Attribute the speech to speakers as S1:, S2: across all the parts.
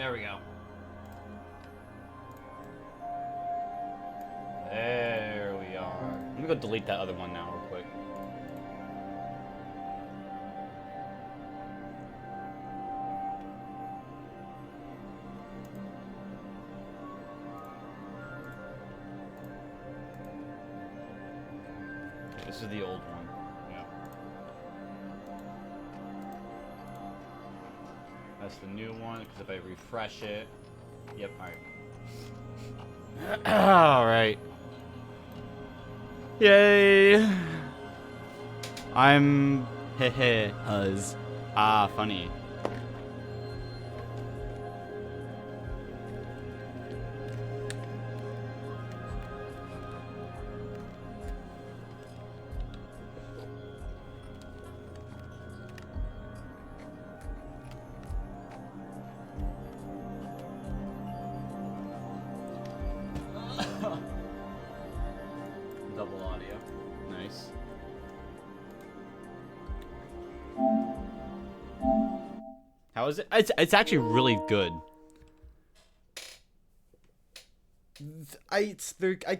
S1: There we go. There we are. Let me go delete that other one now real quick. Okay, this is the old one. Yeah. That's the new one, because if I refresh it... Yep, alright. Alright. Yay! I'm... Hehe, huz. Ah, funny. Double audio. Nice. How is it? It's actually really good. I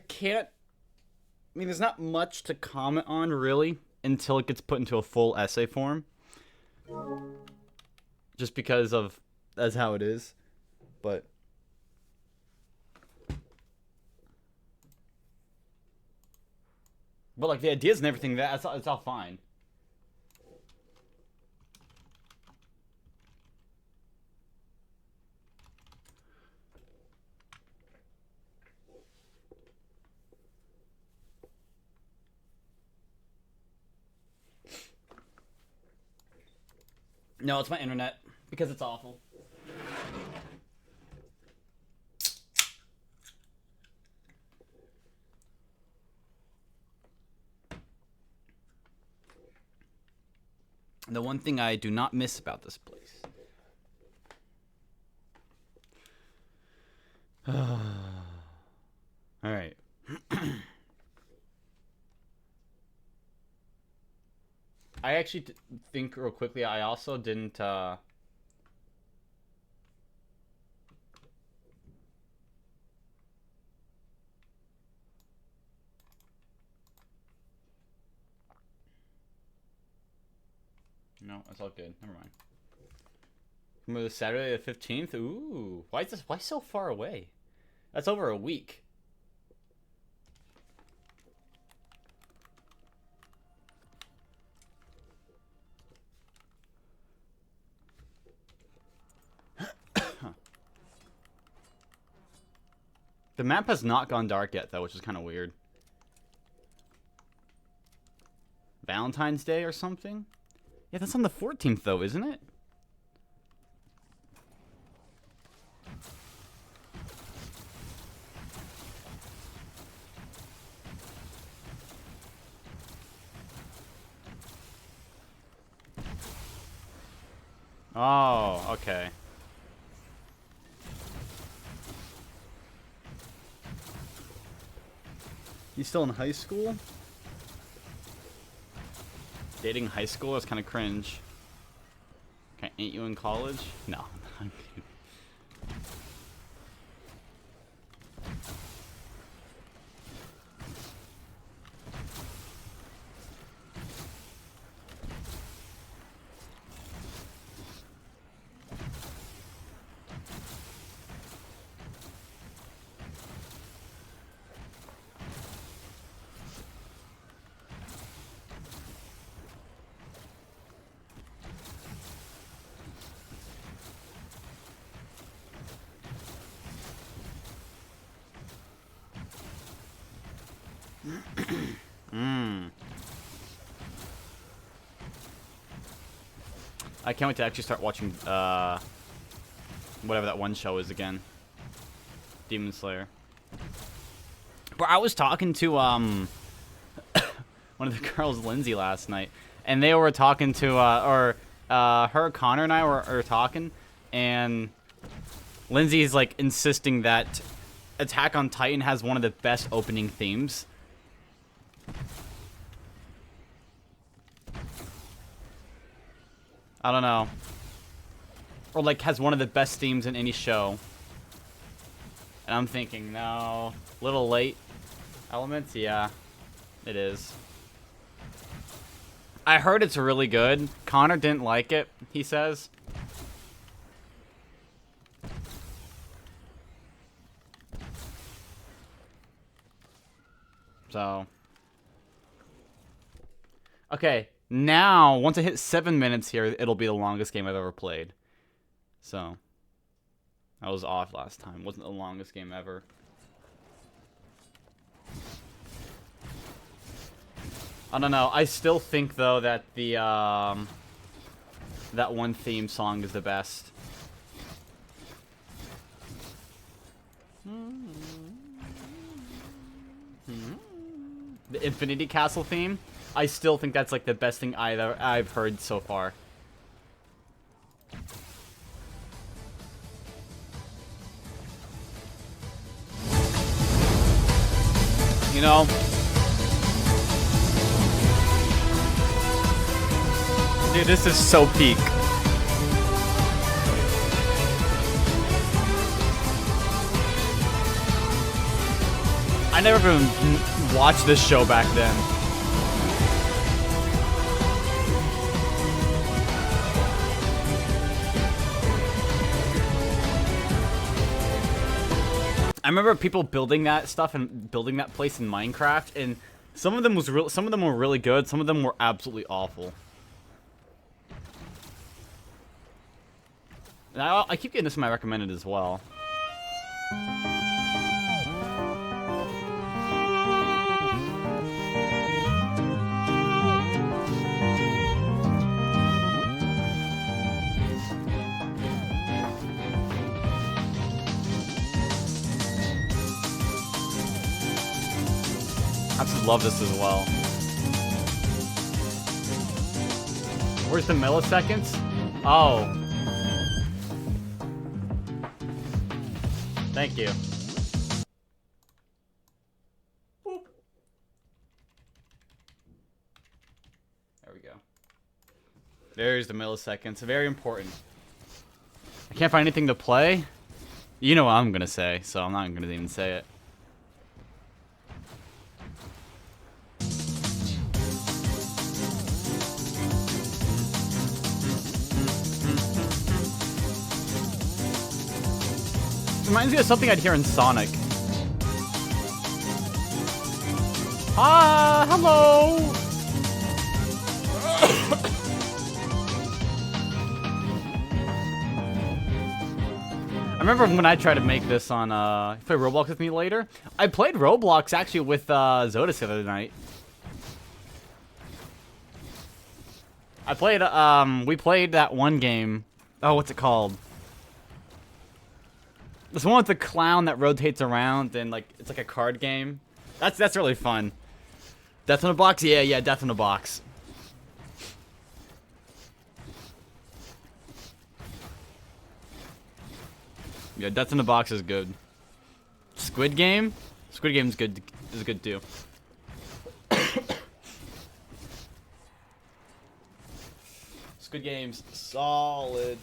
S1: can't. I mean, there's not much to comment on really until it gets put into a full essay form. Just because of that's how it is, but. But like the ideas and everything, it's all fine. No, it's my internet because it's awful. The one thing I do not miss about this place. All right. I actually think real quickly, I also didn't... No, that's all good. Never mind. Remember the Saturday the 15th? Ooh. Why so far away? That's over a week. The map has not gone dark yet, though, which is kind of weird. Valentine's Day or something? Yeah, that's on the 14th, though, isn't it? Oh, okay. You still in high school? Dating high school is kind of cringe. Ain't you in college? No. I'm kidding. I can't wait to actually start watching whatever that one show is again. Demon Slayer. But I was talking to one of the girls, Lindsay, last night, and they were talking to her, Connor, and I were talking, and Lindsay's like insisting that Attack on Titan has one of the best opening themes. I don't know. Or, like, has one of the best themes in any show. And I'm thinking, no. Little late. Elements? Yeah. It is. I heard it's really good. Connor didn't like it, he says. So. Okay, now, once I hit 7 minutes here, it'll be the longest game I've ever played. So. I was off last time. Wasn't the longest game ever. I don't know. I still think, though, that the, that one theme song is the best. The Infinity Castle theme? I still think that's, like, the best thing I've heard so far. You know... Dude, this is so peak. I never even watched this show back then. I remember people building that stuff and building that place in Minecraft, and some of them were really good, some of them were absolutely awful. And I keep getting this in my recommended as well. I just love this as well. Where's the milliseconds? Oh. Thank you. Boop. There we go. There's the milliseconds. Very important. I can't find anything to play. You know what I'm gonna say, so I'm not gonna even say it. Reminds me of something I'd hear in Sonic. Ah, hello! I remember when I tried to make this on, play Roblox with me later. I played Roblox actually with, Zodus the other night. I played, we played that one game. Oh, what's it called? This one with the clown that rotates around and like it's like a card game. That's really fun. Death in a Box? Yeah, Death in a Box. Yeah, Death in a Box is good. Squid Game? Squid Game is good too. Squid Game's solid.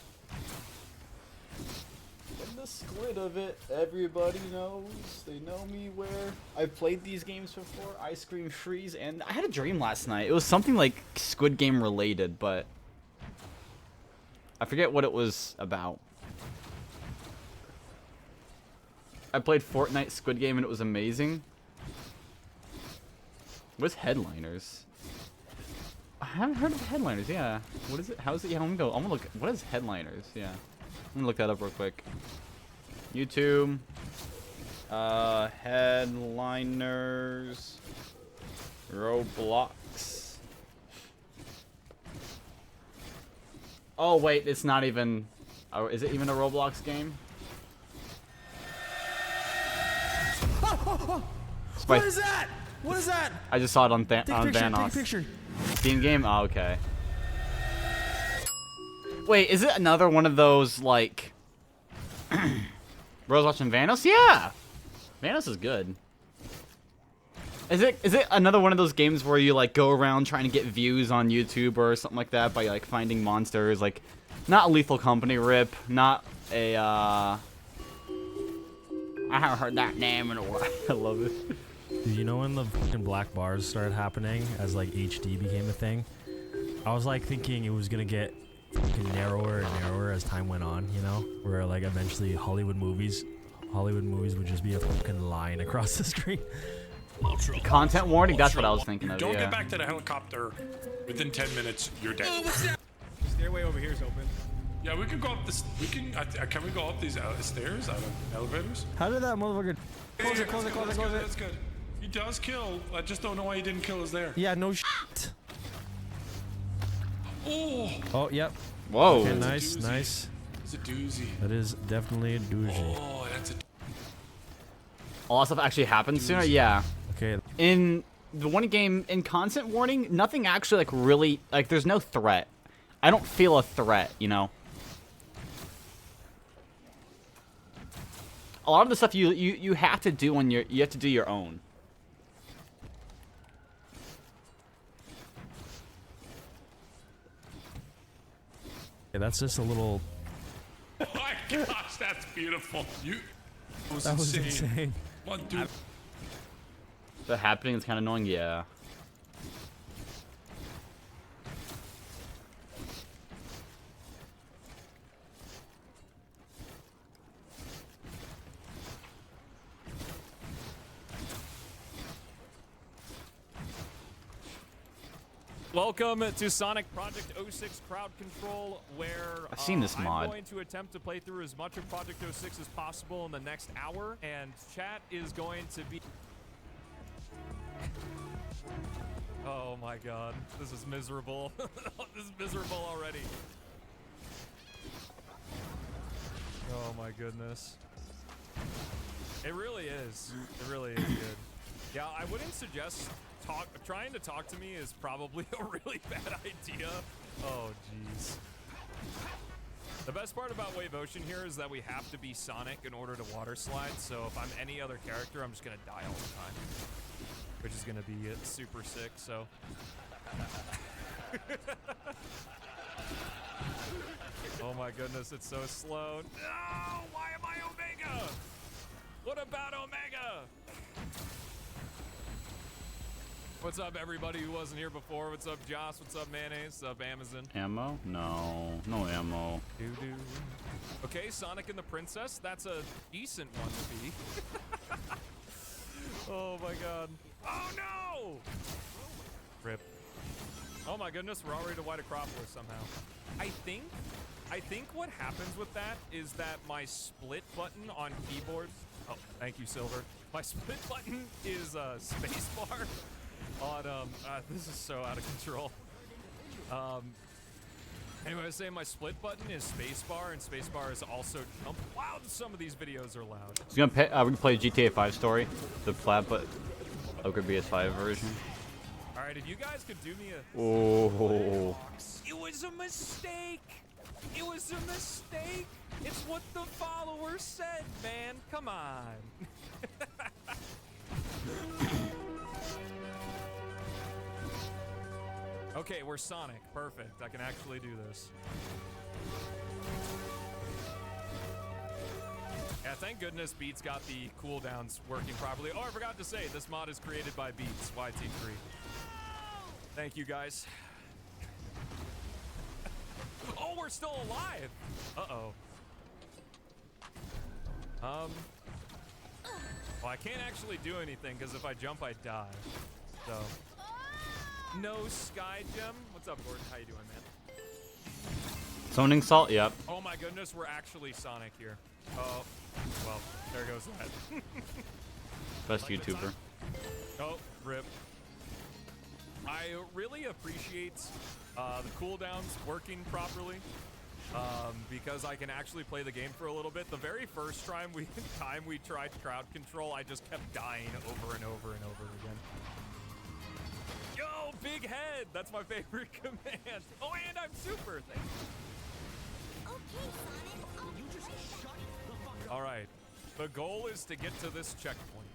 S1: The squid of it, everybody knows. They know me where. I've played these games before. Ice Cream Freeze, and I had a dream last night. It was something like Squid Game related, but I forget what it was about. I played Fortnite Squid Game and it was amazing. What's Headliners? I haven't heard of Headliners, yeah. What is it? How is it? Yeah, I'm gonna look. What is Headliners? Yeah. I'm gonna look that up real quick. YouTube. Headliners. Roblox. Oh, wait, it's not even... Oh, is it even a Roblox game?
S2: What is that? What is that?
S1: I just saw it on Thanos.
S2: Take a picture.
S1: Steam game? Oh, okay. Wait, is it another one of those, like... Bro's watching Vanos? Yeah! Vanos is good. Is it another one of those games where you like go around trying to get views on YouTube or something like that by like finding monsters? Like, not Lethal Company, rip. Not a I haven't heard that name in a while. I love it.
S3: Dude, you know when the fucking black bars started happening as like HD became a thing? I was like thinking it was gonna get fucking narrower and narrower as time went on, you know? Where like eventually Hollywood movies would just be a fucking line across the screen.
S1: Content warning? That's what I was thinking of,
S4: Don't
S1: yeah.
S4: get back to the helicopter within 10 minutes, you're dead.
S2: The stairway over here is open.
S4: Yeah, we can go up this. Can we go up these stairs out of elevators?
S3: How did that motherfucker...
S4: Close it. That's good. He does kill. I just don't know why he didn't kill us there.
S3: Yeah, no shit.
S4: Oh.
S3: Oh, yep.
S1: Whoa.
S3: Okay, nice, nice.
S4: It's a doozy.
S3: That is definitely a doozy.
S4: Oh, that's a.
S1: All that stuff actually happens sooner? Yeah.
S3: Okay.
S1: In the one game, in content warning, nothing actually like really, like there's no threat. I don't feel a threat, you know? A lot of the stuff you have to do on you have to do your own.
S3: Yeah, that's just a little...
S4: Oh my gosh, that's beautiful.
S3: That was insane.
S4: One, dude.
S1: The happening is kind of annoying, yeah.
S5: Welcome to Sonic Project 06 Crowd Control, where
S1: I've seen this mod.
S5: I'm going to attempt to play through as much of Project 06 as possible in the next hour, and chat is going to be... Oh my god, this is miserable. This is miserable already. Oh my goodness. It really is. It really is good. Yeah, I wouldn't suggest trying to talk to me is probably a really bad idea. Oh, jeez. The best part about Wave Ocean here is that we have to be Sonic in order to water slide, so if I'm any other character, I'm just gonna die all the time. Which is gonna be super sick, so. Oh my goodness, it's so slow. No! Why am I Omega? What about Omega? What's up, everybody who wasn't here before? What's up, Joss? What's up, Mayonnaise? What's up, Amazon?
S1: Ammo? No. No ammo.
S5: Doo-doo. Okay, Sonic and the Princess. That's a decent one to be. Oh, my God. Oh, no! Rip. Oh, my goodness. We're already to White Acropolis somehow. I think what happens with that is that my split button on keyboard... Oh, thank you, Silver. My split button is spacebar. On this is so out of control. Anyway, I was saying my split button is spacebar, and spacebar is also jump. Wow, some of these videos are loud.
S1: So we're gonna play GTA 5 story, the flat but Ogre BS5 version.
S5: All right, if you guys could do me a.
S1: Oh.
S5: It was a mistake. It was a mistake. It's what the followers said, man. Come on. Okay, we're Sonic. Perfect. I can actually do this. Yeah, thank goodness Beats got the cooldowns working properly. Oh, I forgot to say, this mod is created by Beats, YT3. Thank you, guys. Oh, we're still alive! Uh-oh. Well, I can't actually do anything, because if I jump, I die. So... No Sky Gem. What's up, Gordon? How you doing, man?
S1: Summoning Salt? Yep.
S5: Oh my goodness, we're actually Sonic here. Oh, well, there goes that.
S1: Best YouTuber.
S5: Oh, rip. I really appreciate the cooldowns working properly because I can actually play the game for a little bit. The very first time we tried crowd control, I just kept dying over and over and over again. Yo, big head! That's my favorite command. Oh, and I'm super. Thank you.
S6: Okay, Sonic. You just shut the fuck up.
S5: All right. The goal is to get to this checkpoint.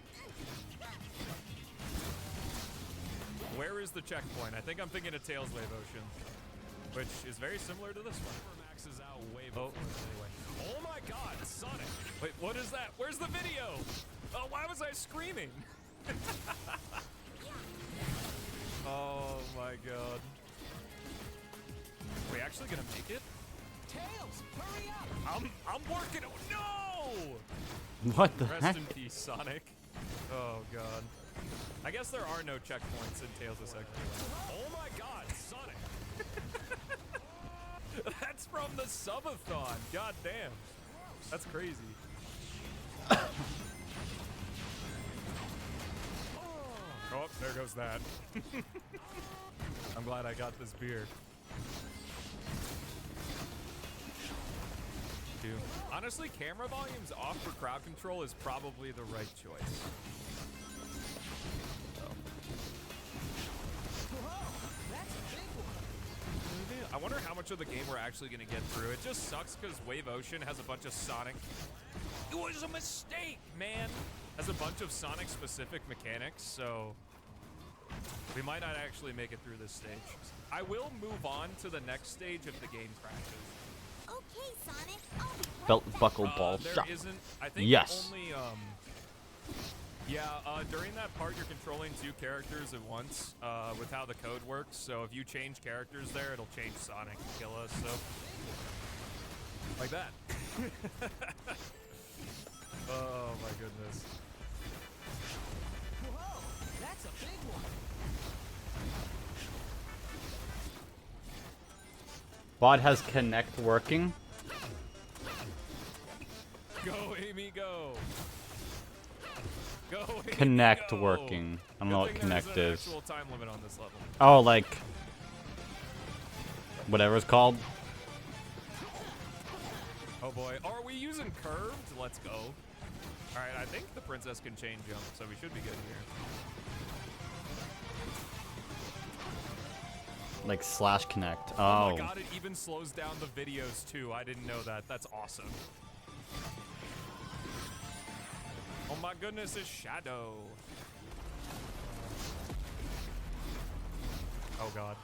S5: Where is the checkpoint? I think I'm thinking of Tails Wave Ocean, which is very similar to this one. Maxes out way before anyway. Oh my God, Sonic! Wait, what is that? Where's the video? Oh, why was I screaming? Oh my God. Are we actually gonna make it?
S6: Tails, hurry up!
S5: I'm working. No!
S1: What the
S5: Rest
S1: heck?
S5: in peace, Sonic. Oh God. I guess there are no checkpoints in Tales of Section. Oh my God, Sonic! That's from the subathon. God damn. That's crazy. Oh, there goes that. I'm glad I got this beer. Dude. Honestly, camera volumes off for crowd control is probably the right choice. I wonder how much of the game we're actually going to get through. It just sucks because Wave Ocean has a bunch of Sonic. It was a mistake, man. Has a bunch of Sonic-specific mechanics, so we might not actually make it through this stage. I will move on to the next stage if the game crashes.
S6: Okay, Sonic, I'll be right
S1: Belt
S6: back.
S1: buckle ball
S5: There
S1: shot.
S5: isn't. I think
S1: Yes.
S5: only. During that part, you're controlling two characters at once with how the code works. So if you change characters there, it'll change Sonic and kill us. So like that. Oh my goodness.
S6: Whoa, that's a big one.
S1: Bot has connect working.
S5: Go, Amy, go. Go, Amy,
S1: Connect
S5: go.
S1: working. I don't know what
S5: Good thing there's
S1: connect
S5: an
S1: is.
S5: actual time limit on this level.
S1: Oh, like whatever it's called.
S5: Oh boy, are we using curved? Let's go. All right, I think the princess can chain jump, so we should be good here.
S1: Like slash connect.
S5: Oh
S1: Oh.
S5: my God, it even slows down the videos too. I didn't know that. That's awesome. Oh my goodness, it's Shadow. Oh God.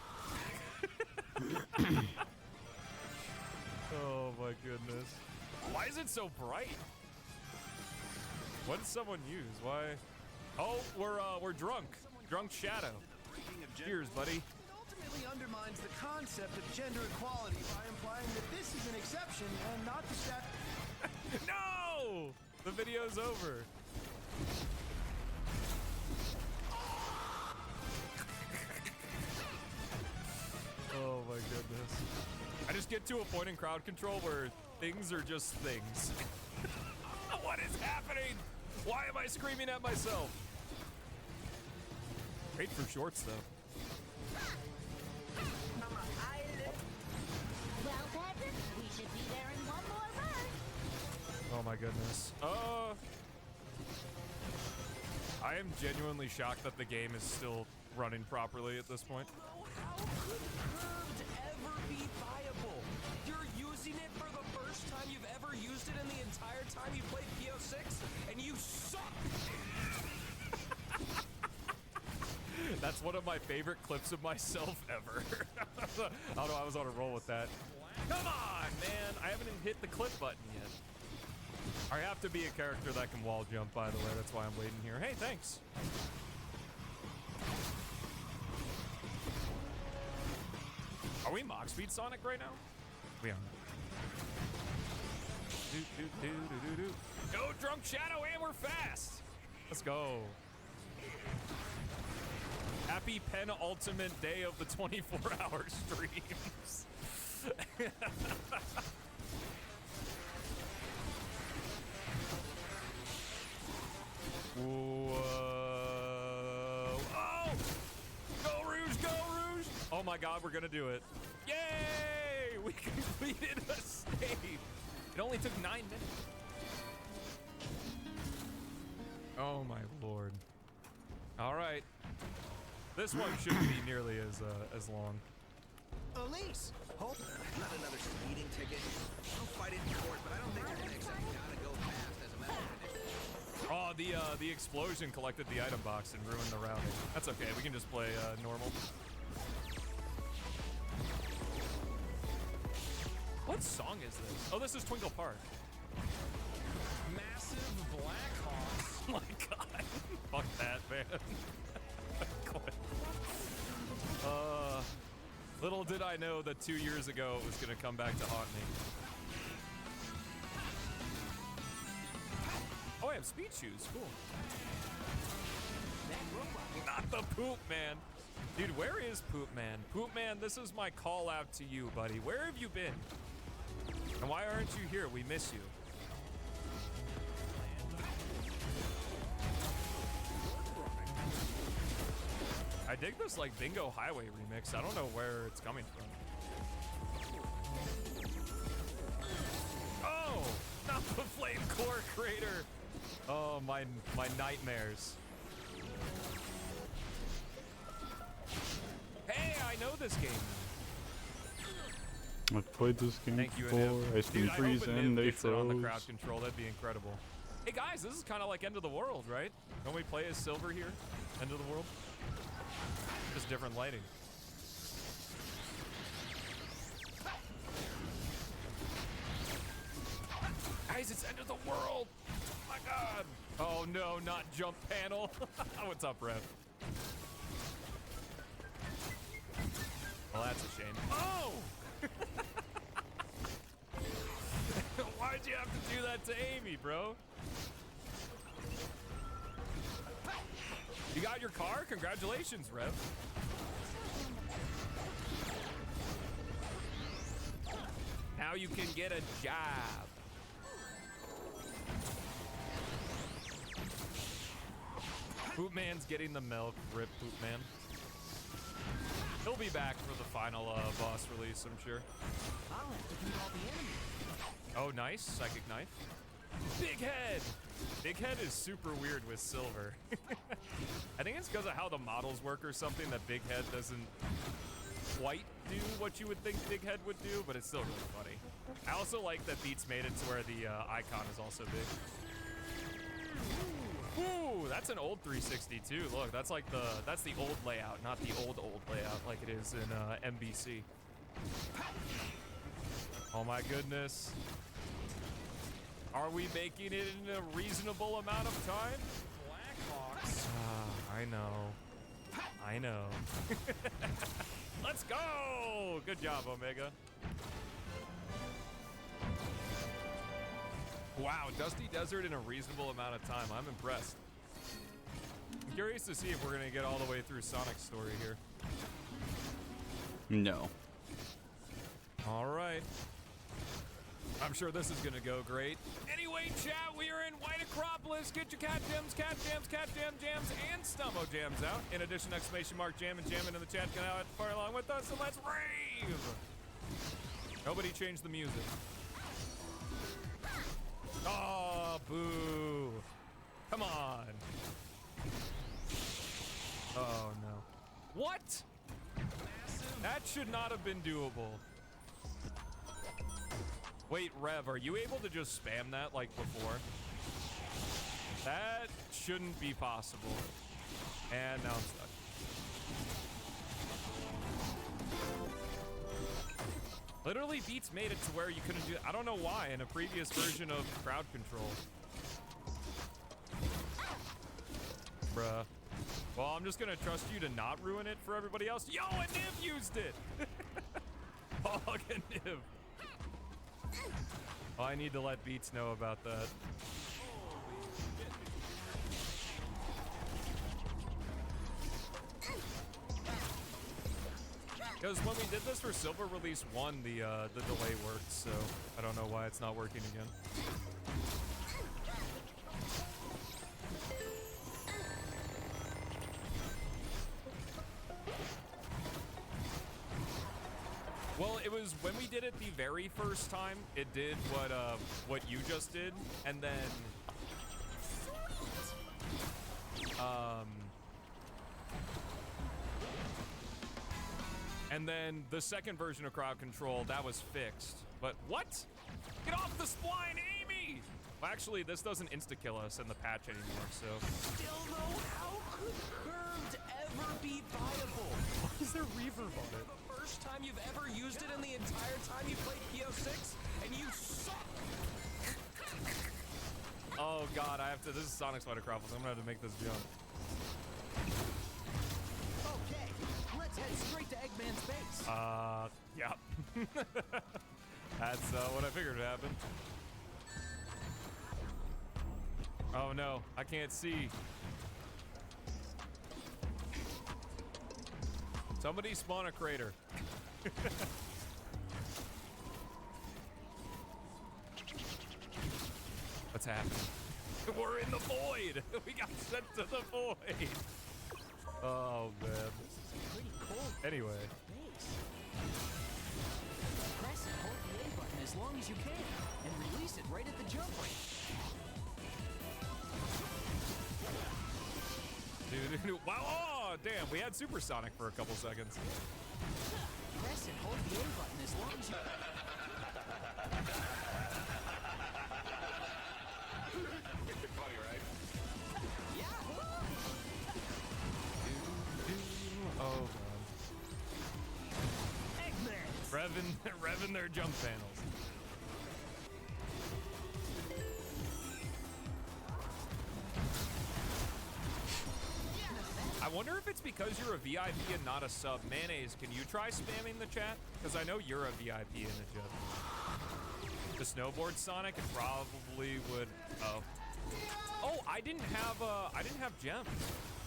S5: Oh my goodness. Why is it so bright? What did someone use? Why? Oh, we're drunk. Drunk Shadow. Cheers, buddy.
S7: It ultimately undermines the concept of gender equality by implying that this is an exception and not the stat.
S5: No! The video's over. Oh my goodness. I just get to a point in crowd control where things are just things. What is happening? Why am I screaming at myself? Great for shorts though.
S6: Well, Patrick, we should be there in one more run.
S5: Oh my goodness. I am genuinely shocked that the game is still running properly at this point.
S7: How could curved ever be viable? You're using it for the first time you've ever used it in the entire time you played PO6, and you suck!
S5: That's one of my favorite clips of myself ever. I don't know, I was on a roll with that. Come on, man! I haven't even hit the clip button yet. I have to be a character that can wall jump, by the way. That's why I'm waiting here. Hey, thanks. Are we Mach Speed Sonic right now? We are. Do, do, do, do, do, do. Go, Drunk Shadow, and we're fast. Let's go. Happy penultimate day of the 24-hour streams. Whoa. Oh! Go Rouge, go Rouge! Oh my God, we're gonna do it. Yay! We completed a stage. It only took 9 minutes. Oh my Lord. All right. This one shouldn't be nearly as long.
S7: Elise!
S8: Hope not another speeding ticket. I'll fight it in court, but I don't think they're gonna accept you gotta go fast as a matter of condition.
S5: Oh, the explosion collected the item box and ruined the routing. That's okay. We can just play normal. What song is this? Oh, this is Twinkle Park.
S7: Massive Blackhawks.
S5: Oh my god. Fuck that, man. Quit. Little did I know that 2 years ago it was gonna come back to haunt me. Oh, I have speed shoes. Cool. Not the Poop Man. Dude, where is Poop Man? Poop Man, this is my call out to you, buddy. Where have you been? And why aren't you here? We miss you. I dig this like Bingo Highway remix. I don't know where it's coming from. Oh, not the Flame Core Crater. Oh, my nightmares. Hey, I know this game.
S9: I've played this game
S5: Thank you,
S9: before.
S5: Aniv.
S9: I seen
S5: Dude, I hope
S9: freeze
S5: Aniv
S9: and they
S5: gets it on the crowd
S9: froze.
S5: control. That'd be incredible. Hey guys, this is kind of like End of the World, right? Don't we play as Silver here? End of the World? Just different lighting. Guys, it's End of the World! Oh my god! Oh no, not jump panel. What's up, Rev? Well, that's a shame. Oh! Why'd you have to do that to Amy, bro? You got your car? Congratulations, Rev. Now you can get a job. Poop Man's getting the milk. Rip Poop Man. He'll be back for the final boss release, I'm sure.
S7: I'll have to beat all the enemies.
S5: Oh, nice. Psychic Knife. Big Head! Big Head is super weird with Silver. I think it's because of how the models work or something that Big Head doesn't quite do what you would think Big Head would do, but it's still really funny. I also like that Beats made it to where the icon is also big. Ooh, that's an old 360 too. Look, that's like that's the old layout, not the old layout like it is in MBC. Oh my goodness. Are we making it in a reasonable amount of time?
S7: Blackhawks.
S5: I know. I know. Let's go! Good job, Omega. Wow, Dusty Desert in a reasonable amount of time. I'm impressed. I'm curious to see if we're gonna get all the way through Sonic's story here.
S1: No.
S5: All right. I'm sure this is gonna go great. Anyway, chat, we are in White Acropolis. Get your cat jams, and Stumbo jams out. In addition, exclamation mark jam and jamming in the chat. Get out far along with us and let's rave. Nobody change the music. Oh, boo. Come on. Oh, no. What? That should not have been doable. Wait, Rev, are you able to just spam that like before? That shouldn't be possible. And now I'm stuck. Literally, Beats made it to where you couldn't do it. I don't know why in a previous version of crowd control. Bruh. Well, I'm just gonna trust you to not ruin it for everybody else. Yo, and Niv used it! Hog and Niv. Oh, I need to let Beats know about that. Because when we did this for Silver Release 1, the delay worked, so I don't know why it's not working again. Well, it was when we did it the very first time, it did what you just did, and then and then the second version of crowd control, that was fixed. But what? Get off the spline, Amy! Well, actually, this doesn't insta-kill us in the patch anymore, so...
S7: Still though, how could curved ever be viable?
S5: Why is there reverb on it?
S7: The first time you've ever used it in the entire time you played PO6, and you suck!
S5: Oh god, I have to... This is Sonic Spider Croffles. I'm gonna have to make this jump.
S7: Okay, let's head straight to Eggman's base.
S5: Yeah. That's what I figured would happen. Oh no, I can't see. Somebody spawn a crater. What's happening? We're in the void! We got sent to the void! Oh man.
S7: Pretty cool
S5: Anyway.
S7: base. Press and hold the A button as long as you can, and release it right at the jump range.
S5: Dude, wow, oh, damn, we had Supersonic for a couple seconds.
S7: Press and hold the A button as long as you
S8: Funny, right?
S5: Oh,
S7: Eggman!
S5: revving their jump panels. I wonder if it's because you're a VIP and not a sub. Mayonnaise, can you try spamming the chat? Because I know you're a VIP in the chat. The snowboard Sonic, it probably would. Oh, oh, I didn't have gems.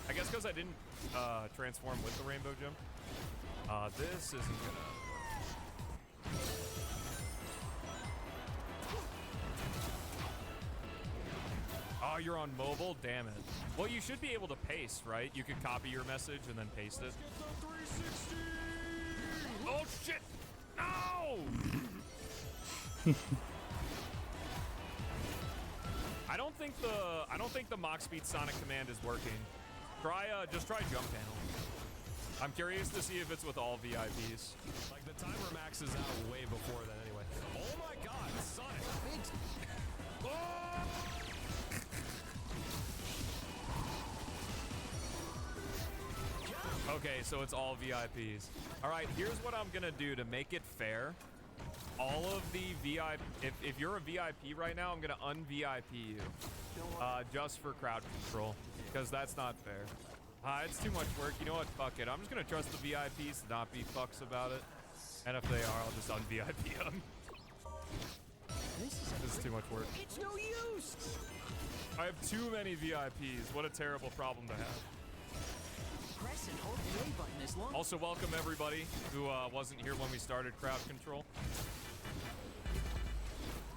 S5: I guess because I didn't transform with the rainbow gem. This isn't gonna. Oh, you're on mobile? Damn it. Well, you should be able to paste, right? You could copy your message and then paste it. Oh shit! No! I don't think the Mach Speed Sonic command is working. Just try jump panel. I'm curious to see if it's with all VIPs.
S3: Like the timer maxes out way before that anyway. Oh my god, Sonic!
S5: Oh! Okay, so it's all VIPs. All right, here's what I'm gonna do to make it fair. All of the VIP, if you're a VIP right now, I'm gonna un-VIP you, just for crowd control, because that's not fair. It's too much work. You know what? Fuck it. I'm just gonna trust the VIPs to not be fucks about it, and if they are, I'll just un-VIP them. This is too much work.
S7: It's no use!
S5: I have too many VIPs. What a terrible problem to have.
S7: Press and hold the A button as long
S5: Also, welcome everybody who wasn't here when we started crowd control.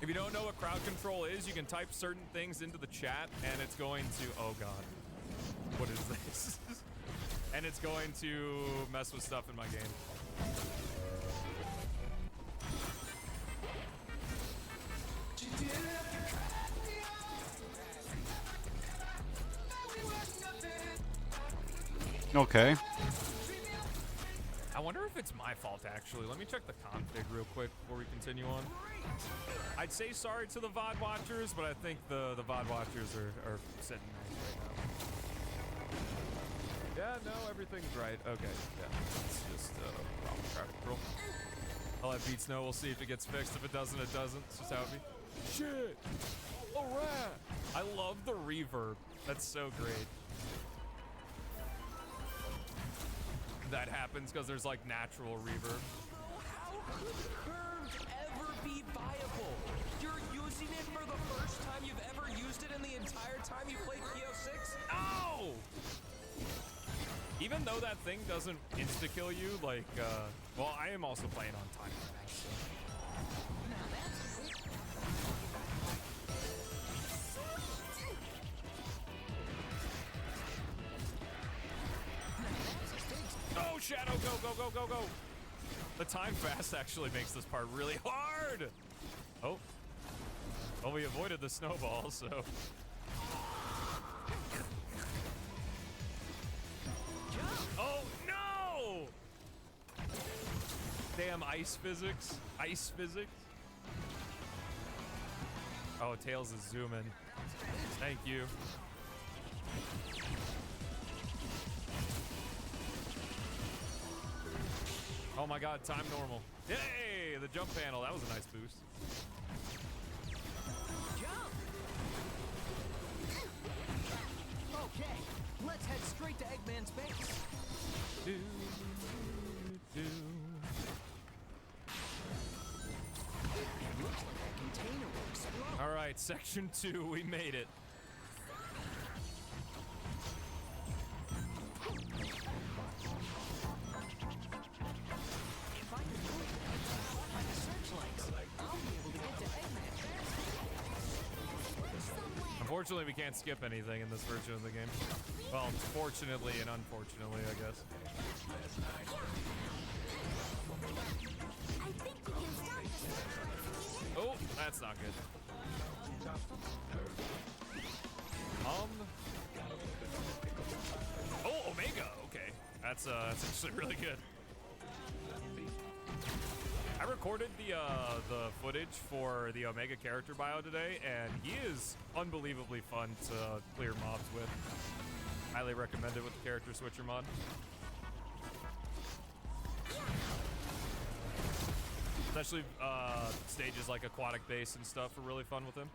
S5: If you don't know what crowd control is, you can type certain things into the chat and it's going to, oh god, what is this? And it's going to mess with stuff in my game.
S1: Okay.
S5: I wonder if it's my fault, actually. Let me check the config real quick before we continue on. I'd say sorry to the VOD watchers, but I think the VOD watchers are sitting nice right now. Yeah, no, everything's right. Okay, yeah. It's just problem crowd control. I'll let Beats know. We'll see if it gets fixed. If it doesn't, it doesn't. It's just how it be. Shit! Alright! I love the reverb. That's so great. That happens because there's like natural reverb.
S7: How could curved ever be viable? You're using it for the first time you've ever used it in the entire time you played PO6?
S5: Ow! Even though that thing doesn't insta-kill you, like, well, I am also playing on time. So. Oh, Shadow, go. The time fast actually makes this part really hard. Oh. Well, we avoided the snowball, so. Oh, no! Damn ice physics. Ice physics. Oh, Tails is zooming. Thank you. Oh my god, time normal. Yay! The jump panel, that was a nice boost.
S7: Jump! Okay, let's head straight to Eggman's base.
S5: Do, do.
S7: It looks like that container will explode.
S5: All right, section 2, we made it.
S7: If I can move it by the searchlights, I'll be able to get to Eggman faster.
S5: Unfortunately, we can't skip anything in this version of the game. Well, fortunately and unfortunately, I guess.
S6: I think you can stop the searchlights when you hit
S5: Oh, that's not good. Oh, Omega. Okay, that's actually really good. I recorded the footage for the Omega character bio today, and he is unbelievably fun to clear mobs with. Highly recommend it with the character switcher mod. Especially stages like Aquatic Base and stuff are really fun with him.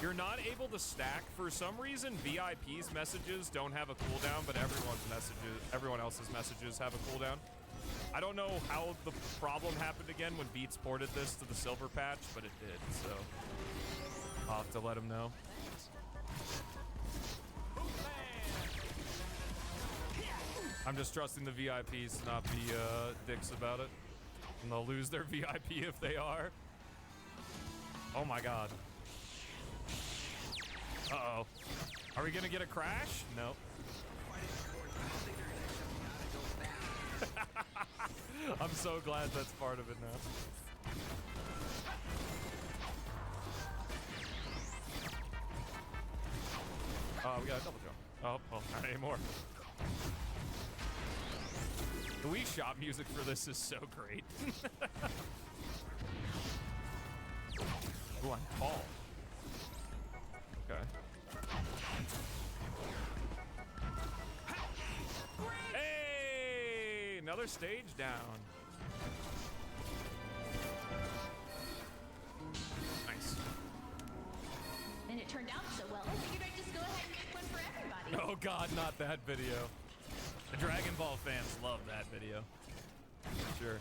S5: You're not able to stack. For some reason, VIP's messages don't have a cooldown, but everyone else's messages have a cooldown. I don't know how the problem happened again when Beats ported this to the silver patch, but it did, so I'll have to let him know. I'm just trusting the VIPs to not be dicks about it. And they'll lose their VIP if they are. Oh my god. Uh-oh. Are we gonna get a crash? Nope. I'm so glad that's part of it now. Oh, we got a double jump. Oh, well, not anymore. The Wii Shop music for this is so great. Ooh, I'm tall. Okay. Hey! Another stage down. Nice.
S6: And it turned out so well, I figured I'd just go ahead and make one for everybody.
S5: Oh god, not that video. The Dragon Ball fans love that video. For sure.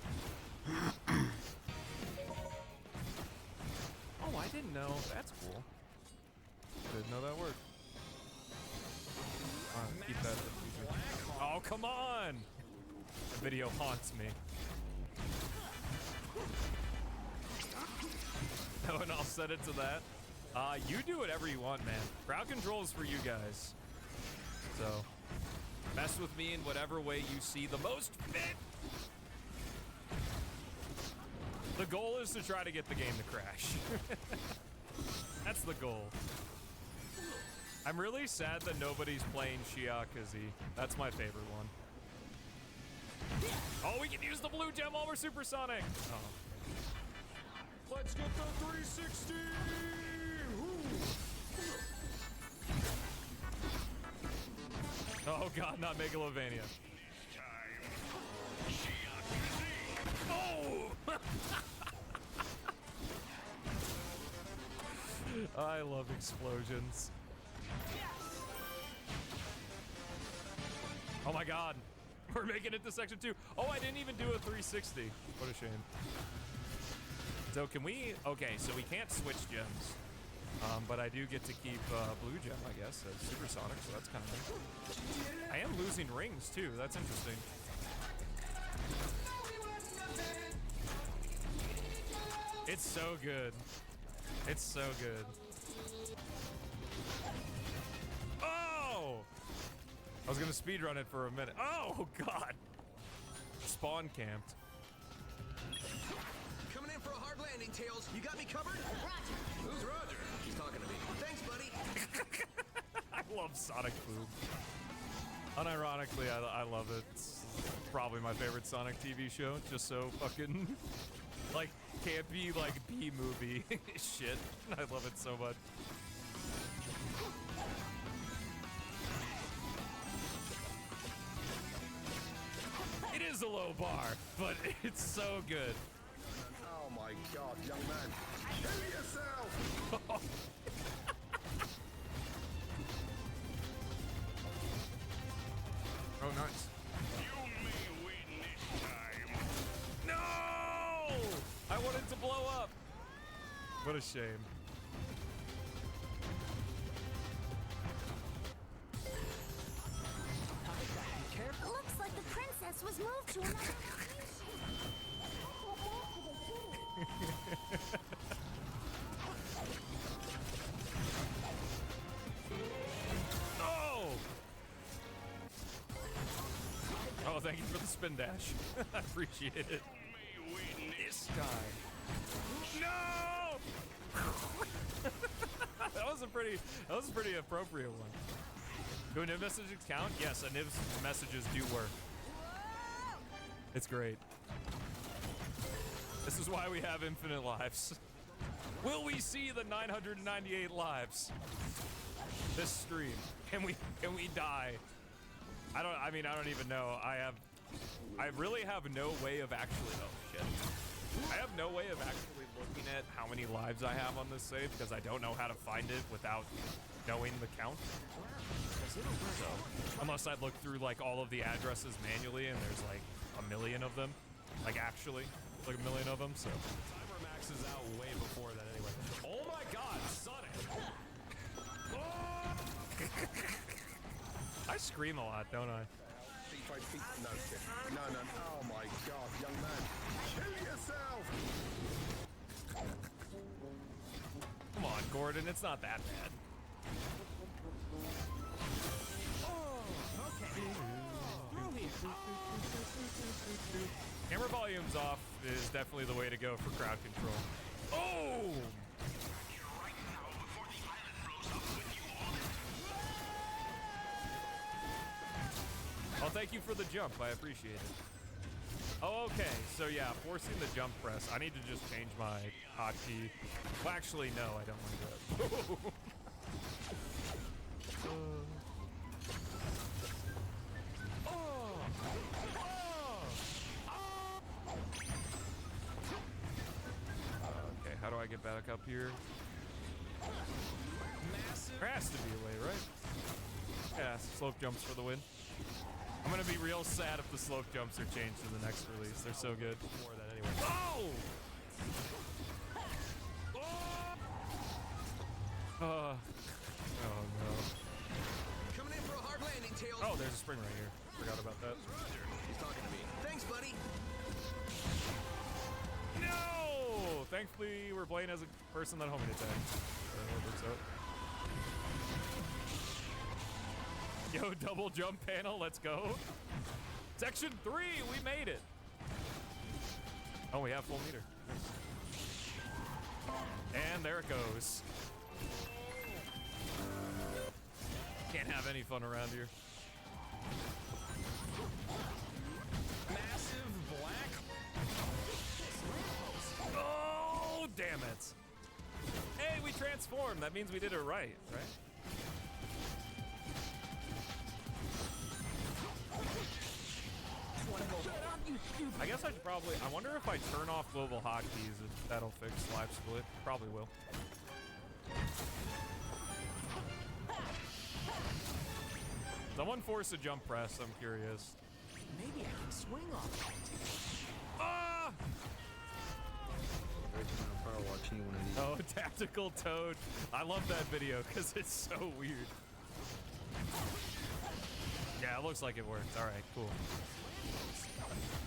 S5: Oh, I didn't know. That's cool. Didn't know that worked. Keep that. Oh, come on! The video haunts me. Oh, and I'll set it to that. You do whatever you want, man. Crowd control is for you guys. So, mess with me in whatever way you see the most fit. The goal is to try to get the game to crash. That's the goal. I'm really sad that nobody's playing Shiakaze. That's my favorite one. Oh, we can use the blue gem while we're supersonic. Oh. Let's get the 360. Oh god, not Megalovania. Oh! I love explosions. Oh my god. We're making it to section 2. Oh, I didn't even do a 360. What a shame. So can we... Okay, so we can't switch gems. But I do get to keep blue gem, I guess, as supersonic, so that's kind of nice. I am losing rings, too. That's interesting. It's so good. It's so good. Oh! I was gonna speedrun it for a minute. Oh, God! Spawn camped.
S7: Coming in for a hard landing, Tails. You got me covered?
S6: Roger.
S7: Who's Roger? He's talking to me. Thanks, buddy.
S5: I love Sonic Boom. Unironically, I love it. It's probably my favorite Sonic TV show. It's just so fucking, like, campy, like, B-movie shit. I love it so much. It is a low bar, but it's so good.
S8: Oh my god, young man. Kill yourself!
S5: Oh, nice.
S8: You may win this time.
S5: No! I wanted to blow up. What a shame.
S6: Looks like the princess was moved to another
S5: Oh! Oh, thank you for the spin dash. I appreciate it.
S8: You may win
S5: This time. No! that was a pretty appropriate one. Do Niv messages count? Yes, a Niv's messages do work. It's great. This is why we have infinite lives. Will we see the 998 lives? This stream. Can we die? I don't even know. I really have no way of actually, oh shit. I have no way of actually looking at how many lives I have on this save because I don't know how to find it without knowing the count. So, unless I look through like all of the addresses manually and there's like a million of them. Like actually, like a million of them, so.
S7: Timer maxes out way before that anyway. Oh my god, Sonic!
S5: I scream a lot, don't I?
S8: No, shit. No. Oh my god, young man. Kill yourself!
S5: Come on, Gordon, it's not that bad. Camera volume's off is definitely the way to go for crowd control. Oh!
S8: Right now, before the island blows up with you on it.
S5: Oh, thank you for the jump. I appreciate it. Oh, okay. So yeah, forcing the jump press. I need to just change my hotkey. Well, actually, no, I don't want to do that. Okay, how do I get back up here? There has to be a way, right? Yeah, slope jumps for the win. I'm gonna be real sad if the slope jumps are changed in the next release. They're so good.
S7: Before that anyway.
S5: Oh! Oh no.
S7: Coming in for a hard landing, Tails.
S5: Oh, there's a spring right here. Forgot about that.
S7: He's talking to me. Thanks, buddy.
S5: No! Thankfully, we're playing as a person that homing attack. Yo, double jump panel, let's go. Section 3, we made it. Oh, we have full meter. And there it goes. Can't have any fun around here.
S7: Massive black.
S5: Oh, damn it. Hey, we transformed. That means we did it right? I guess I should probably, I wonder if I turn off global hotkeys, if that'll fix live split. Probably will. Someone force a jump press, I'm curious.
S7: Maybe I can swing off.
S5: Ah!
S9: Watching one of these.
S5: Oh, tactical toad. I love that video because it's so weird. Yeah, it looks like it worked. All right, cool.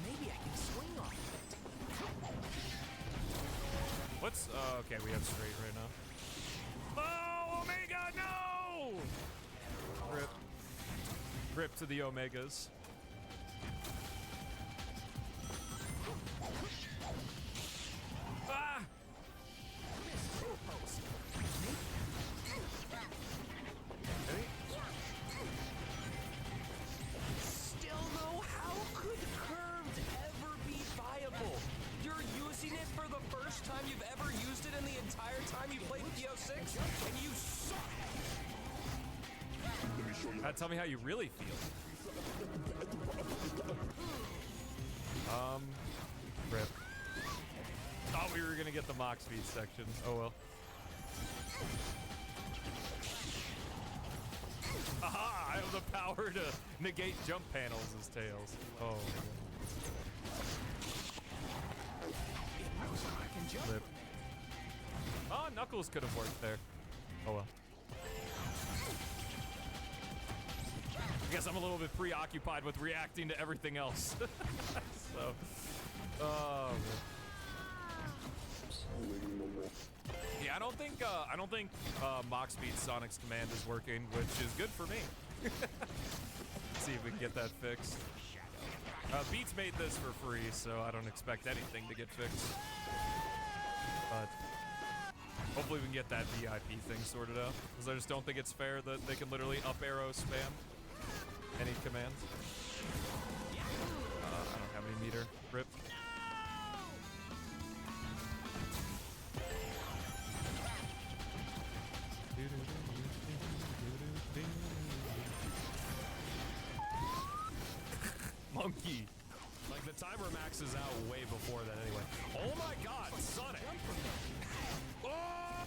S7: Maybe I can swing off.
S5: What's, okay, we have straight right now. Oh, Omega, no! Rip. Rip to the Omegas. Ah!
S7: Still though, how could
S5: tell me how you really feel. Rip. Thought we were gonna get the mock speed section. Oh well. Aha! I have the power to negate jump panels as tails. Oh. Flip. Oh, Knuckles could have worked there. Oh well. I guess I'm a little bit preoccupied with reacting to everything else. So, oh. Yeah, I don't think Mach Speed Sonic's command is working, which is good for me. See if we can get that fixed. Beats made this for free, so I don't expect anything to get fixed. But hopefully we can get that VIP thing sorted out, because I just don't think it's fair that they can literally up arrow spam any commands. I don't have any meter. Rip. Monkey. Like, the timer maxes out way before that anyway. Oh my god, Sonic! Oh!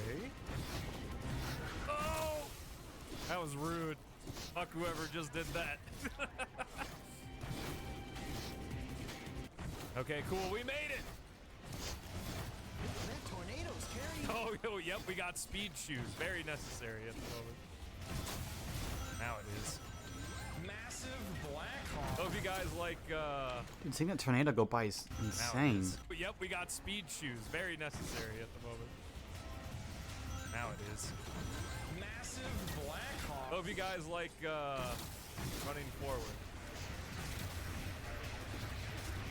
S5: Okay. Oh! That was rude. Fuck whoever just did that. Okay, cool, we made it!
S7: That tornado's carrying.
S5: Oh, yep, we got speed shoes. Very necessary at the moment. Now it is.
S7: Massive Black Hawk.
S5: Hope you guys like,
S1: Dude, seeing that tornado go by is
S5: now it
S1: insane.
S5: is. Yep, we got speed shoes. Very necessary at the moment. Now it is.
S7: Massive Black Hawk.
S5: Hope you guys like, running forward.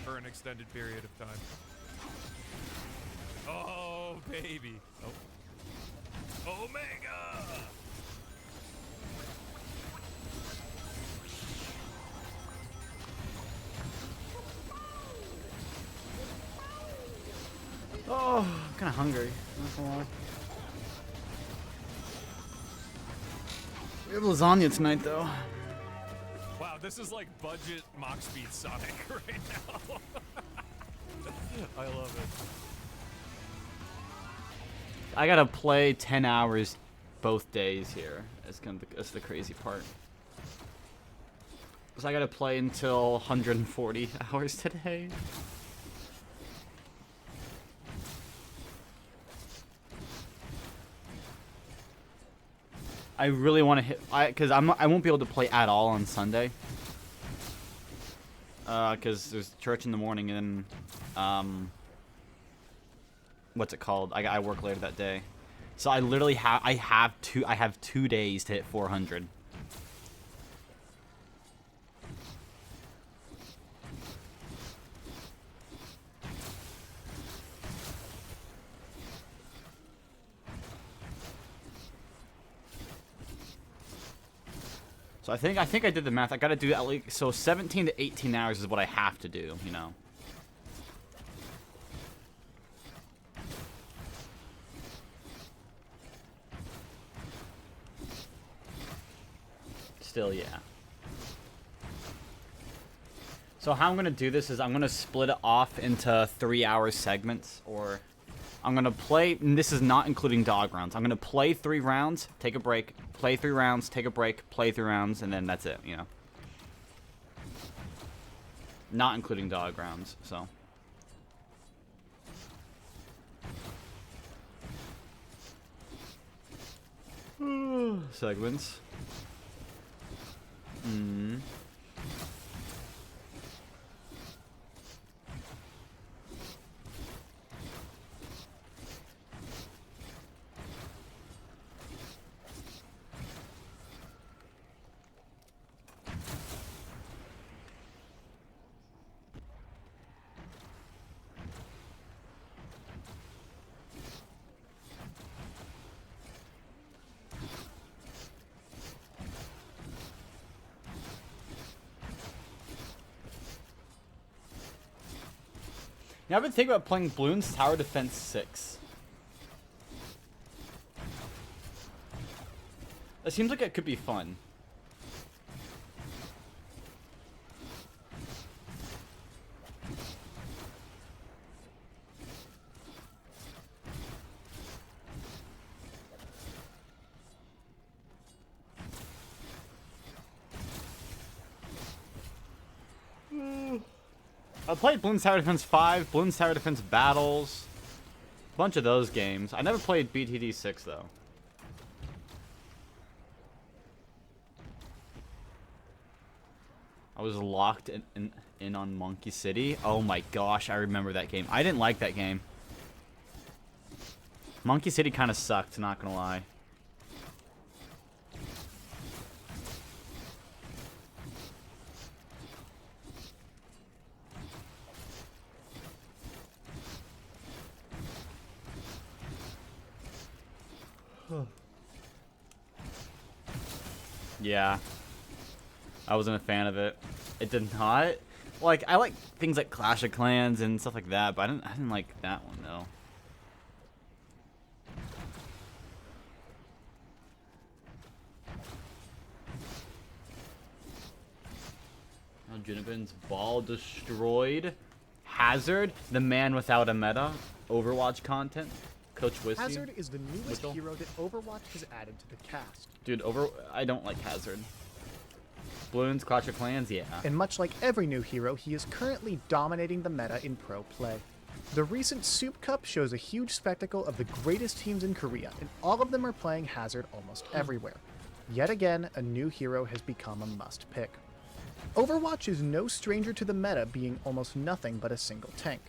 S5: For an extended period of time. Oh, baby. Oh. Omega!
S1: Oh, I'm kind of hungry. Not gonna lie. We have lasagna tonight, though.
S5: Wow, this is like budget Mach Speed Sonic right now. I love it.
S1: I gotta play 10 hours both days here. That's the crazy part. Because I gotta play until 140 hours today. I really want to hit, because I won't be able to play at all on Sunday. Because there's church in the morning and what's it called? I work later that day, so I literally have 2 days to hit 400. So I think I did the math. I gotta do at least, so 17 to 18 hours is what I have to do, you know. Still, yeah. So how I'm gonna do this is I'm gonna split it off into 3-hour segments, or I'm gonna play, and this is not including dog rounds. I'm gonna play 3 rounds, take a break, play 3 rounds, take a break, play 3 rounds, and then that's it, you know. Not including dog rounds, so. Segments. Yeah, I've been thinking about playing Bloons Tower Defense 6. It seems like it could be fun. I played Bloons Tower Defense 5, Bloons Tower Defense Battles, a bunch of those games. I never played BTD 6 though. I was locked in on Monkey City. Oh my gosh, I remember that game. I didn't like that game. Monkey City kind of sucked, not gonna lie. Yeah. I wasn't a fan of it. It did not. Like, I like things like Clash of Clans and stuff like that, but I didn't like that one though. Now Junipin's ball destroyed. Hazard, the man without a meta. Overwatch content. Coach Wissy.
S10: Hazard is the newest
S1: Whistle.
S10: hero that Overwatch has added to the cast.
S1: Dude, I don't like Hazard. Bloons, Clash of Clans, yeah.
S10: And much like every new hero, he is currently dominating the meta in pro play. The recent Soup Cup shows a huge spectacle of the greatest teams in Korea, and all of them are playing Hazard almost everywhere. Yet again, a new hero has become a must-pick. Overwatch is no stranger to the meta being almost nothing but a single tank.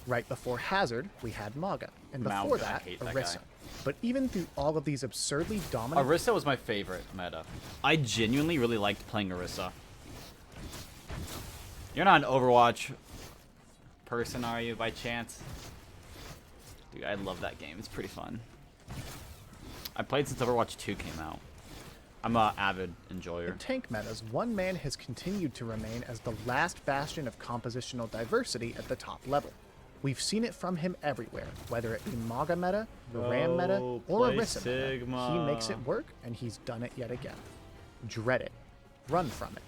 S10: Right before Hazard, we had Maga, and before
S1: Mauga, I
S10: that,
S1: hate that
S10: Orisa.
S1: guy.
S10: But even through all of these absurdly dominant...
S1: Orisa was my favorite meta. I genuinely really liked playing Orisa. You're not an Overwatch person, are you, by chance? Dude, I love that game. It's pretty fun. I played since Overwatch 2 came out. I'm an avid enjoyer.
S10: In tank metas, one man has continued to remain as the last bastion of compositional diversity at the top level. We've seen it from him everywhere, whether it be Maga meta, the Ram meta, or
S1: play
S10: Orisa meta.
S1: Sigma.
S10: He makes it work, and he's done it yet again. Dread it. Run from it.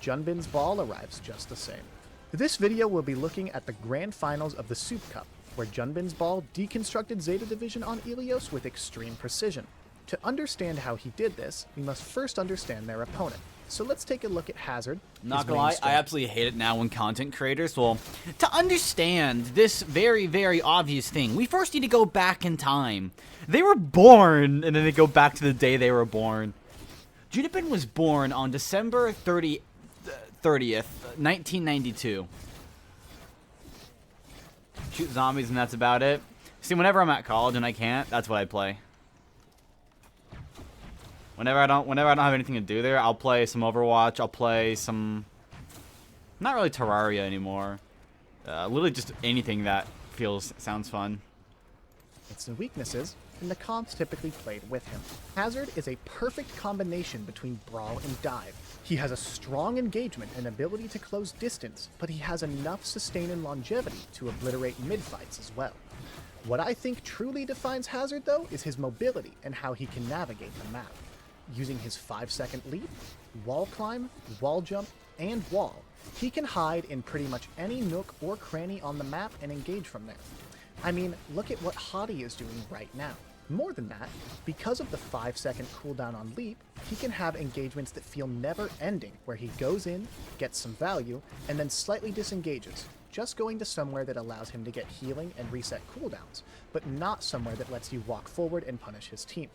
S10: Junbin's ball arrives just the same. This video will be looking at the grand finals of the Soup Cup, where Junbin's ball deconstructed Zeta Division on Ilios with extreme precision. To understand how he did this, we must first understand their opponent. So let's take a look at Hazard.
S1: Not gonna lie, I absolutely hate it now when content creators, well, to understand this very, very obvious thing, we first need to go back in time. They were born, and then they go back to the day they were born. Junipin was born on December 30th, 1992. Shoot zombies and that's about it. See, whenever I'm at college and I can't, that's what I play. Whenever I don't have anything to do there, I'll play some Overwatch. I'll play some, not really Terraria anymore. Literally just anything that sounds fun.
S10: Its weaknesses, and the comps typically played with him. Hazard is a perfect combination between brawl and dive. He has a strong engagement and ability to close distance, but he has enough sustain and longevity to obliterate mid-fights as well. What I think truly defines Hazard, though, is his mobility and how he can navigate the map. Using his 5-second leap, wall climb, wall jump, and wall, he can hide in pretty much any nook or cranny on the map and engage from there. I mean, look at what Hottie is doing right now. More than that, because of the 5-second cooldown on leap, he can have engagements that feel never ending, where he goes in, gets some value, and then slightly disengages, just going to somewhere that allows him to get healing and reset cooldowns, but not somewhere that lets you walk forward and punish his team.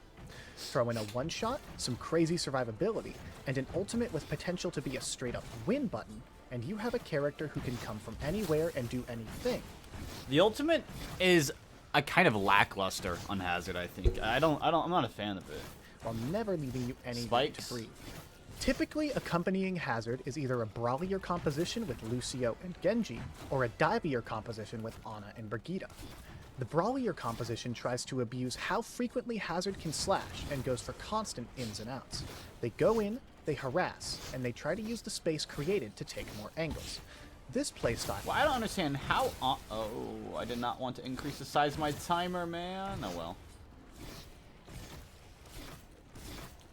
S10: Throw in a one-shot, some crazy survivability, and an ultimate with potential to be a straight-up win button, and you have a character who can come from anywhere and do anything.
S1: The ultimate is a kind of lackluster on Hazard, I think. I'm not a fan of it.
S10: While never leaving you any room to
S1: Spikes.
S10: breathe. Typically accompanying Hazard is either a brawlier composition with Lucio and Genji, or a divier composition with Ana and Brigitte. The brawlier composition tries to abuse how frequently Hazard can slash and goes for constant ins and outs. They go in, they harass, and they try to use the space created to take more angles. This playstyle...
S1: Well, I don't understand how... oh, I did not want to increase the size of my timer, man. Oh, well.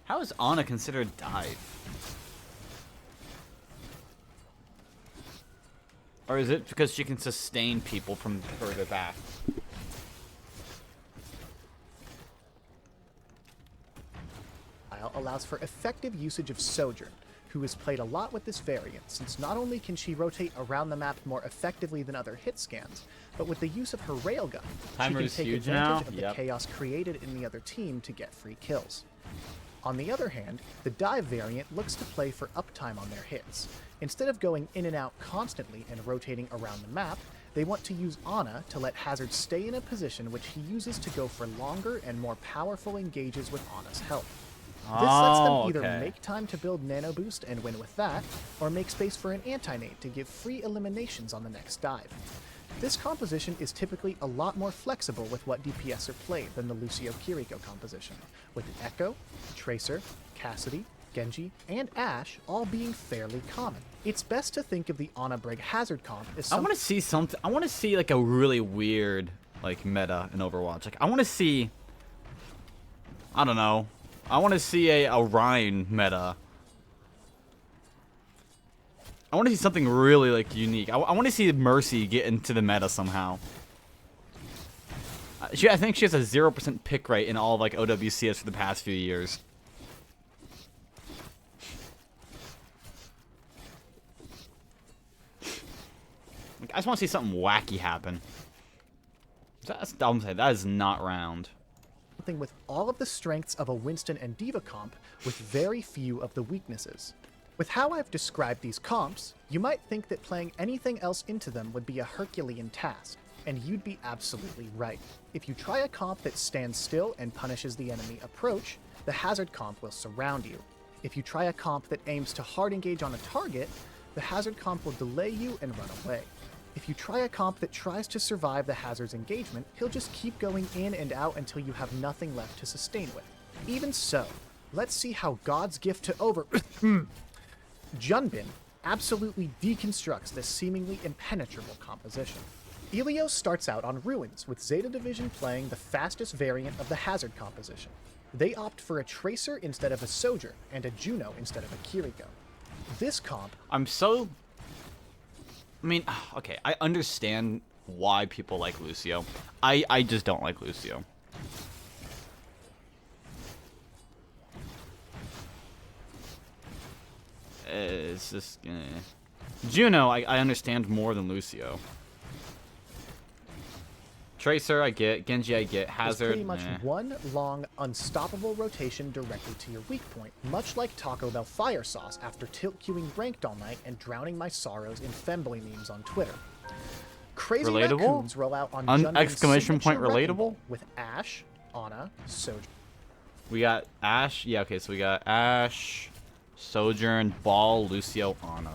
S1: How is Ana considered dive? Or is it because she can sustain people from further back?
S10: Allows for effective usage of Sojourn, who has played a lot with this variant, since not only can she rotate around the map more effectively than other hit scans, but with the use of her railgun, she can
S1: Timer's
S10: take
S1: huge
S10: advantage
S1: now.
S10: of the
S1: Yep.
S10: chaos created in the other team to get free kills. On the other hand, the dive variant looks to play for uptime on their hits. Instead of going in and out constantly and rotating around the map, they want to use Ana to let Hazard stay in a position which he uses to go for longer and more powerful engages with Ana's help. This lets them either make time to build Nano Boost and win with that, or make space for an anti-nade to give free eliminations on the next dive. This composition is typically a lot more flexible with what DPS are played than the Lucio Kiriko composition, with Echo, Tracer, Cassidy, Genji, and Ashe all being fairly common. It's best to think of the Ana Brig Hazard comp as
S1: I want to see something. I want to see like a really weird like meta in Overwatch. Like I want to see. I don't know. I want to see a Ryan meta. I want to see something really like unique. I want to see Mercy get into the meta somehow. I think she has a 0% pick rate in all of like OWCS for the past few years. Like, I just want to see something wacky happen. That's dumb to say. That is not round.
S10: Something with all of the strengths of a Winston and Diva comp, with very few of the weaknesses. With how I've described these comps, you might think that playing anything else into them would be a Herculean task, and you'd be absolutely right. If you try a comp that stands still and punishes the enemy approach, the Hazard comp will surround you. If you try a comp that aims to hard engage on a target, the Hazard comp will delay you and run away. If you try a comp that tries to survive the Hazard's engagement, he'll just keep going in and out until you have nothing left to sustain with. Even so, let's see how God's gift to Junbin absolutely deconstructs this seemingly impenetrable composition. Ilios starts out on Ruins, with Zeta Division playing the fastest variant of the Hazard composition. They opt for a Tracer instead of a Sojourn, and a Juno instead of a Kiriko. This comp...
S1: I mean, okay, I understand why people like Lucio. I just don't like Lucio. It's just... Juno, I understand more than Lucio. Tracer, I get. Genji, I get. Hazard,
S10: pretty much one long, unstoppable rotation directly to your weak point, much like Taco Bell Fire Sauce after tilt queuing ranked all night and drowning my sorrows in femboy memes on Twitter. Crazy raccoons roll out on Junbin's
S1: exclamation point
S10: signature wrecking
S1: relatable?
S10: ball with Ashe, Ana, Sojourn.
S1: We got Ashe. Yeah, okay, so we got Ashe, Sojourn, Ball, Lucio, Ana.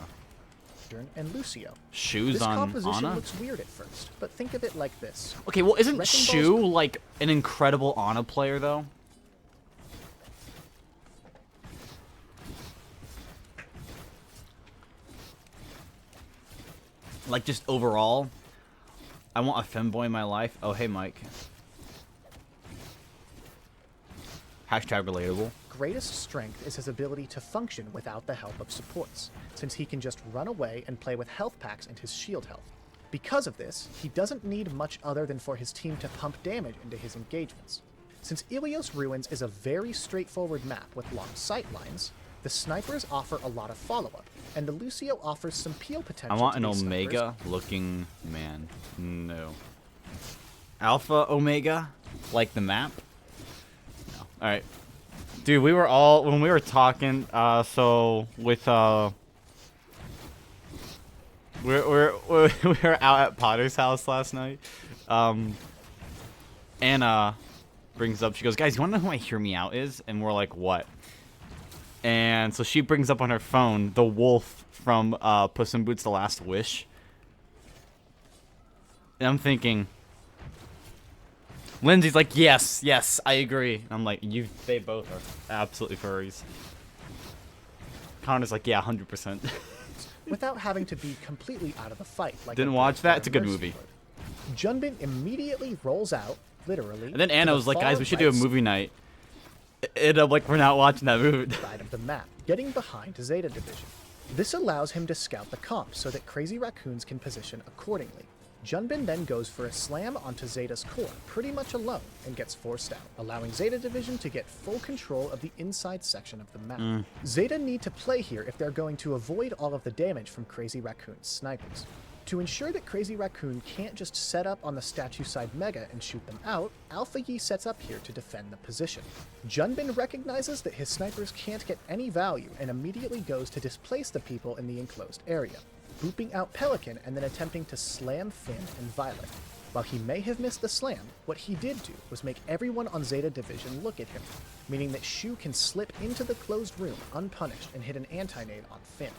S10: And Lucio.
S1: Shoes
S10: this
S1: on
S10: composition
S1: Ana?
S10: looks weird at first, but think of it like this.
S1: Okay, well, isn't
S10: Wrecking
S1: Shu
S10: Ball's-
S1: like an incredible Ana player, though? Like, just overall, I want a femboy in my life. Oh, hey, Mike. Hashtag relatable.
S10: Greatest strength is his ability to function without the help of supports, since he can just run away and play with health packs and his shield health. Because of this, he doesn't need much other than for his team to pump damage into his engagements. Since Ilios Ruins is a very straightforward map with long sight lines, the snipers offer a lot of follow-up, and the Lucio offers some peel potential.
S1: I want
S10: to
S1: an
S10: these snipers.
S1: Omega-looking man. No. Alpha Omega? Like the map? No. Alright. Dude, we were all, when we were talking, so with, we were out at Potter's house last night. Anna brings up, she goes, guys, you want to know who my Hear Me Out is? And we're like, what? And so she brings up on her phone the wolf from Puss in Boots: The Last Wish. And I'm thinking, Lindsay's like, yes, yes, I agree. And I'm like, they both are absolutely furries. Connor's like, yeah, 100%.
S10: Without having to be completely out of the fight. Like
S1: Didn't
S10: a
S1: watch that?
S10: Blackfire
S1: It's a good
S10: Mercy
S1: movie.
S10: would. Junbin immediately rolls out, literally.
S1: And then Anna
S10: to the
S1: was like,
S10: far
S1: guys, we should do a
S10: right
S1: movie night. like we're not watching that movie.
S10: side of the map, getting behind Zeta Division. This allows him to scout the comp so that Crazy Raccoons can position accordingly. Junbin then goes for a slam onto Zeta's core, pretty much alone, and gets forced out, allowing Zeta Division to get full control of the inside section of the map. Zeta need to play here if they're going to avoid all of the damage from Crazy Raccoon's snipers. To ensure that Crazy Raccoon can't just set up on the statue side Mega and shoot them out, Alpha Yi sets up here to defend the position. Junbin recognizes that his snipers can't get any value and immediately goes to displace the people in the enclosed area, booping out Pelican and then attempting to slam Finn and Violet. While he may have missed the slam, what he did do was make everyone on Zeta Division look at him, meaning that Shu can slip into the closed room unpunished and hit an anti-nade on Finn.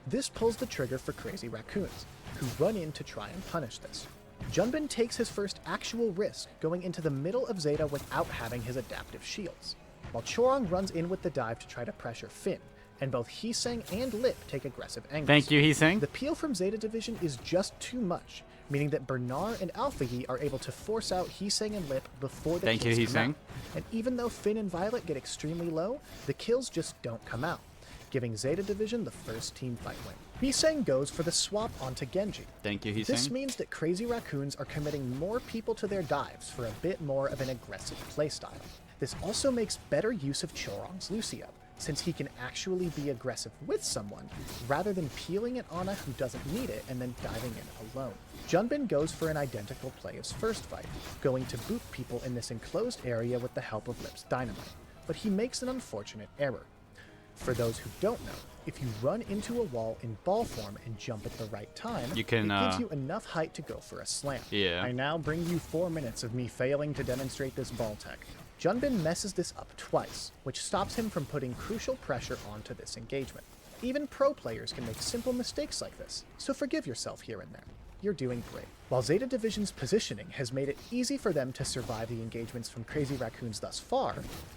S10: This pulls the trigger for Crazy Raccoons, who run in to try and punish this. Junbin takes his first actual risk going into the middle of Zeta without having his adaptive shields, while Chorong runs in with the dive to try to pressure Finn, and both Heesang and Lip take aggressive angles.
S1: Thank you, Heesang.
S10: The peel from Zeta Division is just too much, meaning that Bernard and Alpha Yi are able to force out Heesang and Lip before the
S1: Thank you,
S10: kills come
S1: Heesang.
S10: out. And even though Finn and Violet get extremely low, the kills just don't come out, giving Zeta Division the first team fight win. Heesang goes for the swap onto Genji.
S1: Thank you,
S10: This
S1: Heesang.
S10: means that Crazy Raccoons are committing more people to their dives for a bit more of an aggressive playstyle. This also makes better use of Chorong's Lucio, since he can actually be aggressive with someone, rather than peeling at Ana who doesn't need it and then diving in alone. Junbin goes for an identical play as first fight, going to boop people in this enclosed area with the help of Lip's dynamite, but he makes an unfortunate error. For those who don't know, if you run into a wall in ball form and jump at the right time,
S1: You can,
S10: it gives you enough height to go for a slam.
S1: Yeah.
S10: I now bring you 4 minutes of me failing to demonstrate this ball tech. Junbin messes this up twice, which stops him from putting crucial pressure onto this engagement. Even pro players can make simple mistakes like this, so forgive yourself here and there. You're doing great. While Zeta Division's positioning has made it easy for them to survive the engagements from Crazy Raccoons thus far,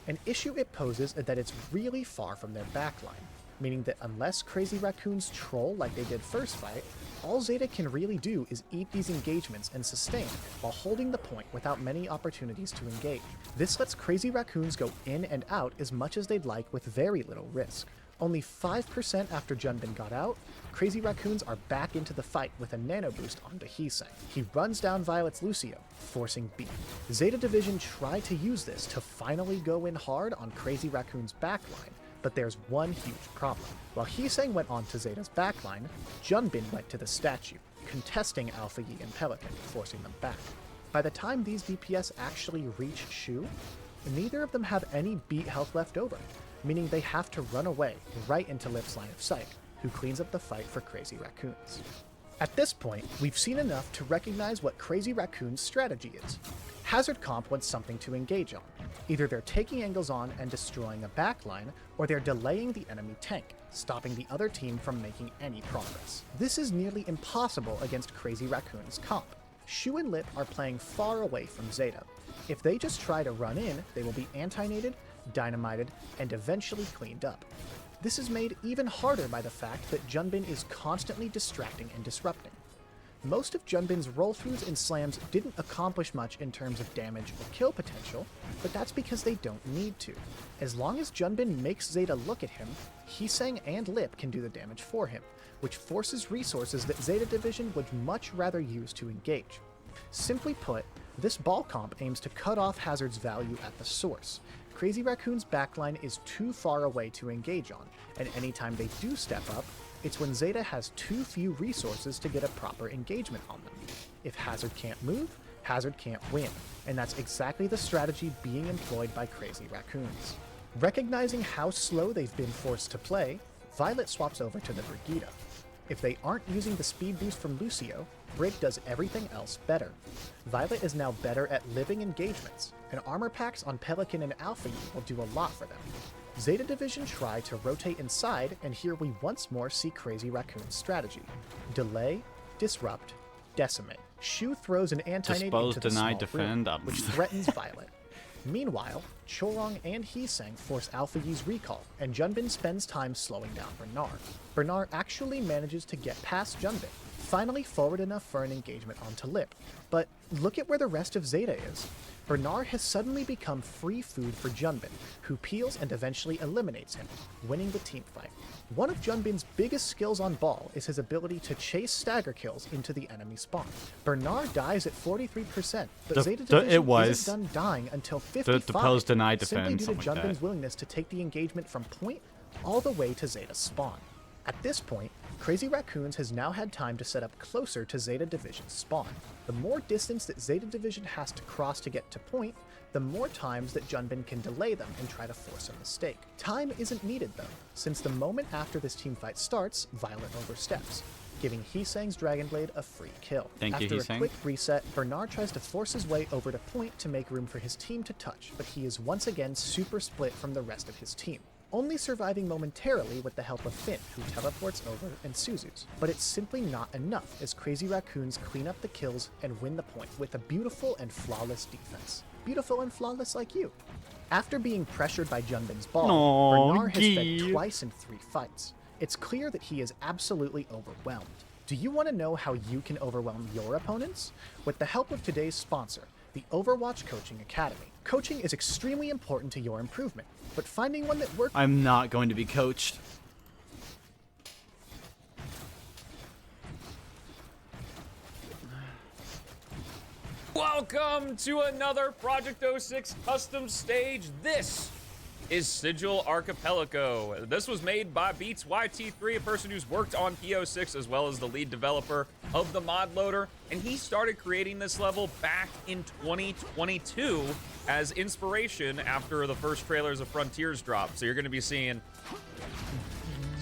S10: an issue it poses is that it's really far from their backline, meaning that unless Crazy Raccoons troll like they did first fight, all Zeta can really do is eat these engagements and sustain while holding the point without many opportunities to engage. This lets Crazy Raccoons go in and out as much as they'd like with very little risk. Only 5% after Junbin got out, Crazy Raccoons are back into the fight with a nano boost onto Heesang. He runs down Violet's Lucio, forcing B. Zeta Division try to use this to finally go in hard on Crazy Raccoon's backline, but there's one huge problem. While Heesang went on to Zeta's backline, Junbin went to the statue, contesting Alpha Yi and Pelican, forcing them back. By the time these DPS actually reach Shu, neither of them have any beat health left over, meaning they have to run away right into Lip's line of sight, who cleans up the fight for Crazy Raccoons. At this point, we've seen enough to recognize what Crazy Raccoon's strategy is. Hazard Comp wants something to engage on. Either they're taking angles on and destroying a backline, or they're delaying the enemy tank, stopping the other team from making any progress. This is nearly impossible against Crazy Raccoon's comp. Shu and Lip are playing far away from Zeta. If they just try to run in, they will be anti-naded, dynamited, and eventually cleaned up. This is made even harder by the fact that Junbin is constantly distracting and disrupting. Most of Junbin's roll-throughs and slams didn't accomplish much in terms of damage or kill potential, but that's because they don't need to. As long as Junbin makes Zeta look at him, Heesang and Lip can do the damage for him, which forces resources that Zeta Division would much rather use to engage. Simply put, this ball comp aims to cut off Hazard's value at the source. Crazy Raccoon's backline is too far away to engage on, and anytime they do step up, it's when Zeta has too few resources to get a proper engagement on them. If Hazard can't move, Hazard can't win, and that's exactly the strategy being employed by Crazy Raccoons. Recognizing how slow they've been forced to play, Violet swaps over to the Brigitte. If they aren't using the speed boost from Lucio, Brig does everything else better. Violet is now better at living engagements, and armor packs on Pelican and Alpha Yi will do a lot for them. Zeta Division try to rotate inside, and here we once more see Crazy Raccoon's strategy. Delay, disrupt, decimate. Shu throws an anti-nade
S1: Dispose,
S10: into the
S1: deny,
S10: small
S1: defend,
S10: room, which threatens Violet. Meanwhile, Chorong and Heesang force Alpha Yi's recall, and Junbin spends time slowing down Bernard. Bernard actually manages to get past Junbin, finally forward enough for an engagement onto Lip. But look at where the rest of Zeta is. Bernard has suddenly become free food for Junbin, who peels and eventually eliminates him, winning the teamfight. One of Junbin's biggest skills on ball is his ability to chase stagger kills into the enemy spawn. Bernard dies at 43%, but Zeta Division isn't done dying until 55,
S1: the post denied
S10: simply
S1: defense,
S10: due to
S1: something like
S10: Junbin's
S1: that.
S10: willingness to take the engagement from point all the way to Zeta's spawn. At this point, Crazy Raccoons has now had time to set up closer to Zeta Division's spawn. The more distance that Zeta Division has to cross to get to point, the more times that Junbin can delay them and try to force a mistake. Time isn't needed though, since the moment after this teamfight starts, Violet oversteps, giving Heesang's Dragonblade a free kill.
S1: Thank you,
S10: After a
S1: Heesang.
S10: quick reset, Bernard tries to force his way over to point to make room for his team to touch, but he is once again super split from the rest of his team, only surviving momentarily with the help of Finn, who teleports over, and Suzu's. But it's simply not enough as Crazy Raccoons clean up the kills and win the point with a beautiful and flawless defense. Beautiful and flawless like you. After being pressured by Junbin's ball,
S1: Aw,
S10: Bernard has fed
S1: Gee.
S10: twice in 3 fights. It's clear that he is absolutely overwhelmed. Do you want to know how you can overwhelm your opponents? With the help of today's sponsor, the Overwatch Coaching Academy. Coaching is extremely important to your improvement, but finding one that works
S1: I'm not going to be coached.
S5: Welcome to another Project 06 custom stage. This is Sigil Archipelago. This was made by Beats YT3, a person who's worked on PO6 as well as the lead developer of the mod loader. And he started creating this level back in 2022 as inspiration after the first trailers of Frontiers dropped. So you're going to be seeing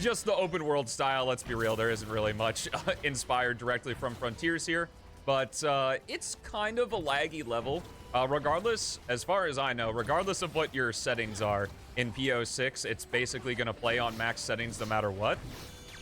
S5: just the open world style. Let's be real, there isn't really much inspired directly from Frontiers here. But it's kind of a laggy level. Regardless, as far as I know, regardless of what your settings are in PO6, it's basically going to play on max settings no matter what.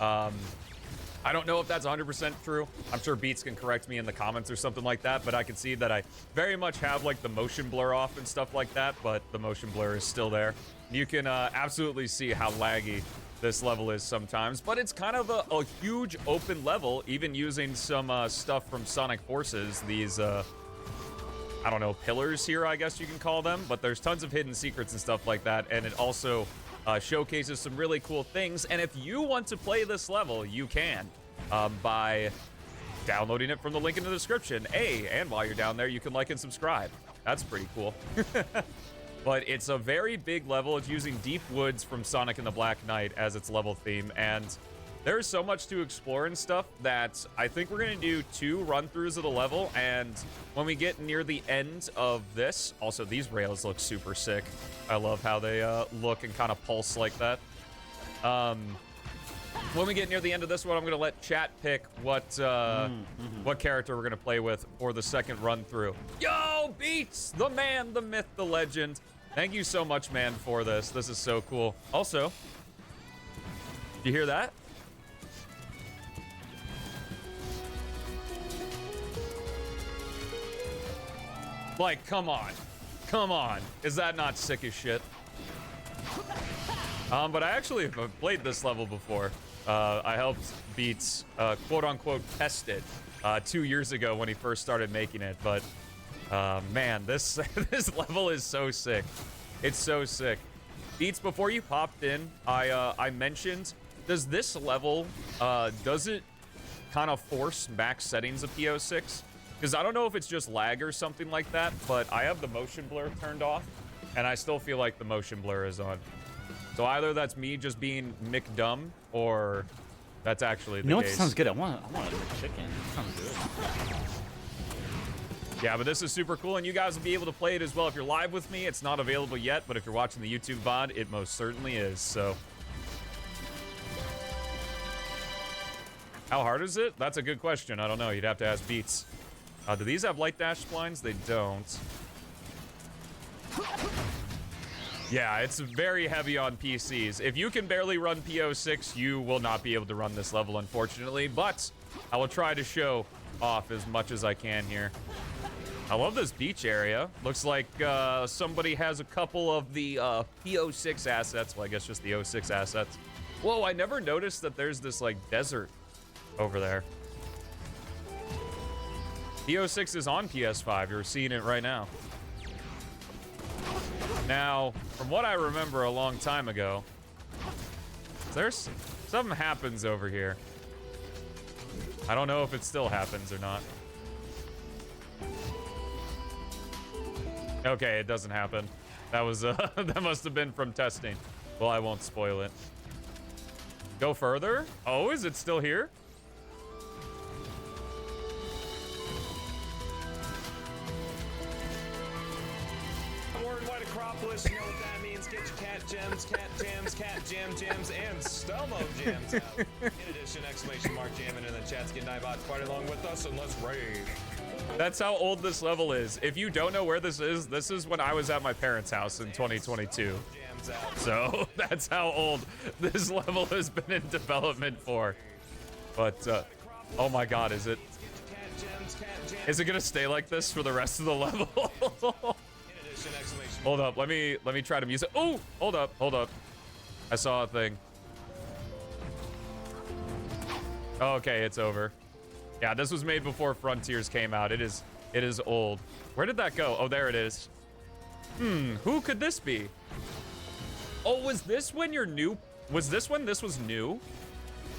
S5: I don't know if that's 100% true. I'm sure Beats can correct me in the comments or something like that, but I can see that I very much have like the motion blur off and stuff like that, but the motion blur is still there. You can absolutely see how laggy this level is sometimes, but it's kind of a huge open level, even using some stuff from Sonic Forces, these I don't know, pillars here, I guess you can call them, but there's tons of hidden secrets and stuff like that, and it also showcases some really cool things. And if you want to play this level, you can by downloading it from the link in the description. And while you're down there, you can like and subscribe. That's pretty cool. But it's a very big level. It's using Deep Woods from Sonic and the Black Knight as its level theme, and there's so much to explore and stuff that I think we're going to do 2 run-throughs of the level, and when we get near the end of this, also these rails look super sick. I love how they look and kind of pulse like that. When we get near the end of this one, I'm going to let chat pick what character we're going to play with for the second run-through. Yo, Beats! The man, the myth, the legend. Thank you so much, man, for this. This is so cool. Also, you hear that? Like, come on. Come on. Is that not sick as shit? But I actually have played this level before. I helped Beats, quote-unquote, test it 2 years ago when he first started making it. But, man, this this level is so sick. It's so sick. Beats, before you popped in, I mentioned, does this level, does it kind of force max settings of PO6? Because I don't know if it's just lag or something like that, but I have the motion blur turned off, and I still feel like the motion blur is on. So either that's me just being McDumb, or that's actually the
S1: You know what
S5: case.
S1: sounds good? I want a chicken. That sounds good.
S5: Yeah, but this is super cool, and you guys will be able to play it as well if you're live with me. It's not available yet, but if you're watching the YouTube VOD, it most certainly is, so. How hard is it? That's a good question. I don't know. You'd have to ask Beats. Do these have light dash blinds? They don't. Yeah, it's very heavy on PCs. If you can barely run PO6, you will not be able to run this level, unfortunately, but I will try to show off as much as I can here. I love this beach area. Looks like somebody has a couple of the PO6 assets. Well, I guess just the 06 assets. Whoa, I never noticed that there's this, like, desert over there. PO6 is on PS5. You're seeing it right now. Now, from what I remember a long time ago, there's something happens over here. I don't know if it still happens or not. Okay, it doesn't happen. That was that must have been from testing. Well, I won't spoil it. Go further? Oh, is it still here?
S7: Word White Acropolis, you know what that means. Get your cat gems, cat jams, cat jam jams, and Stelmo jams out. In addition, exclamation mark jamming in the chats. Get Nightbots party along with us and let's rave.
S5: That's how old this level is. If you don't know where this is when I was at my parents' house in 2022. So that's how old this level has been in development for. But oh my god, is it gonna stay like this for the rest of the level? Hold up, let me try to use it. Oh, hold up. I saw a thing. Okay, it's over. Yeah, this was made before Frontiers came out. It is old. Where did that go? Oh, there it is. Who could this be? Oh, was this when you're new? Was this when this was new?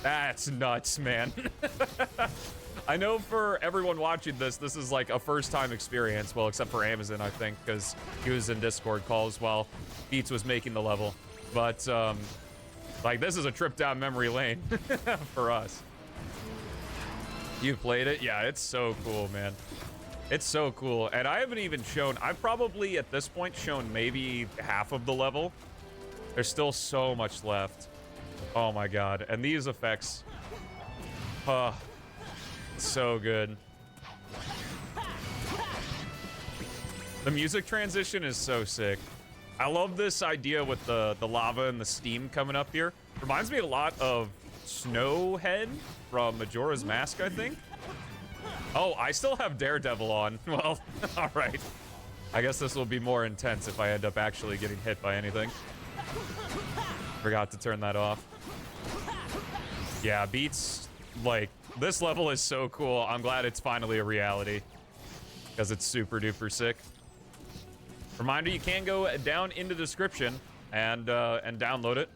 S5: That's nuts, man. I know for everyone watching this, this is like a first-time experience. Well, except for Amazon, I think, because he was in Discord calls while Beats was making the level. But, like, this is a trip down memory lane for us. You played it? Yeah, it's so cool, man. It's so cool. And I haven't even shown... I've probably, at this point, shown maybe half of the level. There's still so much left. Oh, my God. And these effects... so good. The music transition is so sick. I love this idea with the lava and the steam coming up here. Reminds me a lot of Snowhead from Majora's Mask, I think. Oh, I still have Daredevil on. Well, all right. I guess this will be more intense if I end up actually getting hit by anything. Forgot to turn that off. Yeah, Beats, like, this level is so cool. I'm glad it's finally a reality because it's super duper sick. Reminder, you can go down in the description and download it.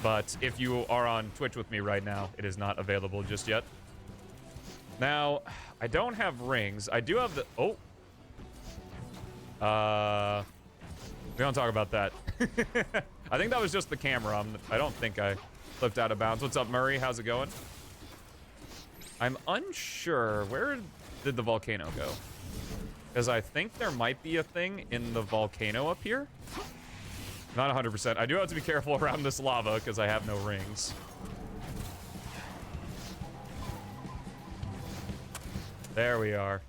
S5: But if you are on Twitch with me right now, it is not available just yet. Now, I don't have rings. I do have the... Oh. We don't talk about that. I think that was just the camera. I don't think I flipped out of bounds. What's up, Murray? How's it going? I'm unsure. Where did the volcano go? Because I think there might be a thing in the volcano up here. Not 100%. I do have to be careful around this lava because I have no rings. There we are.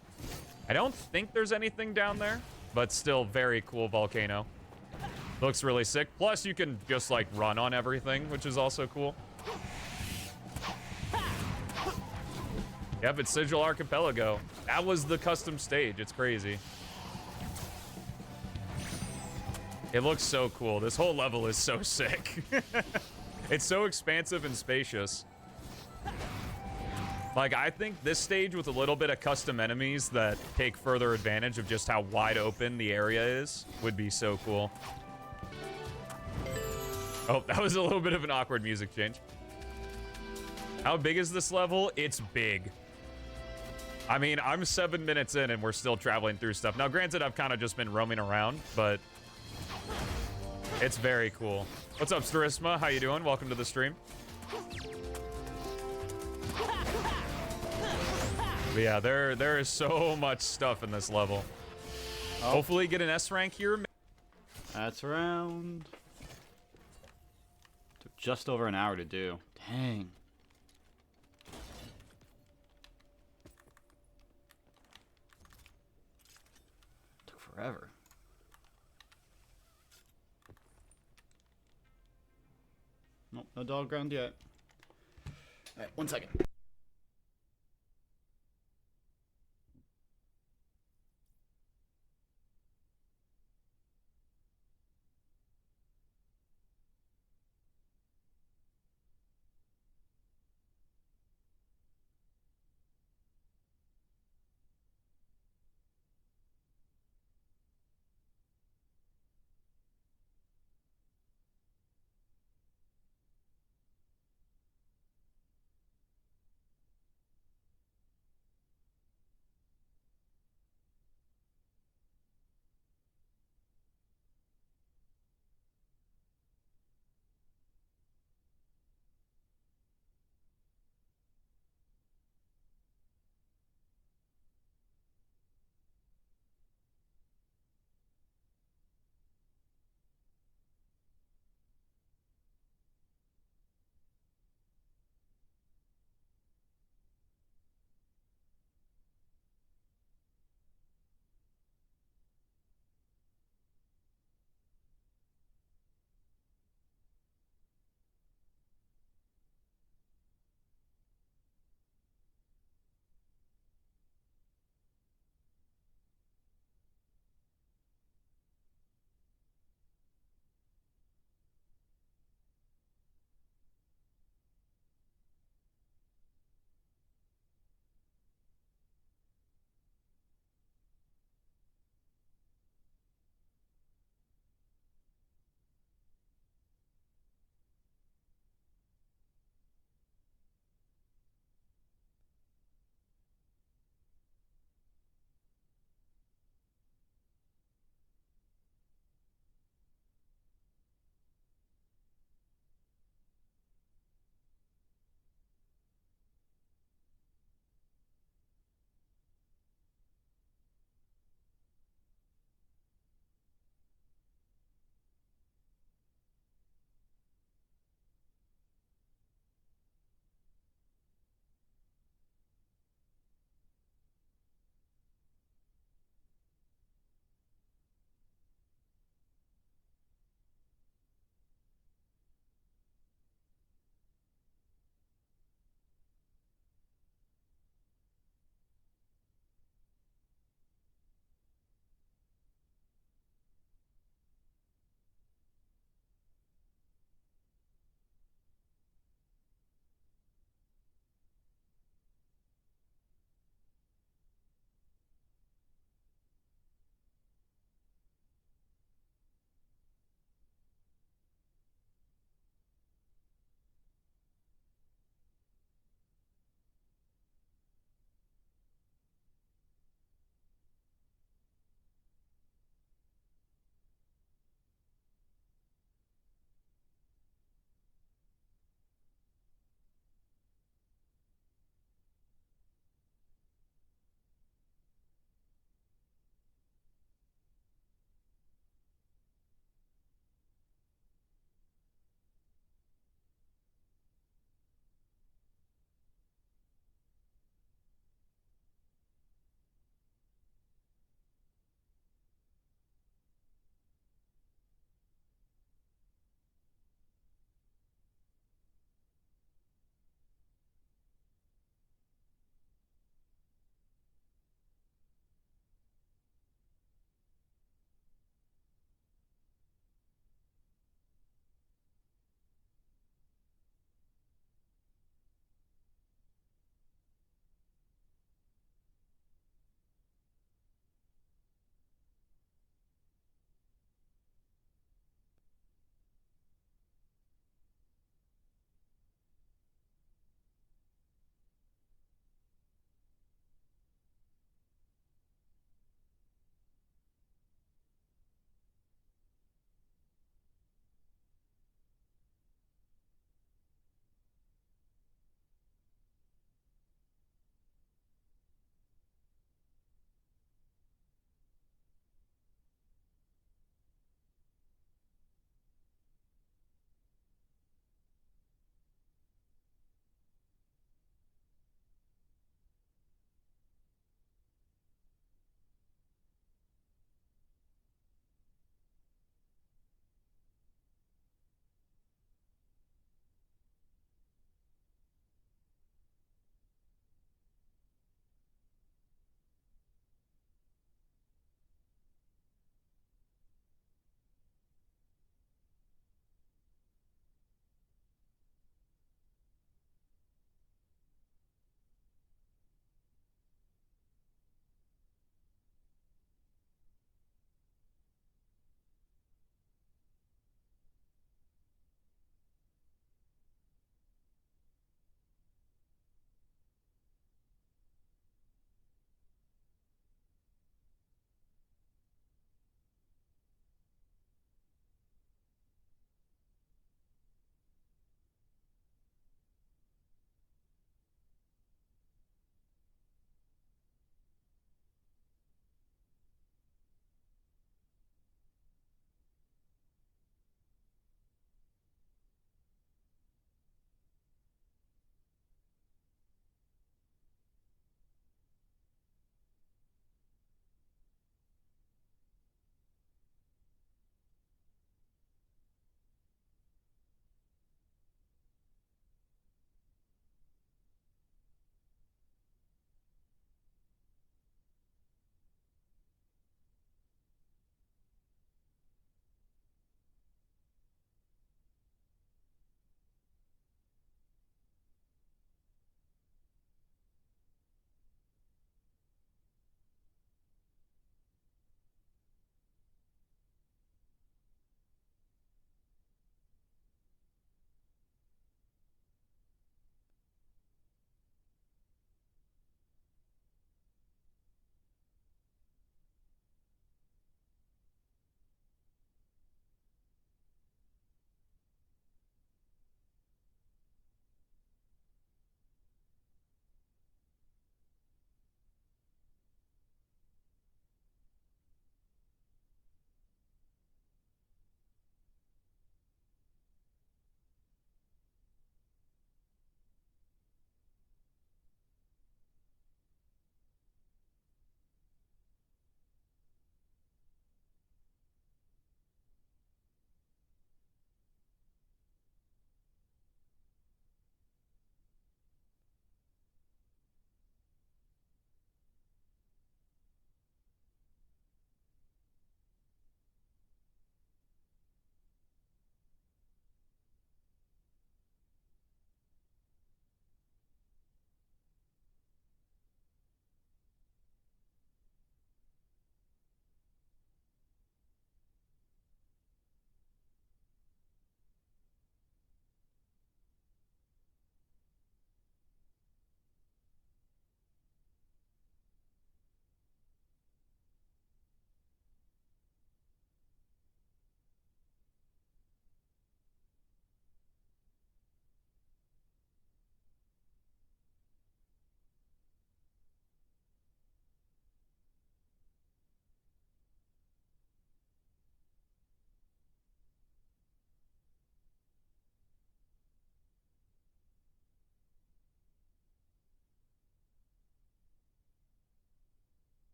S5: I don't think there's anything down there, but still very cool volcano. Looks really sick. Plus, you can just, like, run on everything, which is also cool. Yep, it's Sigil Archipelago. That was the custom stage. It's crazy. It looks so cool. This whole level is so sick. It's so expansive and spacious. Like, I think this stage with a little bit of custom enemies that take further advantage of just how wide open the area is would be so cool. Oh, that was a little bit of an awkward music change. How big is this level? It's big. I mean, I'm 7 minutes in and we're still traveling through stuff. Now, granted, I've kind of just been roaming around, but it's very cool. What's up, Starisma? How you doing? Welcome to the stream. But yeah, there is so much stuff in this level. Oh. Hopefully get an S rank here.
S1: That's around... Took just over an hour to do. Dang. Took forever. Nope, no dog ground yet. Alright, 1 second.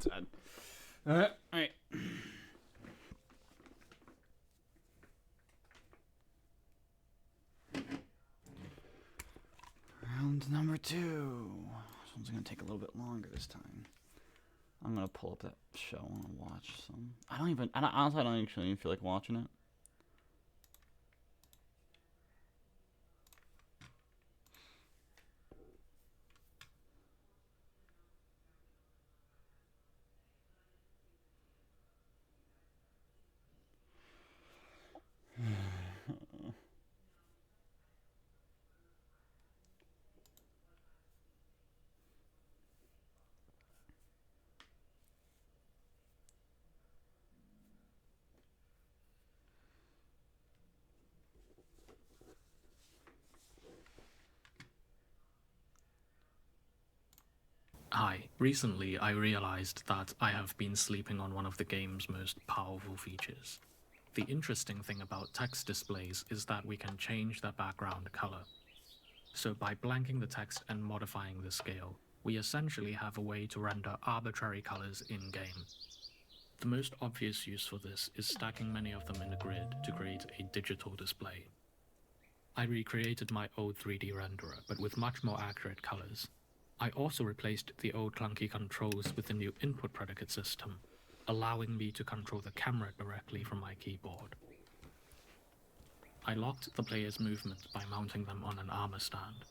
S1: Sad. Alright. Round number 2. This one's gonna take a little bit longer this time. I'm gonna pull up that show. I wanna watch some. Honestly, I don't actually even feel like watching it.
S11: Hi, recently I realized that I have been sleeping on one of the game's most powerful features. The interesting thing about text displays is that we can change their background color. So by blanking the text and modifying the scale, we essentially have a way to render arbitrary colors in-game. The most obvious use for this is stacking many of them in a grid to create a digital display. I recreated my old 3D renderer, but with much more accurate colors. I also replaced the old clunky controls with the new input predicate system, allowing me to control the camera directly from my keyboard. I locked the player's movements by mounting them on an armor stand.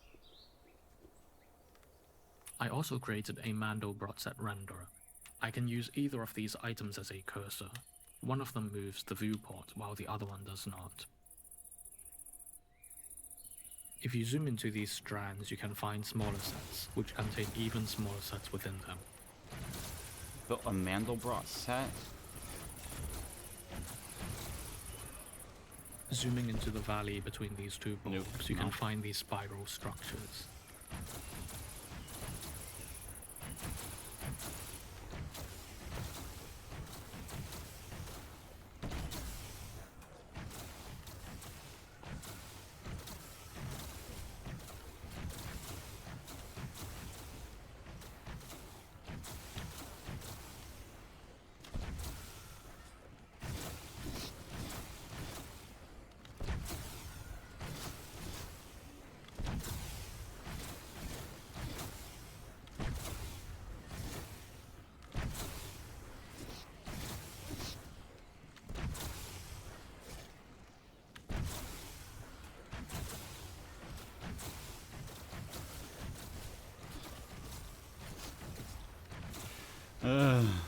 S11: I also created a Mandelbrot set renderer. I can use either of these items as a cursor. One of them moves the viewport while the other one does not. If you zoom into these strands, you can find smaller sets, which contain even smaller sets within them.
S1: Built a Mandelbrot set?
S11: Zooming into the valley between these two bulbs, you can find these spiral structures.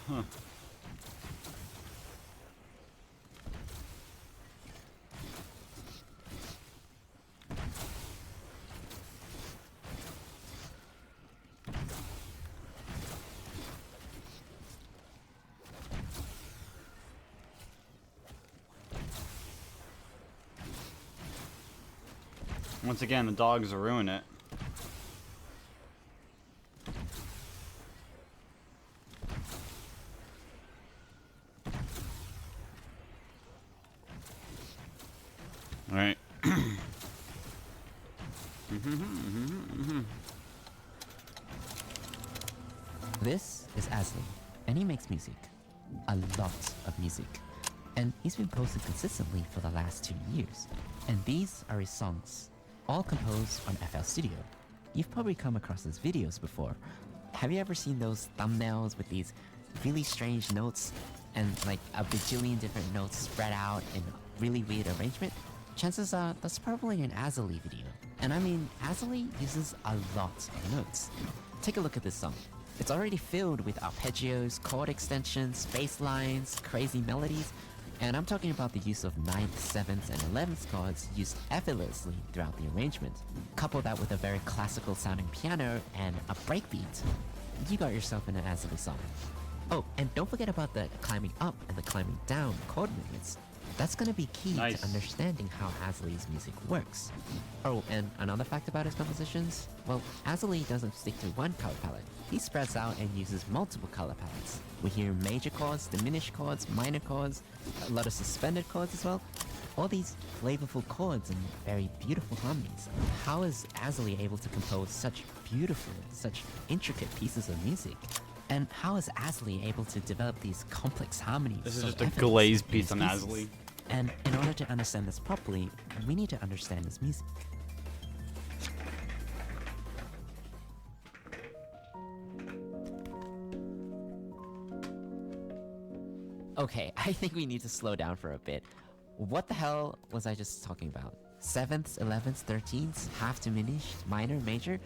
S1: Huh. Once again, the dogs ruin it. Alright.
S12: This is Asli, and he makes music. A lot of music. And he's been posting consistently for the last 2 years. And these are his songs, all composed on FL Studio. You've probably come across his videos before. Have you ever seen those thumbnails with these really strange notes and like a bajillion different notes spread out in really weird arrangement? Chances are that's probably an Asli video. And I mean, Asli uses a lot of notes. Take a look at this song. It's already filled with arpeggios, chord extensions, bass lines, crazy melodies, and I'm talking about the use of 9th, 7th, and 11th chords used effortlessly throughout the arrangement. Couple that with a very classical sounding piano and a breakbeat, you got yourself in an Asli song. Oh, and don't forget about the climbing up and the climbing down chord movements. That's gonna be key to understanding how Asli's music works. Oh, and another fact about his compositions? Well, Asli doesn't stick to one color palette. He spreads out and uses multiple color palettes. We hear major chords, diminished chords, minor chords, a lot of suspended chords as well. All these flavorful chords and very beautiful harmonies. How is Asli able to compose such beautiful, such intricate pieces of music? And how is Asley able to develop these complex harmonies?
S1: This is
S12: so
S1: just a
S12: effortlessly
S1: glazed
S12: in
S1: piece
S12: his
S1: on
S12: pieces?
S1: Asley.
S12: And in order to understand this properly, we need to understand his music. Okay, I think we need to slow down for a bit. What the hell was I just talking about? 7ths, 11ths, 13ths, half diminished, minor, major?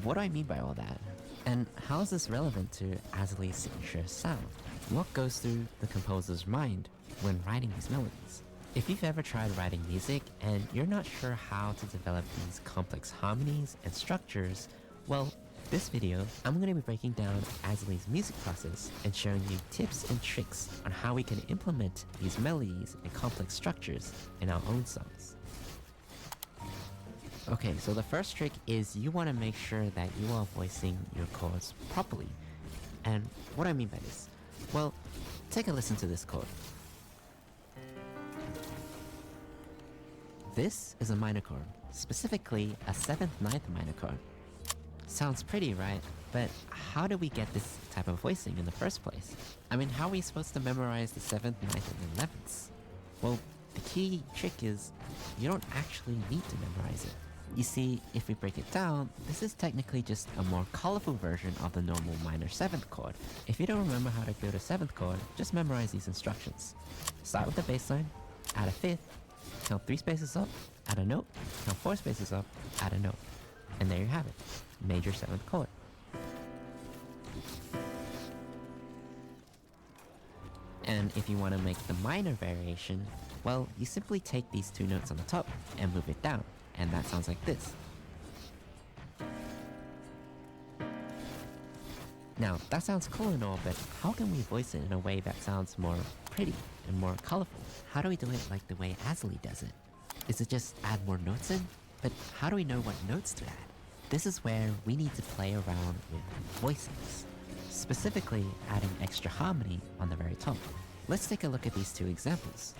S12: What do I mean by all that? And how is this relevant to Asley's signature sound? What goes through the composer's mind when writing these melodies? If you've ever tried writing music and you're not sure how to develop these complex harmonies and structures, well, this video, I'm going to be breaking down Asley's music process and showing you tips and tricks on how we can implement these melodies and complex structures in our own songs. Okay, so the first trick is you want to make sure that you are voicing your chords properly. And what do I mean by this? Well, take a listen to this chord. This is a minor chord, specifically a 7th, 9th minor chord. Sounds pretty, right? But how do we get this type of voicing in the first place? I mean, how are we supposed to memorize the 7th, 9th, and 11ths? Well, the key trick is you don't actually need to memorize it. You see, if we break it down, this is technically just a more colorful version of the normal minor 7th chord. If you don't remember how to build a 7th chord, just memorize these instructions. Start with the bass line, add a 5th, count 3 spaces up, add a note, count 4 spaces up, add a note. And there you have it, major 7th chord. And if you want to make the minor variation, well, you simply take these 2 notes on the top and move it down, and that sounds like this. Now, that sounds cool and all, but how can we voice it in a way that sounds more pretty and more colorful? How do we do it like the way Asley does it? Is it just add more notes in? But how do we know what notes to add? This is where we need to play around with voicings, specifically adding extra harmony on the very top. Let's take a look at these 2 examples.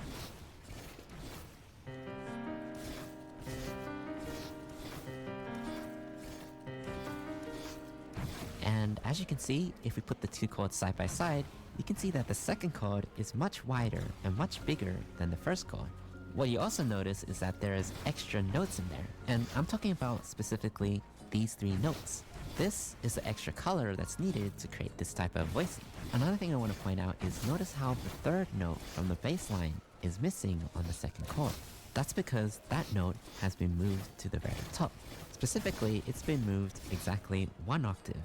S12: And as you can see, if we put the 2 chords side by side, you can see that the second chord is much wider and much bigger than the first chord. What you also notice is that there is extra notes in there, and I'm talking about specifically these 3 notes. This is the extra color that's needed to create this type of voicing. Another thing I want to point out is notice how the 3rd note from the bass line is missing on the 2nd chord. That's because that note has been moved to the very top. Specifically, it's been moved exactly 1 octave.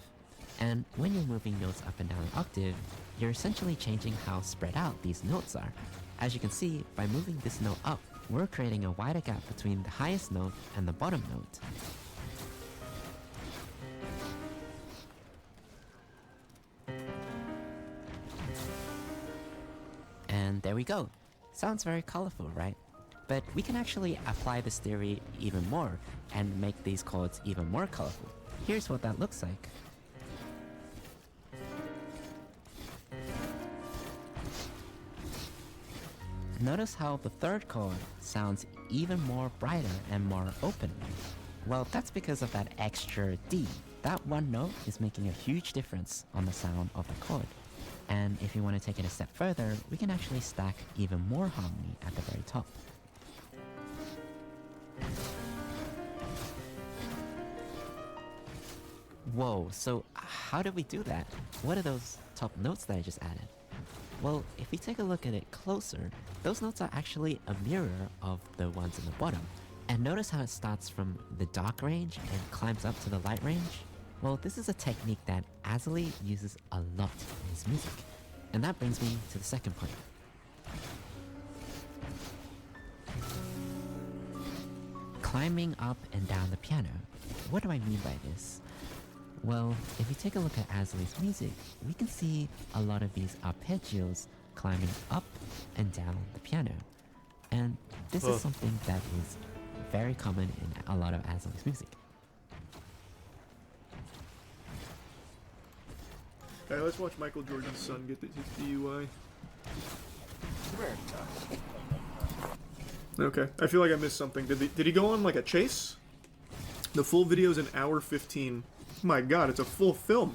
S12: And when you're moving notes up and down an octave, you're essentially changing how spread out these notes are. As you can see, by moving this note up, we're creating a wider gap between the highest note and the bottom note. And there we go. Sounds very colorful, right? But we can actually apply this theory even more and make these chords even more colorful. Here's what that looks like. Notice how the 3rd chord sounds even more brighter and more open. Well, that's because of that extra D. That 1 note is making a huge difference on the sound of the chord. And if you want to take it a step further, we can actually stack even more harmony at the very top. Whoa, so how did we do that? What are those top notes that I just added? Well, if we take a look at it closer, those notes are actually a mirror of the ones in the bottom. And notice how it starts from the dark range and climbs up to the light range? Well, this is a technique that Asley uses a lot in his music. And that brings me to the second point. Climbing up and down the piano. What do I mean by this? Well, if we take a look at Asley's music, we can see a lot of these arpeggios climbing up and down the piano. And this is something that is very common in a lot of Asley's music.
S2: Hey, let's watch Michael Jordan's son get his DUI. Okay, I feel like I missed something. Did he go on like a chase? The full video is an hour 15. My god, it's a full film.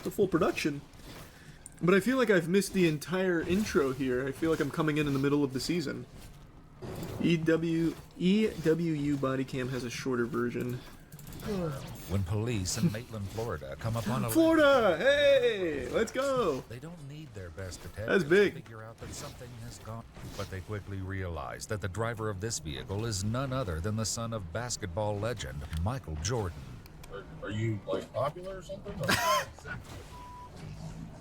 S2: the full production. But I feel like I've missed the entire intro here. I feel like I'm coming in the middle of the season. EWU Bodycam has a shorter version.
S13: When police in Maitland, Florida come upon a
S2: Florida! Hey! Let's go!
S13: They don't need their best
S2: That's
S13: detectives
S2: big.
S13: to figure out that something has gone. But they quickly realize that the driver of this vehicle is none other than the son of basketball legend Michael Jordan.
S8: Are you like popular or something?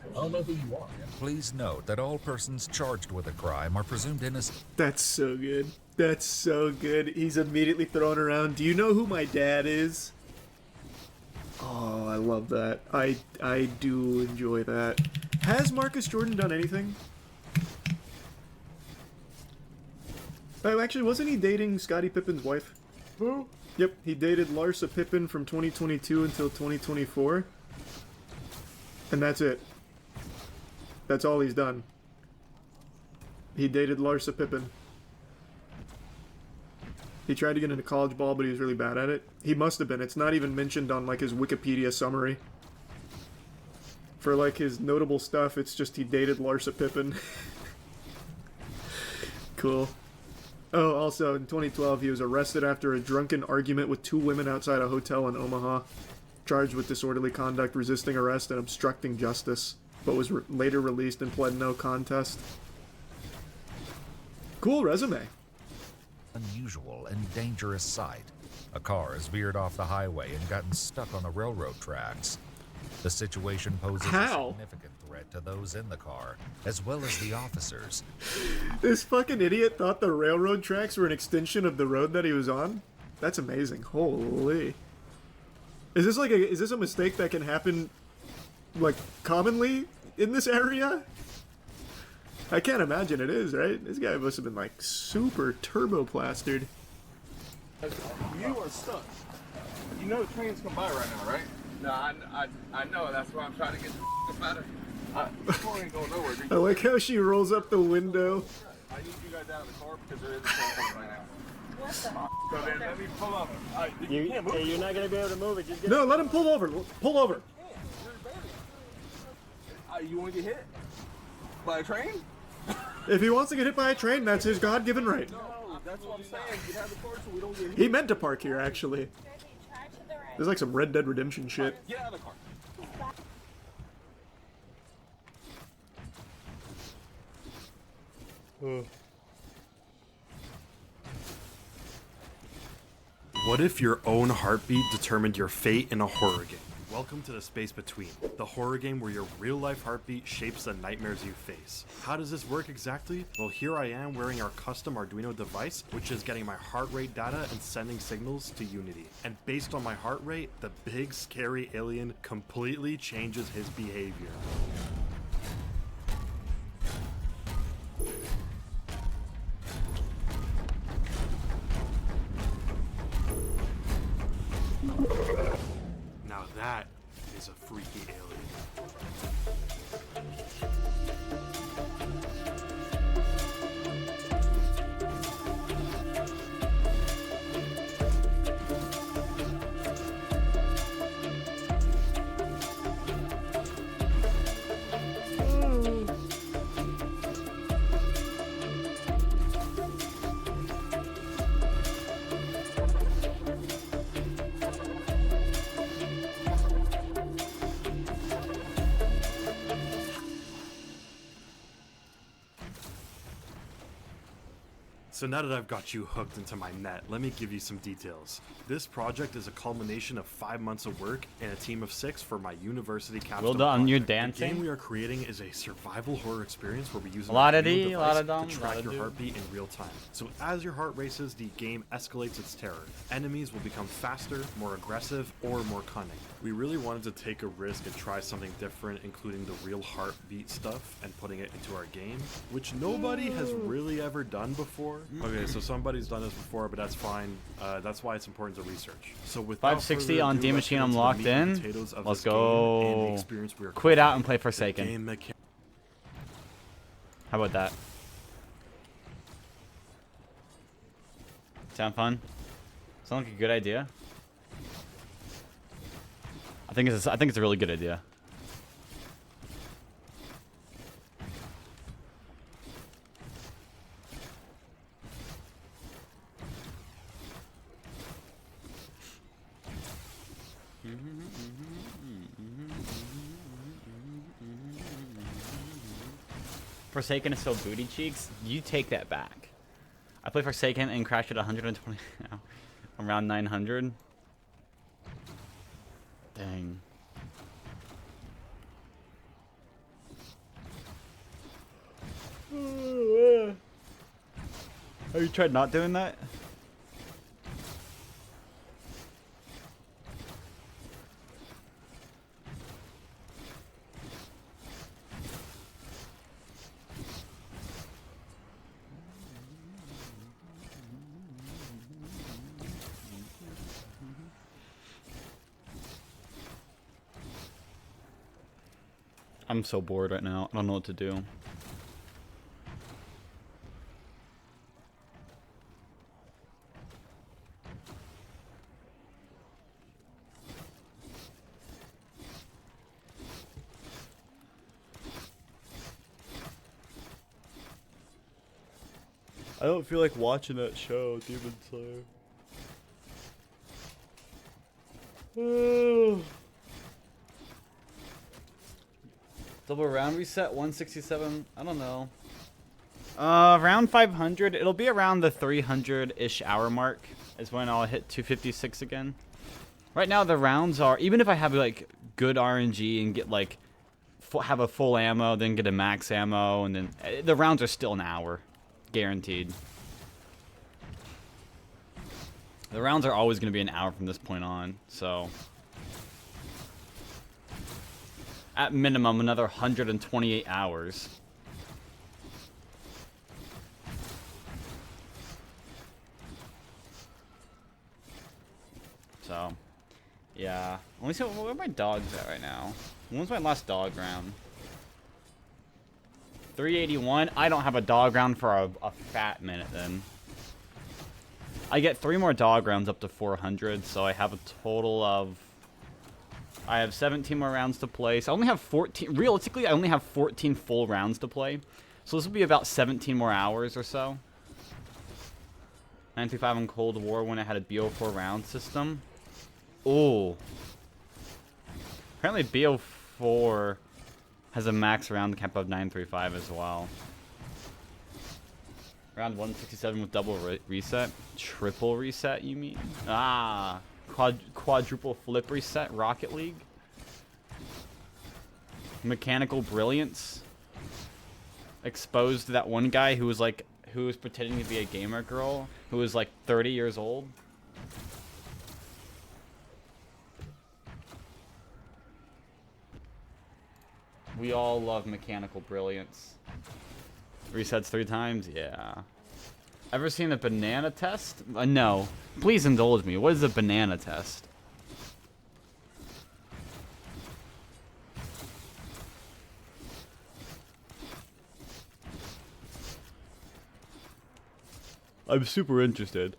S8: I don't know who you are.
S13: Please note that all persons charged with a crime are presumed innocent.
S2: That's so good. That's so good. He's immediately thrown around. Do you know who my dad is? Oh, I love that. I do enjoy that. Has Marcus Jordan done anything? Actually, wasn't he dating Scottie Pippen's wife? Who? Yep, he dated Larsa Pippen from 2022 until 2024. And that's it. That's all he's done. He dated Larsa Pippen. He tried to get into college ball, but he was really bad at it. He must have been. It's not even mentioned on, like, his Wikipedia summary. For, like, his notable stuff, it's just he dated Larsa Pippen. Cool. Oh, also, in 2012, he was arrested after a drunken argument with 2 women outside a hotel in Omaha. Charged with disorderly conduct, resisting arrest, and obstructing justice. But was later released and pled no contest. Cool resume.
S13: Unusual and dangerous sight. A car has veered off the highway and gotten stuck on the railroad tracks. The situation poses a significant threat to those in the car, as well as the officers.
S2: This fucking idiot thought the railroad tracks were an extension of the road that he was on? That's amazing. Holy. Is this like is this a mistake that can happen, like, commonly in this area? I can't imagine it is, right? This guy must have been, like, super turbo plastered.
S8: You are stuck. You know trains come by right now, right?
S14: No, I know. That's why I'm trying to get the better.
S8: This car ain't going nowhere.
S2: I like how she rolls up the window.
S8: I need you guys out of the car because there is a train coming right now. What the? So then let me pull up. You can't move.
S15: You're not gonna be able to move it. Just
S2: No, let him pull over. Pull over.
S8: You want to get hit by a train?
S2: If he wants to get hit by a train, that's his God-given right.
S8: No, that's what I'm saying. Get out of the car so we don't get hit.
S2: He meant to park here, actually. There's like some Red Dead Redemption shit.
S8: Get out of the car.
S16: What if your own heartbeat determined your fate in a horror game? Welcome to the Space Between, the horror game where your real-life heartbeat shapes the nightmares you face. How does this work exactly? Well, here I am wearing our custom Arduino device, which is getting my heart rate data and sending signals to Unity. And based on my heart rate, the big scary alien completely changes his behavior. Now that is a freaky alien. So now that I've got you hooked into my net, let me give you some details. This project is a culmination of 5 months of work and a team of 6 for my university capstone
S1: Well done,
S16: project.
S1: you're
S16: The
S1: dancing.
S16: game we are creating is a survival horror experience where we use an
S1: A lot of
S16: Arduino
S1: D, a lot of
S16: device
S1: dumb,
S16: to
S1: a
S16: track
S1: lot of
S16: your
S1: do.
S16: heartbeat in real time. So as your heart races, the game escalates its terror. Enemies will become faster, more aggressive, or more cunning. We really wanted to take a risk and try something different, including the real heartbeat stuff and putting it into our game, which nobody has really ever done before. Okay, so somebody's done this before, but that's fine. That's why it's important to research. So without
S1: 560
S16: further
S1: on
S16: ado,
S1: D
S16: let's
S1: Machine,
S16: get
S1: I'm
S16: into the
S1: locked
S16: meat and
S1: in.
S16: potatoes of
S1: Let's
S16: this game and the
S1: go.
S16: experience we are
S1: Quit out and
S16: creating.
S1: play Forsaken.
S16: The game mechanic.
S1: How about that? Sound fun? Sound like a good idea? I think it's a really good idea. Forsaken is so booty cheeks. You take that back. I played Forsaken and crashed at 120, around 900. Dang. Have you tried not doing that? I'm so bored right now. I don't know what to do. I don't feel like watching that show, Demon Slayer. Double round reset, 167. I don't know. Around 500. It'll be around the 300-ish hour mark is when I'll hit 256 again. Right now the rounds are, even if I have like good RNG and get like have a full ammo, then get a max ammo, and then the rounds are still an hour, guaranteed. The rounds are always going to be an hour from this point on, so at minimum another 128 hours. So, yeah. Let me see where my dog's at right now. When's my last dog round? 381. I don't have a dog round for a fat minute then. I get 3 more dog rounds up to 400, so I have a total of... I have 17 more rounds to play. So I only have 14... Realistically, I only have 14 full rounds to play. So this will be about 17 more hours or so. 935 on Cold War when I had a BO4 round system. Ooh. Apparently BO4 has a max round cap of 935 as well. Round 167 with double reset. Triple reset, you mean? Ah. Quadruple flip reset, Rocket League. Mechanical Brilliance. Exposed that one guy who was like, who was pretending to be a gamer girl, who was like 30 years old. We all love Mechanical Brilliance. Resets 3 times? Yeah. Ever seen a banana test? No. Please indulge me. What is a banana test? I'm super interested.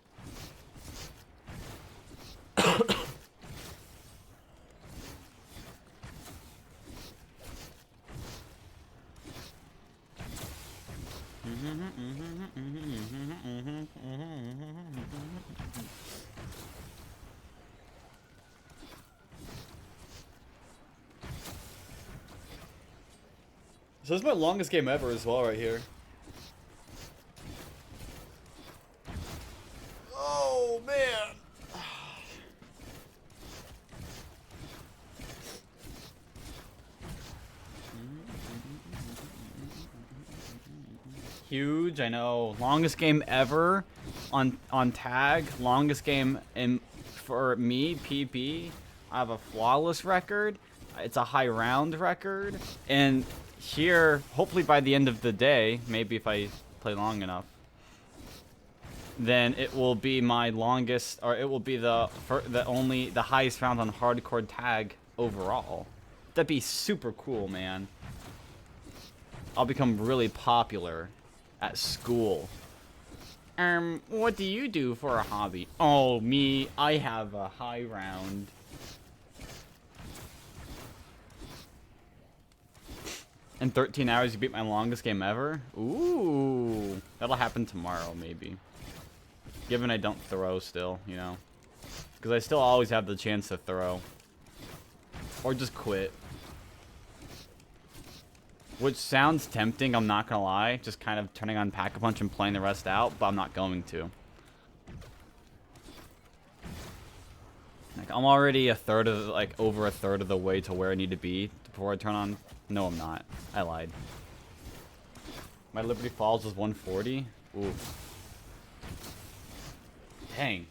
S1: So this is my longest game ever as well right here. Oh man. Huge, I know. Longest game ever on tag. Longest game for me, PB. I have a flawless record. It's a high round record. And here, hopefully by the end of the day, maybe if I play long enough, then it will be my longest, or it will be the highest round on hardcore tag overall. That'd be super cool, man. I'll become really popular at school. What do you do for a hobby? Oh, me, I have a high round. In 13 hours, you beat my longest game ever? Ooh. That'll happen tomorrow, maybe. Given I don't throw still, you know. Because I still always have the chance to throw. Or just quit. Which sounds tempting, I'm not gonna lie. Just kind of turning on Pack-a-Punch and playing the rest out, but I'm not going to. Like, I'm already over a third of the way to where I need to be before I turn on. No, I'm not. I lied. My Liberty Falls was 140. Ooh. Dang.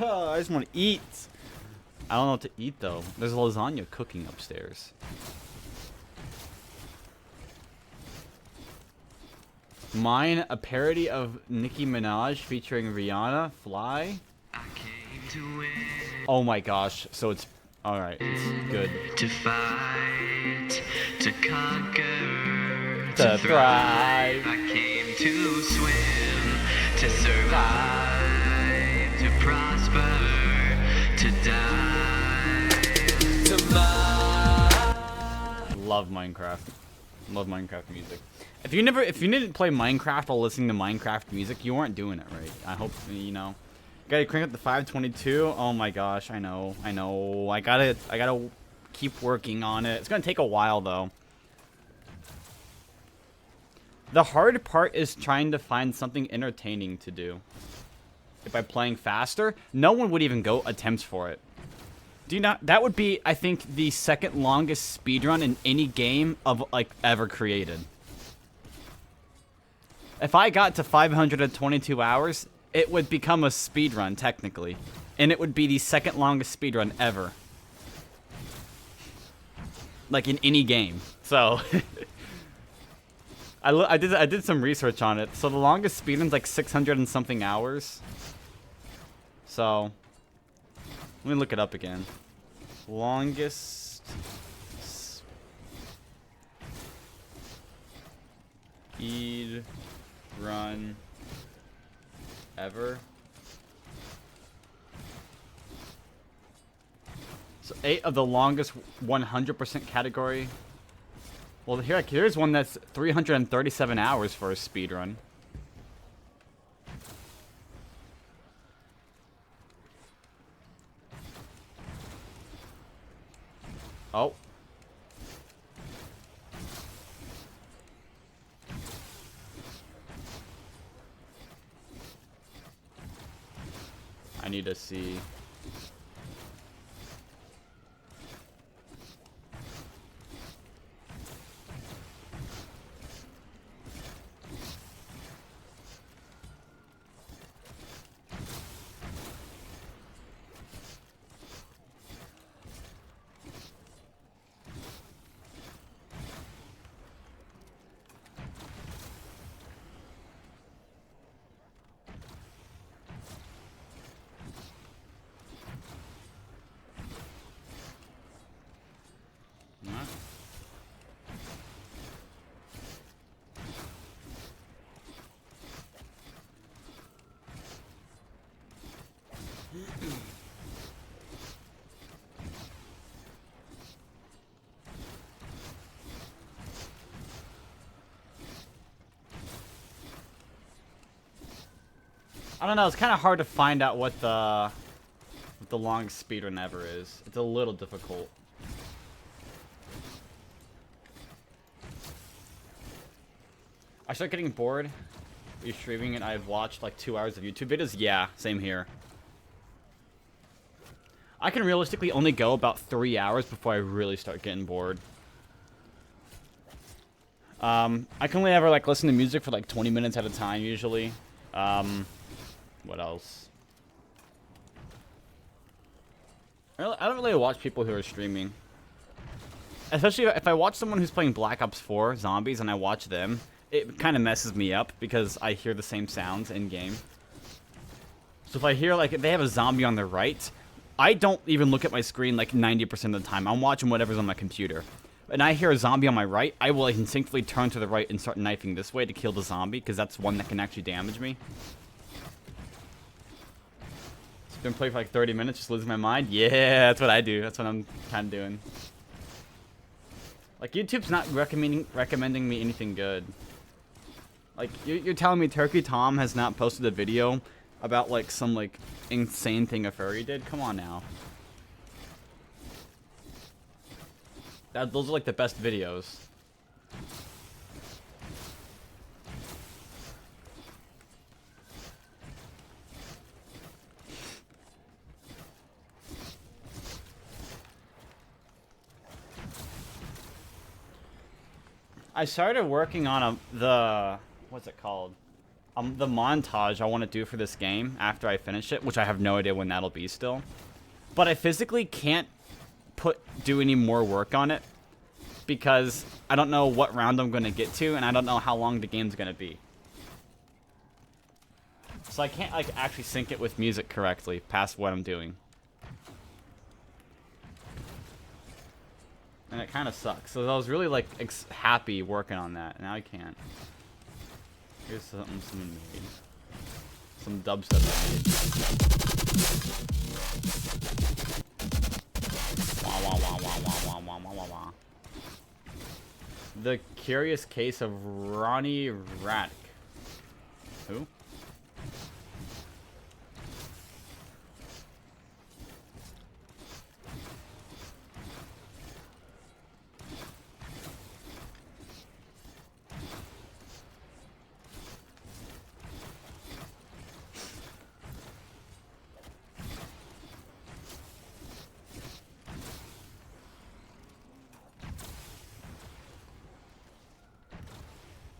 S1: I just want to eat. I don't know what to eat though. There's lasagna cooking upstairs. Mine, a parody of Nicki Minaj featuring Rihanna, Fly. Oh my gosh, so it's alright, it's good.
S15: To fight, to conquer,
S1: to thrive.
S15: I came to swim, to survive, to prosper, to die, to
S1: Love Minecraft. Love Minecraft music. If you didn't play Minecraft while listening to Minecraft music, you weren't doing it right. I hope you know. Gotta crank up the 522. Oh my gosh, I know. I gotta keep working on it. It's gonna take a while though. The hard part is trying to find something entertaining to do. If by playing faster, no one would even go attempts for it. Do you not? That would be, I think, the second longest speedrun in any game of like ever created. If I got to 522 hours, it would become a speedrun technically, and it would be the second longest speedrun ever. Like in any game. So I did some research on it. So the longest speedrun's like 600 and something hours. So let me look it up again. Longest speed run ever. So 8 of the longest 100% category. Well, here's one that's 337 hours for a speed run. Oh. I need to see. I don't know, it's kind of hard to find out what the longest speedrun ever is. It's a little difficult. I start getting bored. You're streaming and I've watched like 2 hours of YouTube videos. Yeah, same here. I can realistically only go about 3 hours before I really start getting bored. I can only ever like listen to music for like 20 minutes at a time usually. What else? I don't really watch people who are streaming. Especially if I watch someone who's playing Black Ops 4 Zombies and I watch them, it kind of messes me up because I hear the same sounds in-game. So if I hear, like, if they have a zombie on their right, I don't even look at my screen, like, 90% of the time. I'm watching whatever's on my computer. And I hear a zombie on my right, I will instinctively turn to the right and start knifing this way to kill the zombie, because that's one that can actually damage me. Been playing for like 30 minutes, just losing my mind. Yeah, that's what I do. That's what I'm kind of doing. Like, YouTube's not recommending me anything good. Like, you're telling me Turkey Tom has not posted a video about, like, some, like, insane thing a furry did? Come on now. Those are, like, the best videos. I started working on what's it called? The montage I want to do for this game after I finish it, which I have no idea when that'll be still. But I physically can't do any more work on it because I don't know what round I'm going to get to, and I don't know how long the game's going to be. So I can't like actually sync it with music correctly past what I'm doing. And it kind of sucks. So I was really like happy working on that. Now I can't. Here's something someone made. Some dubstep made. Wah, wah, wah, wah, wah, wah, wah, wah, wah. The Curious Case of Ronnie Radk. Who?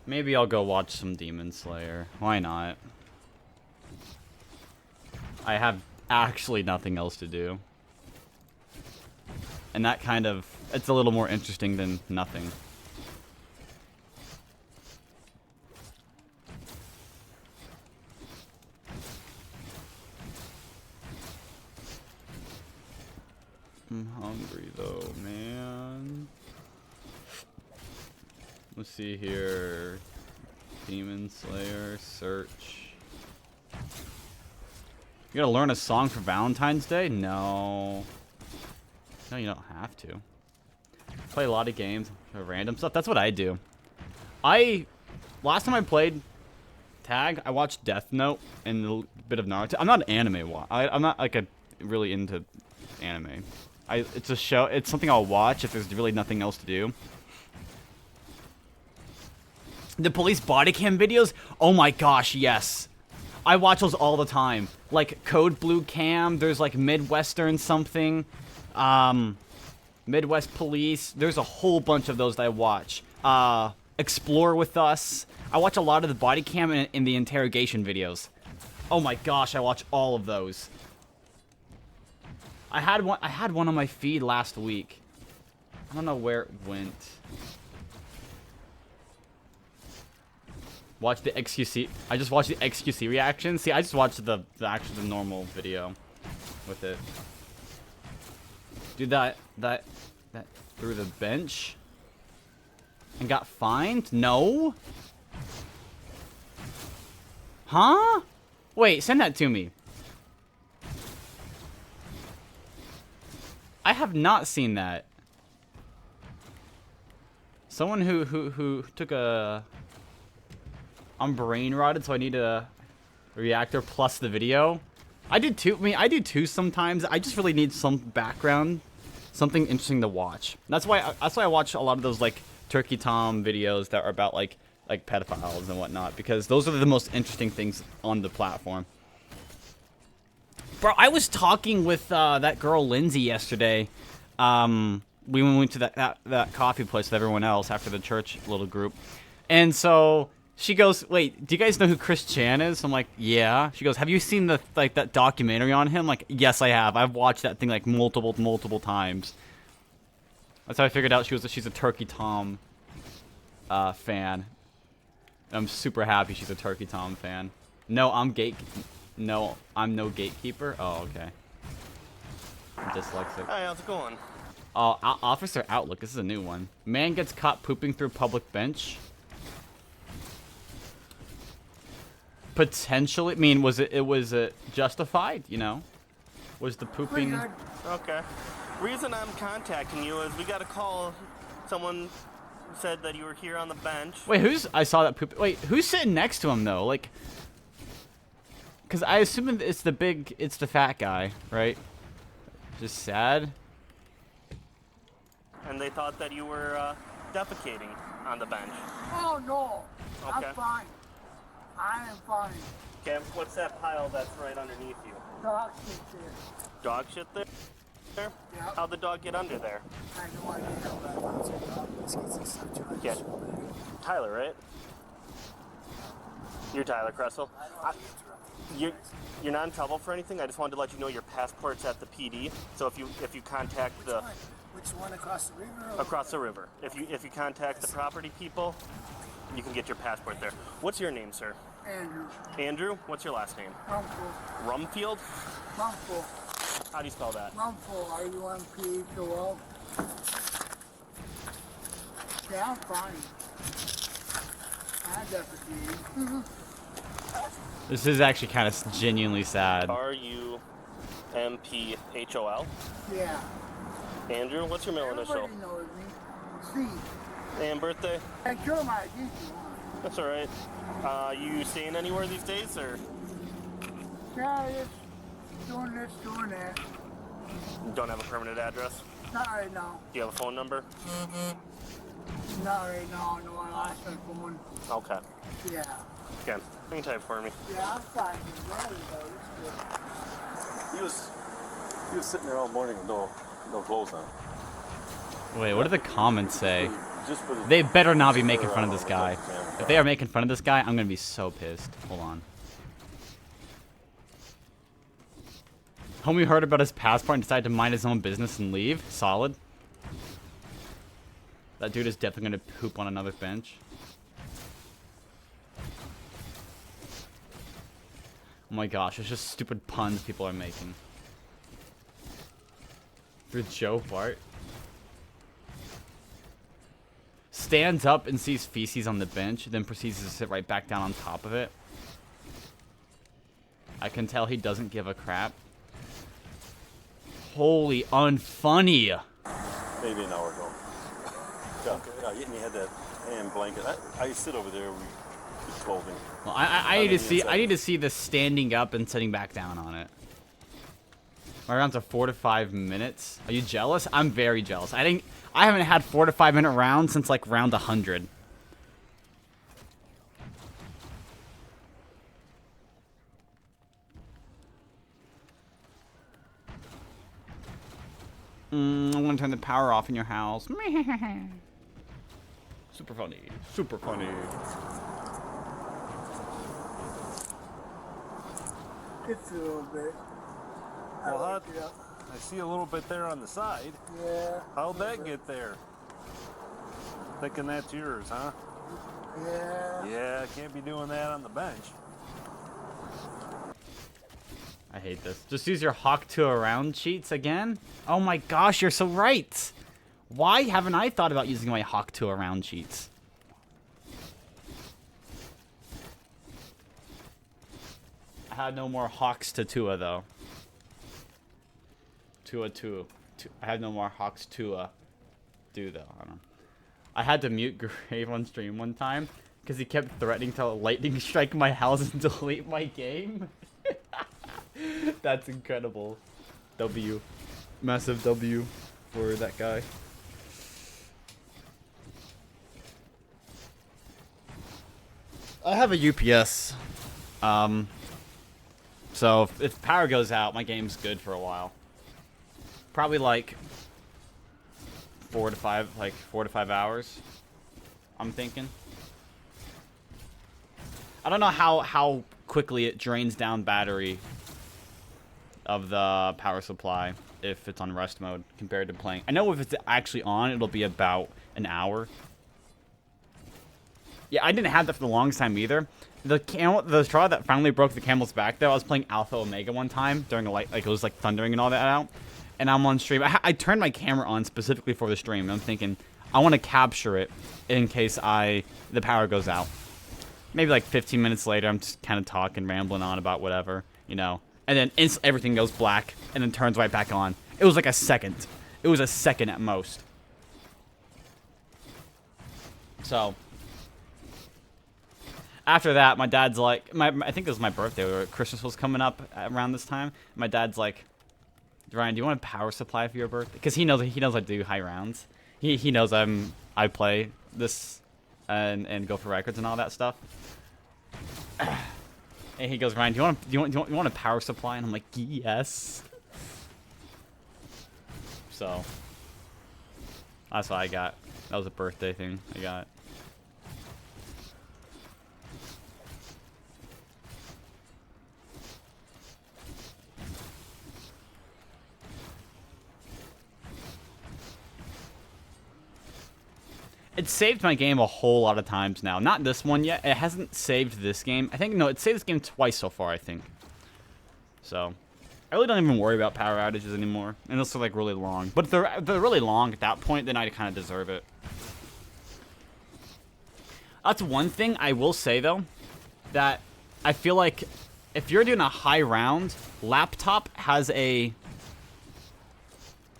S1: Maybe I'll go watch some Demon Slayer. Why not? I have actually nothing else to do. And that kind of... it's a little more interesting than nothing. I'm hungry though, man. Let's see here. Demon Slayer, search. You gotta learn a song for Valentine's Day? No. No, you don't have to. Play a lot of games, random stuff. That's what I do. Last time I played tag, I watched Death Note and a bit of Naruto. I'm not an anime I'm not like really into anime. It's a show. It's something I'll watch if there's really nothing else to do. The police body cam videos? Oh my gosh, yes. I watch those all the time. Like Code Blue Cam, there's like Midwestern something. Midwest Police. There's a whole bunch of those that I watch. Explore With Us. I watch a lot of the body cam in the interrogation videos. Oh my gosh, I watch all of those. I had one on my feed last week. I don't know where it went. Watch the XQC. I just watched the XQC reaction. See, I just watched the normal video with it. Dude, that through the bench and got fined? No. Huh? Wait, send that to me. I have not seen that. Someone who took a... I'm brain rotted, so I need a reactor plus the video. I do too. I mean, I do too sometimes. I just really need some background, something interesting to watch. That's why I watch a lot of those like Turkey Tom videos that are about like pedophiles and whatnot, because those are the most interesting things on the platform. Bro, I was talking with that girl Lindsay yesterday. We went to that coffee place with everyone else after the church little group, and so. She goes, wait, do you guys know who Chris Chan is? I'm like, yeah. She goes, have you seen that documentary on him? I'm like, yes, I have. I've watched that thing like multiple times. That's how I figured out she's a Turkey Tom fan. I'm super happy she's a Turkey Tom fan. No, I'm no gatekeeper. Oh, okay. I'm dyslexic.
S17: Hi, how's it going?
S1: Oh, Officer Outlook. This is a new one. Man gets caught pooping through public bench. Potentially, I mean, was it justified? You know, was the pooping?
S17: Okay. Reason I'm contacting you is we got a call. Someone said that you were here on the bench.
S1: Wait, I saw that poop. Wait, who's sitting next to him though? Like, because I assume it's the fat guy, right? Just sad.
S17: And they thought that you were defecating on the bench.
S18: Oh no,
S17: Okay.
S18: I'm fine. I am fine.
S17: Okay, what's that pile that's right underneath you?
S18: Dog shit there.
S17: Dog shit there?
S18: Yep.
S17: How'd the dog get under there?
S18: I have no idea how that was.
S17: Yeah. Tyler, right? You're Tyler Kressel. You're not in trouble for anything. I just wanted to let you know your passport's at the PD. So if you contact
S18: Which one across the river? Or
S17: across the river, if you contact the property people, you can get your passport there. What's your name, sir?
S18: Andrew.
S17: Andrew. What's your last name?
S18: Rumful.
S17: Rumfield.
S18: Rumful.
S17: How do you spell that?
S18: Rumful. R-U-M-P-H-O-L. Yeah, I'm fine. I'm defecating.
S1: This is actually kind of genuinely sad.
S17: R-U-M-P-H-O-L.
S18: Yeah.
S17: Andrew, what's your middle initial?
S18: Everybody knows me. Steve.
S17: And birthday?
S18: I killed my ID if you want.
S17: That's all right. You staying anywhere these days, or?
S18: Yeah, just doing this, doing that.
S17: You don't have a permanent address?
S18: Not right now.
S17: Do you have a phone number?
S18: Not right now. No, I lost my phone.
S17: Okay.
S18: Yeah.
S17: Okay. Hang tight for me.
S18: Yeah, I'm fine.
S8: He was sitting there all morning with no clothes on.
S1: Wait, what do the comments say?
S8: Just for the-
S1: They better not be making fun of this guy. If they are making fun of this guy, I'm gonna be so pissed. Hold on. Homie heard about his passport and decided to mind his own business and leave. Solid. That dude is definitely gonna poop on another bench. Oh my gosh, it's just stupid puns people are making. For Joe Bart. Stands up and sees feces on the bench, then proceeds to sit right back down on top of it. I can tell he doesn't give a crap. Holy unfunny.
S8: Maybe an hour ago. Yeah, and he had that hand blanket. I sit over there with clothing.
S1: Well, I need to see the standing up and sitting back down on it. My rounds are 4 to 5 minutes. Are you jealous? I'm very jealous. I haven't had 4 to 5 minute rounds since like round 100. I'm gonna turn the power off in your house. Super funny. Super funny.
S18: It's a little bit.
S19: Well, I see a little bit there on the side.
S18: Yeah.
S19: How'd that get there? Thinking that's yours, huh?
S18: Yeah.
S19: Yeah, can't be doing that on the bench.
S1: I hate this. Just use your Hawk 2 around cheats again? Oh my gosh, you're so right! Why haven't I thought about using my Hawk 2 around cheats? I had no more Hawks to Tua, though. Tua. I had no more Hawks Tua. Do, though. I don't know. I had to mute Grave on stream one time because he kept threatening to lightning strike my house and delete my game. That's incredible. W. Massive W for that guy. I have a UPS. So if power goes out, my game's good for a while. Probably like 4 to 5 hours. I'm thinking. I don't know how quickly it drains down battery of the power supply if it's on rest mode compared to playing. I know if it's actually on, it'll be about an hour. Yeah, I didn't have that for the longest time either. The straw that finally broke the camel's back, though, I was playing Alpha Omega one time during a like it was like thundering and all that out, and I'm on stream. I turned my camera on specifically for the stream. And I'm thinking I want to capture it in case the power goes out. Maybe like 15 minutes later, I'm just kind of talking, rambling on about whatever, you know. And then everything goes black and then turns right back on. It was like a second. It was a second at most. So after that, my dad's like, I think it was my birthday or Christmas was coming up around this time. My dad's like, Ryan, do you want a power supply for your birthday? Because he knows I do high rounds. He knows I play this and go for records and all that stuff. And he goes, Ryan, do you want a power supply? And I'm like, yes. So that's what I got. That was a birthday thing I got. It saved my game a whole lot of times now. Not this one yet. It hasn't saved this game. I think, no, it saved this game twice so far, I think. So, I really don't even worry about power outages anymore. Unless they're, like, really long. But if they're really long at that point, then I kind of deserve it. That's one thing I will say, though. That I feel like if you're doing a high round, laptop has a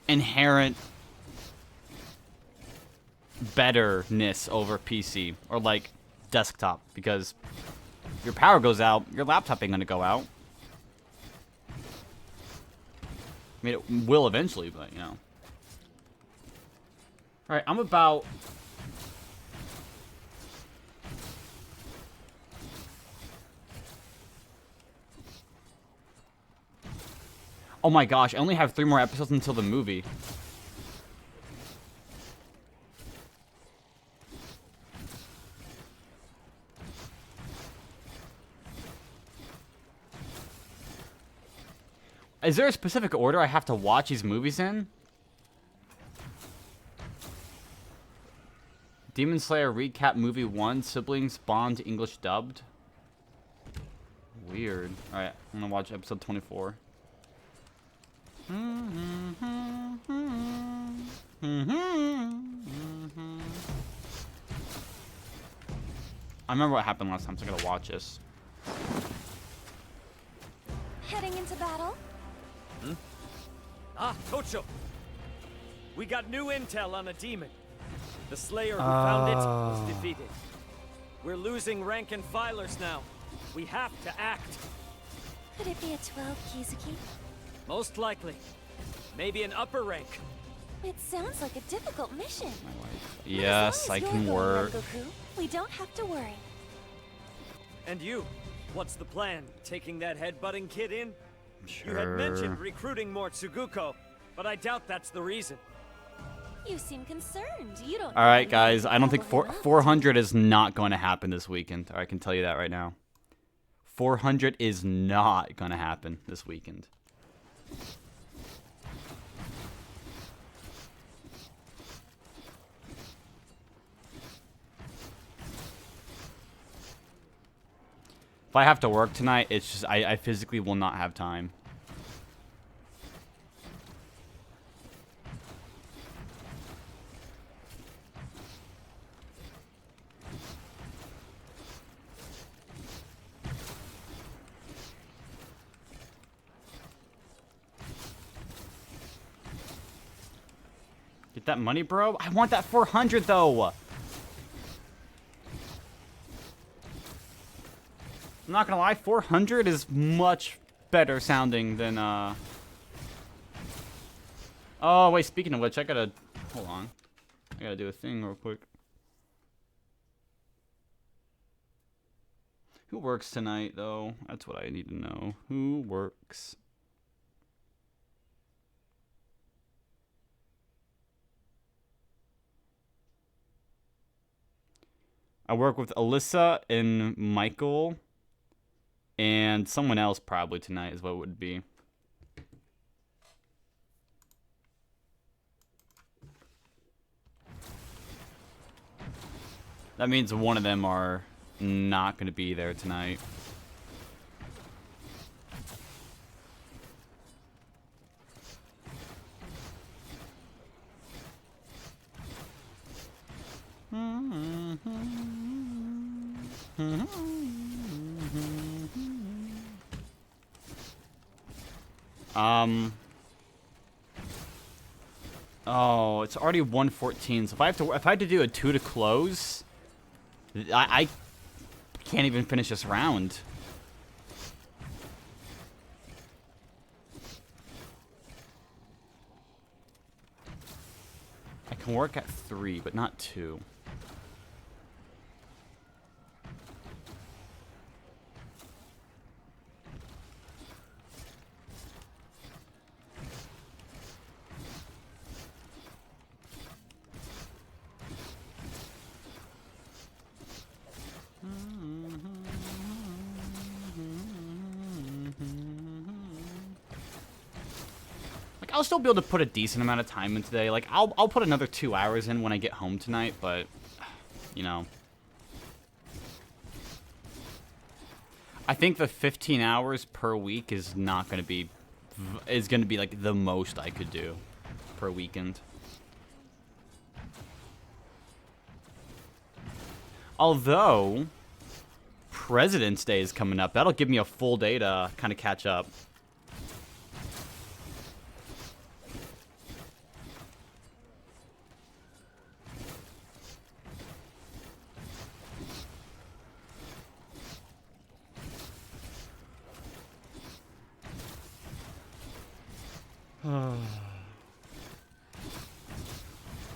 S1: inherent betterness over PC or like desktop, because if your power goes out, your laptop ain't gonna go out. I mean, it will eventually, but you know. Alright, I'm about... Oh my gosh, I only have 3 more episodes until the movie. Is there a specific order I have to watch these movies in? Demon Slayer recap movie 1, siblings bond English dubbed. Weird. Alright, I'm gonna watch episode 24. I remember what happened last time, so I gotta watch this.
S20: Heading into battle?
S21: Hmm? Ah, Tocho! We got new intel on a demon. The Slayer who found it was defeated. We're losing rank and filers now. We have to act.
S20: Could it be a 12 Kizuki?
S21: Most likely. Maybe an upper rank.
S20: It sounds like a difficult mission.
S1: Yes, I can work.
S20: Goku, we don't have to worry.
S21: And you? What's the plan? Taking that headbutting kid in?
S1: Sure.
S21: You had mentioned recruiting more Tsuguko, but I doubt that's the reason.
S20: You seem concerned. You don't.
S1: All right, guys. I don't think 400 is not going to happen this weekend. I can tell you that right now. 400 is not going to happen this weekend. If I have to work tonight, it's just I physically will not have time. Get that money, bro. I want that 400 though. I'm not gonna lie, 400 is much better sounding than Oh wait, speaking of which, I gotta hold on. I gotta do a thing real quick. Who works tonight though? That's what I need to know. Who works? I work with Alyssa and Michael and someone else probably tonight is what it would be. That means one of them are not going to be there tonight. Oh, it's already 1:14. So if I had to do a 2 to close, I can't even finish this round. I can work at 3, but not 2. Like, I'll still be able to put a decent amount of time in today. Like, I'll put another 2 hours in when I get home tonight, but, you know. I think the 15 hours per week is not going to be, like, the most I could do per weekend. Although, President's Day is coming up. That'll give me a full day to kind of catch up.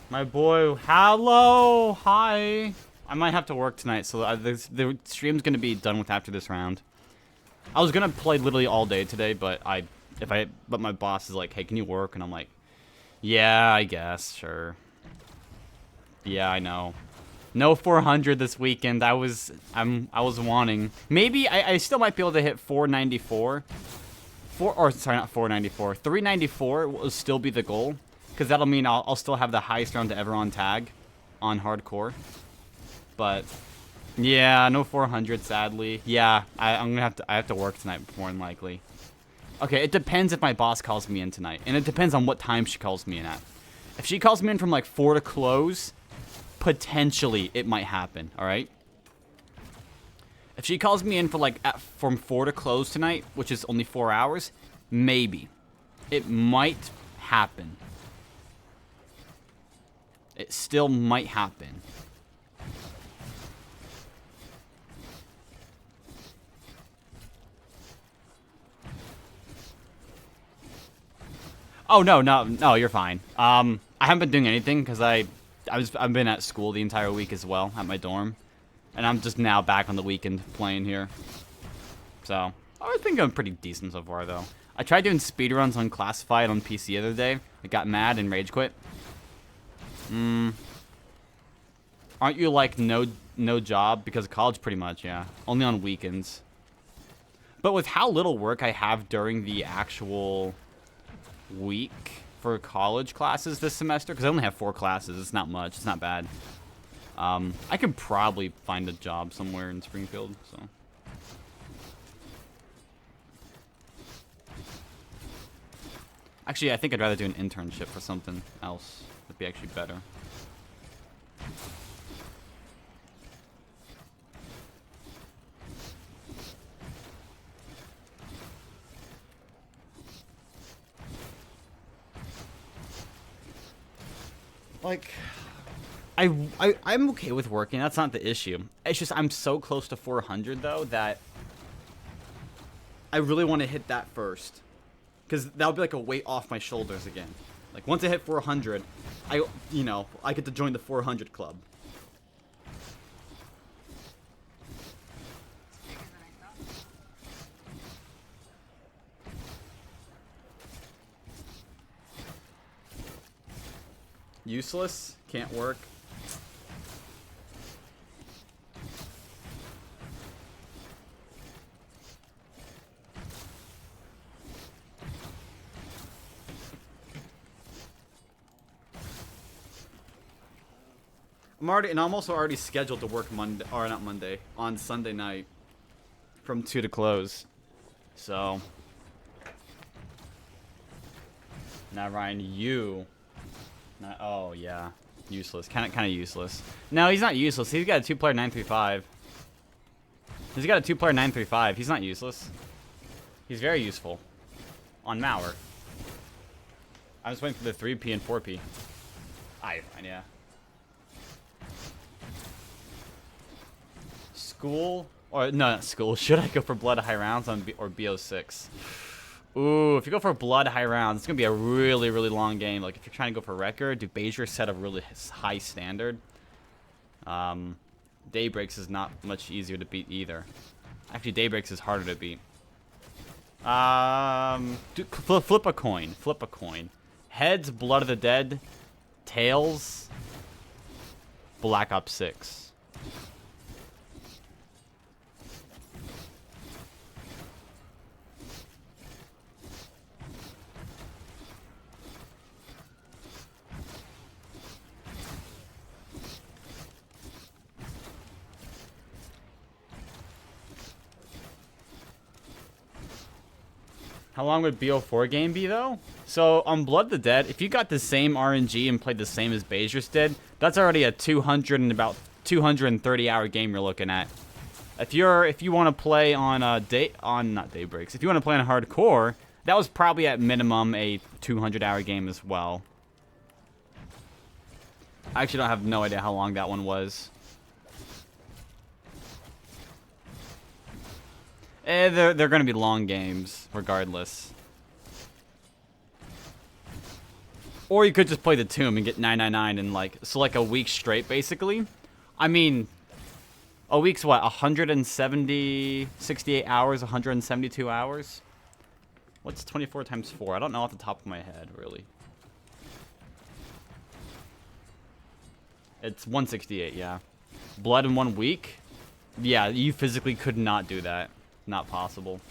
S1: My boy, hello, hi. I might have to work tonight, so the stream's gonna be done with after this round. I was gonna play literally all day today, but my boss is like, hey, can you work? And I'm like, yeah, I guess, sure. Yeah, I know. No 400 this weekend. I was wanting. Maybe I still might be able to hit 494. Sorry, not 494. 394 will still be the goal, because that'll mean I'll still have the highest round to ever on tag on hardcore. But yeah, no 400 sadly. Yeah, I have to work tonight more than likely. Okay, it depends if my boss calls me in tonight, and it depends on what time she calls me in at. If she calls me in from like 4 to close, potentially it might happen. All right. If she calls me in for like from 4 to close tonight, which is only 4 hours, maybe it might happen. It still might happen. Oh no, you're fine. I haven't been doing anything because I've been at school the entire week as well at my dorm, and I'm just now back on the weekend playing here. So I think I'm pretty decent so far though. I tried doing speedruns on Classified on PC the other day. I got mad and rage quit. Aren't you like no job because of college? Pretty much, yeah. Only on weekends. But with how little work I have during the actual week for college classes this semester, because I only have 4 classes, it's not much, it's not bad. I can probably find a job somewhere in Springfield, so. Actually, I think I'd rather do an internship for something else. That'd be actually better. Like, I'm okay with working. That's not the issue. It's just I'm so close to 400 though that I really want to hit that first, because that'll be like a weight off my shoulders again. Like once I hit 400, I get to join the 400 club. Useless, can't work. I'm also already scheduled to work Monday, or not Monday, on Sunday night from 2 to close. So now Ryan, oh yeah, useless. Kind of useless. No, he's not useless. He's got a 2-player 935. He's got a 2-player 935. He's not useless. He's very useful on Mauer. I was waiting for the 3P and 4P. Fine, yeah. school? Or no, not school. Should I go for blood high rounds on or BO6? Ooh, if you go for blood high rounds, it's gonna be a really, really long game. Like if you're trying to go for record, do Bezier set a really high standard? Daybreaks is not much easier to beat either. Actually, Daybreaks is harder to beat. Flip a coin. Flip a coin. Heads, Blood of the Dead. Tails, Black Ops 6. How long would BO4 game be, though? So, on Blood of the Dead, if you got the same RNG and played the same as Bezier's did, that's already a 200 and about 230-hour game you're looking at. If you want to play on not Daybreaks, if you want to play on hardcore, that was probably at minimum a 200-hour game as well. I actually don't have no idea how long that one was. They're going to be long games, regardless. Or you could just play the Tomb and get 999 in like a week straight, basically. I mean, a week's what? 68 hours, 172 hours? What's 24 times 4? I don't know off the top of my head, really. It's 168, yeah. Blood in 1 week? Yeah, you physically could not do that. Not possible.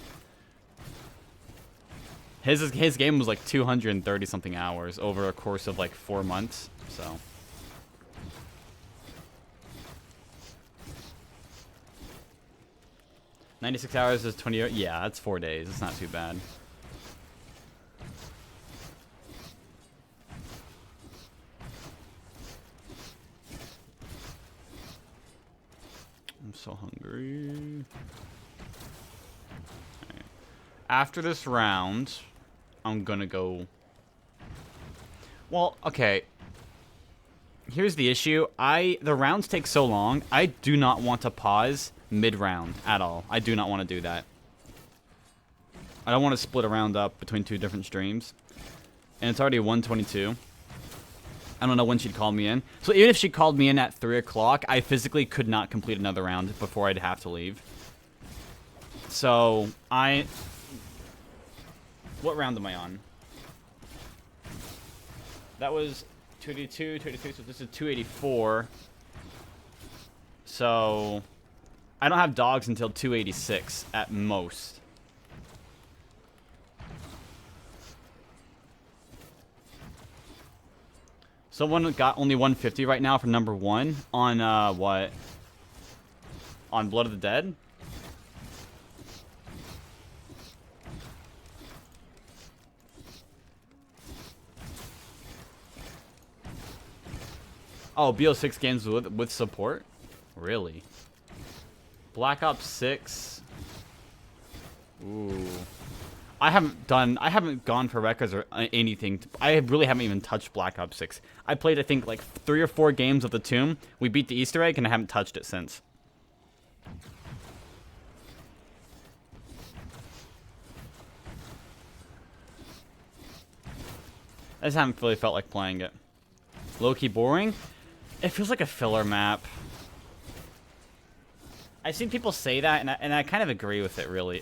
S1: His game was like 230 something hours over a course of like 4 months, so. $96 hours is 20. Yeah, that's 4 days. It's not too bad. I'm so hungry. Right. After this round, I'm gonna go. Well, okay. Here's the issue. The rounds take so long. I do not want to pause mid-round at all. I do not want to do that. I don't want to split a round up between 2 different streams. And it's already 1:22. I don't know when she'd call me in. So even if she called me in at 3 o'clock, I physically could not complete another round before I'd have to leave. So, what round am I on? That was 282, 283, so this is 284. So, I don't have dogs until 286 at most. Someone got only 150 right now for number 1 on, what? On Blood of the Dead? Oh, BO6 games with support? Really? Black Ops 6. Ooh. I haven't gone for records or anything. I really haven't even touched Black Ops 6. I played, I think, like 3 or 4 games of the Tomb. We beat the Easter egg, and I haven't touched it since. I just haven't really felt like playing it. Low-key boring? It feels like a filler map. I've seen people say that, and I kind of agree with it, really.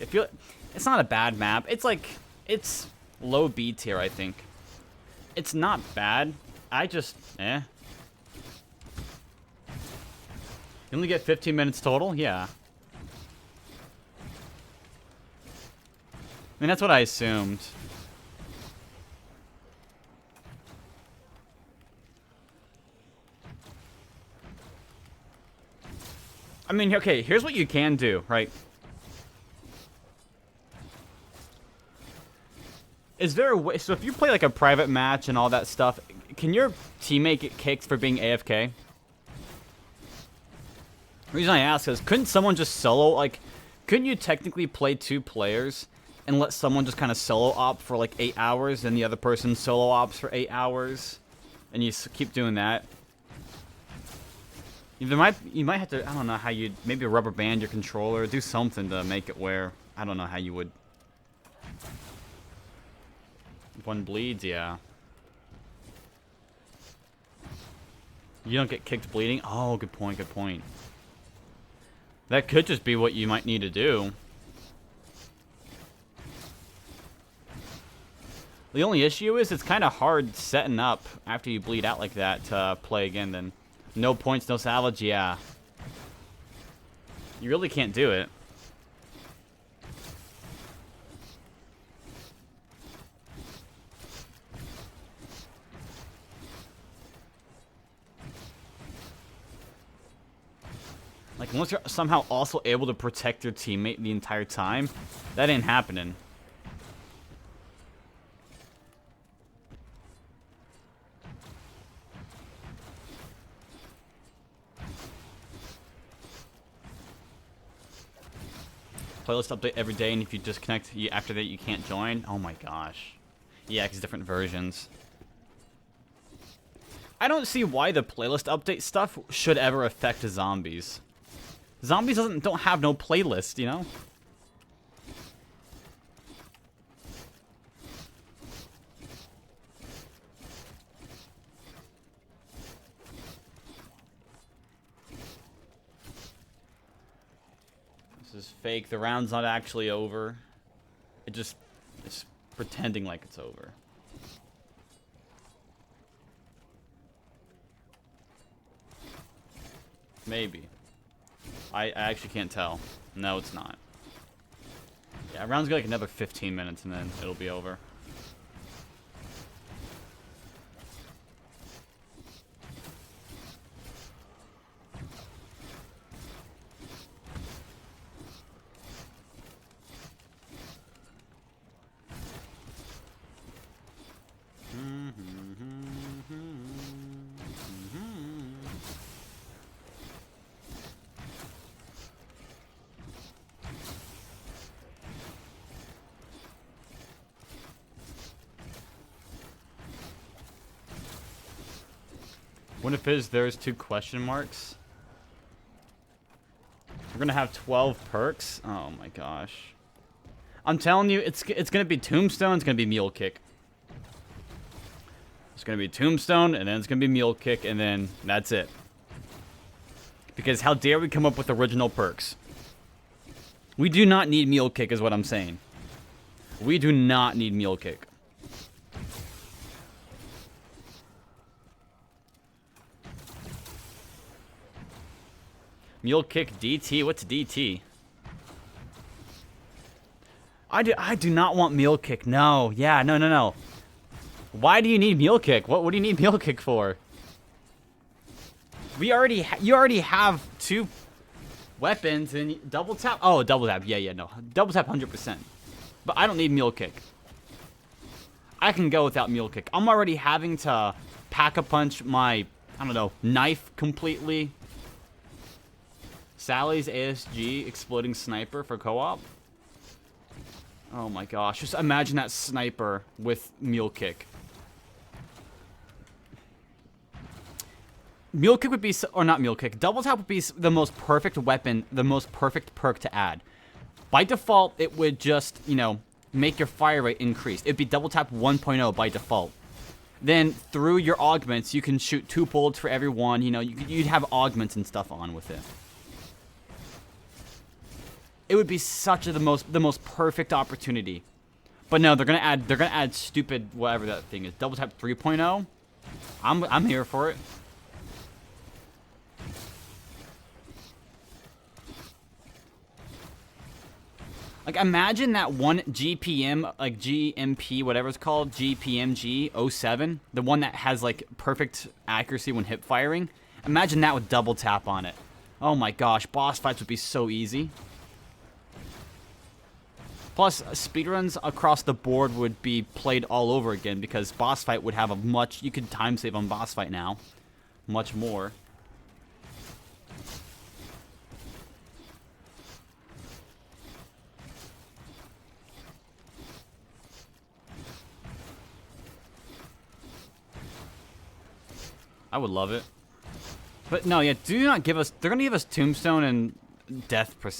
S1: It's not a bad map. It's low B tier, I think. It's not bad. I just, You only get 15 minutes total? Yeah. I mean, that's what I assumed. I mean, okay, here's what you can do, right? Is there a way, so if you play like a private match and all that stuff, can your teammate get kicked for being AFK? The reason I ask is, couldn't someone just solo, like, couldn't you technically play 2 players and let someone just kind of solo op for like 8 hours and the other person solo ops for 8 hours? And you keep doing that? You might have to, I don't know how you'd, maybe rubber band your controller, do something to make it where, I don't know how you would. If one bleeds, yeah. You don't get kicked bleeding? Oh, good point, good point. That could just be what you might need to do. The only issue is it's kind of hard setting up after you bleed out like that to play again then. No points, no salvage, yeah. You really can't do it. Like, unless you're somehow also able to protect your teammate the entire time, that ain't happening. Playlist update every day, and if you disconnect after that, you can't join. Oh my gosh. Yeah, because different versions. I don't see why the playlist update stuff should ever affect zombies. Zombies don't have no playlist, you know? This is fake. The round's not actually over. It's pretending like it's over. Maybe. I actually can't tell. No, it's not. Yeah, round's got like another 15 minutes and then it'll be over. When it is, there's 2 question marks. We're gonna have 12 perks. Oh my gosh! I'm telling you, it's gonna be Tombstone. It's gonna be Mule Kick. It's gonna be Tombstone, and then it's gonna be Mule Kick, and then that's it. Because how dare we come up with original perks? We do not need Mule Kick, is what I'm saying. We do not need Mule Kick. Mule Kick DT? What's DT? I do not want Mule Kick. No. Yeah, no. Why do you need Mule Kick? What do you need Mule Kick for? You already have 2 weapons and double tap. Oh, double tap. Yeah, no. Double tap 100%. But I don't need Mule Kick. I can go without Mule Kick. I'm already having to pack-a-punch my, I don't know, knife completely. Sally's ASG exploding sniper for co-op. Oh my gosh, just imagine that sniper with Mule Kick. Mule Kick would be, or not Mule Kick, Double Tap would be the most perfect weapon, the most perfect perk to add. By default, it would just, you know, make your fire rate increase. It'd be Double Tap 1.0 by default. Then, through your augments, you can shoot 2 bullets for every one, you know, you'd have augments and stuff on with it. It would be such the most perfect opportunity. But no, they're gonna add stupid whatever that thing is. Double Tap 3.0. I'm here for it. Like, imagine that one GPM, like GMP, whatever it's called, GPMG 07, the one that has like perfect accuracy when hip firing. Imagine that with double tap on it. Oh my gosh, boss fights would be so easy. Plus, speedruns across the board would be played all over again because boss fight would have a much... You could time save on boss fight now. Much more. I would love it. But no, yeah, do not give us. They're gonna give us Tombstone and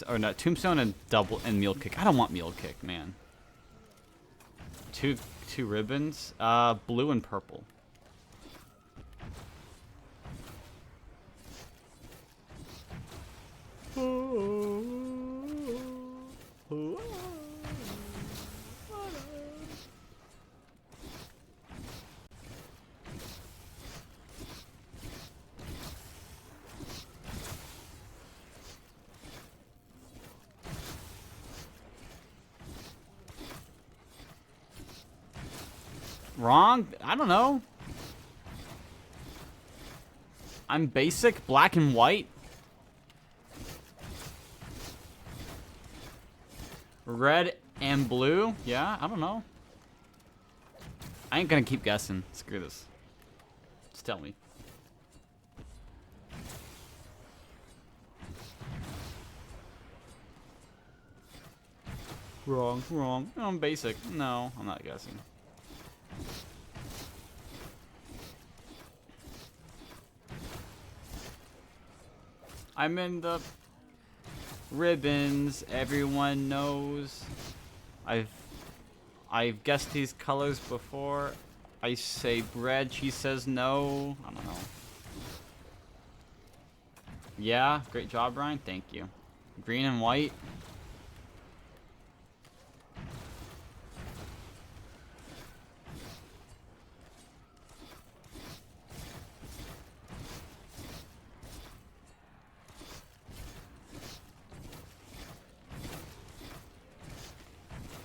S1: or no, Tombstone and Mule Kick. I don't want Mule Kick, man. Two ribbons, blue and purple. Wrong? I don't know. I'm basic, black and white. Red and blue? Yeah, I don't know. I ain't gonna keep guessing. Screw this. Just tell me. Wrong, wrong. I'm basic. No, I'm not guessing. I'm in the ribbons. Everyone knows. I've guessed these colors before. I say bread. She says no. I don't know. Yeah, great job, Ryan. Thank you. Green and white.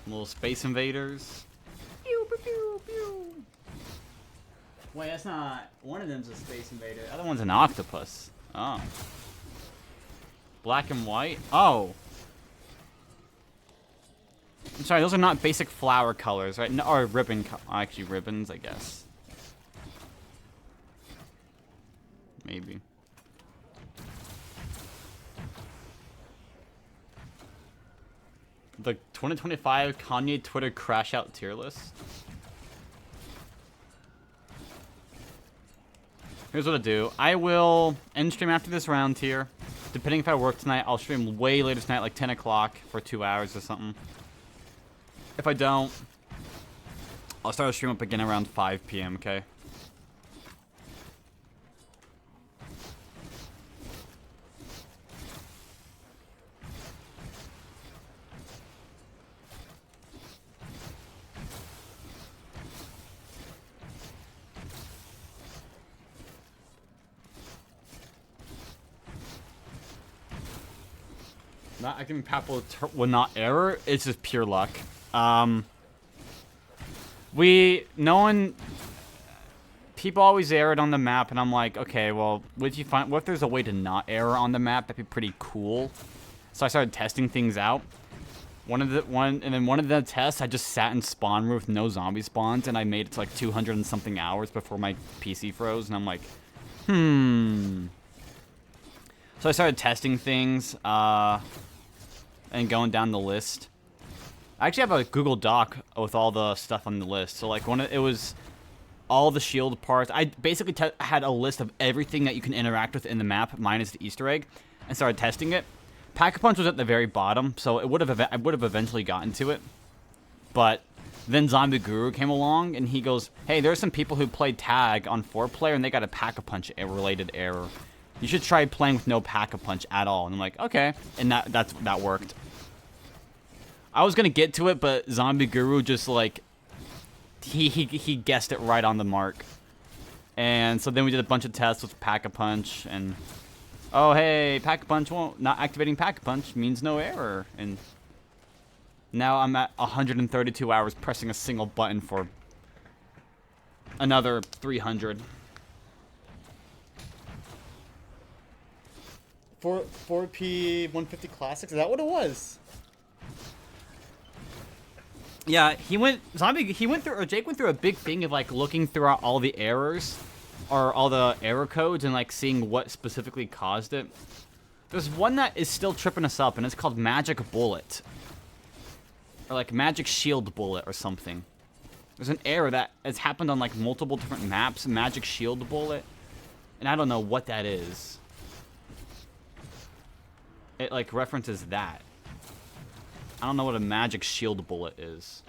S1: Little Space Invaders. Pew, pew, pew, pew. Wait, that's not... One of them's a Space Invader. The other one's an octopus. Oh. Black and white? Oh. I'm sorry, those are not basic flower colors, right? No, or ribbon actually, ribbons, I guess. Maybe. The 2025 Kanye Twitter crash out tier list. Here's what I'll do. I will end stream after this round here. Depending if I work tonight, I'll stream way later tonight, like 10 o'clock for 2 hours or something. If I don't, I'll start a stream up again around 5 p.m., okay? Not acting Papal will not error. It's just pure luck. People always erred on the map, and I'm like, okay, well, what if there's a way to not error on the map? That'd be pretty cool. So I started testing things out. One of the tests, I just sat in spawn room with no zombie spawns, and I made it to like 200 and something hours before my PC froze, and I'm like, So I started testing things, and going down the list. I actually have a Google Doc with all the stuff on the list. So like it was all the shield parts. I basically had a list of everything that you can interact with in the map, minus the Easter egg, and started testing it. Pack-a-Punch was at the very bottom, so I would have eventually gotten to it. But then Zombie Guru came along, and he goes, "Hey, there's some people who played tag on 4-player, and they got a Pack-a-Punch related error. You should try playing with no Pack-a-Punch at all." And I'm like, okay, and that worked. I was gonna get to it, but Zombie Guru just like he guessed it right on the mark. And so then we did a bunch of tests with Pack-a-Punch, and oh hey, Pack-a-Punch not activating Pack-a-Punch means no error. And now I'm at 132 hours pressing a single button for another 300. 4P 150 Classics? Is that what it was? Yeah, Jake went through a big thing of like looking throughout all the errors or all the error codes and like seeing what specifically caused it. There's one that is still tripping us up, and it's called Magic Bullet. Or like Magic Shield Bullet or something. There's an error that has happened on like multiple different maps. Magic Shield Bullet. And I don't know what that is. It, like, references that. I don't know what a magic shield bullet is.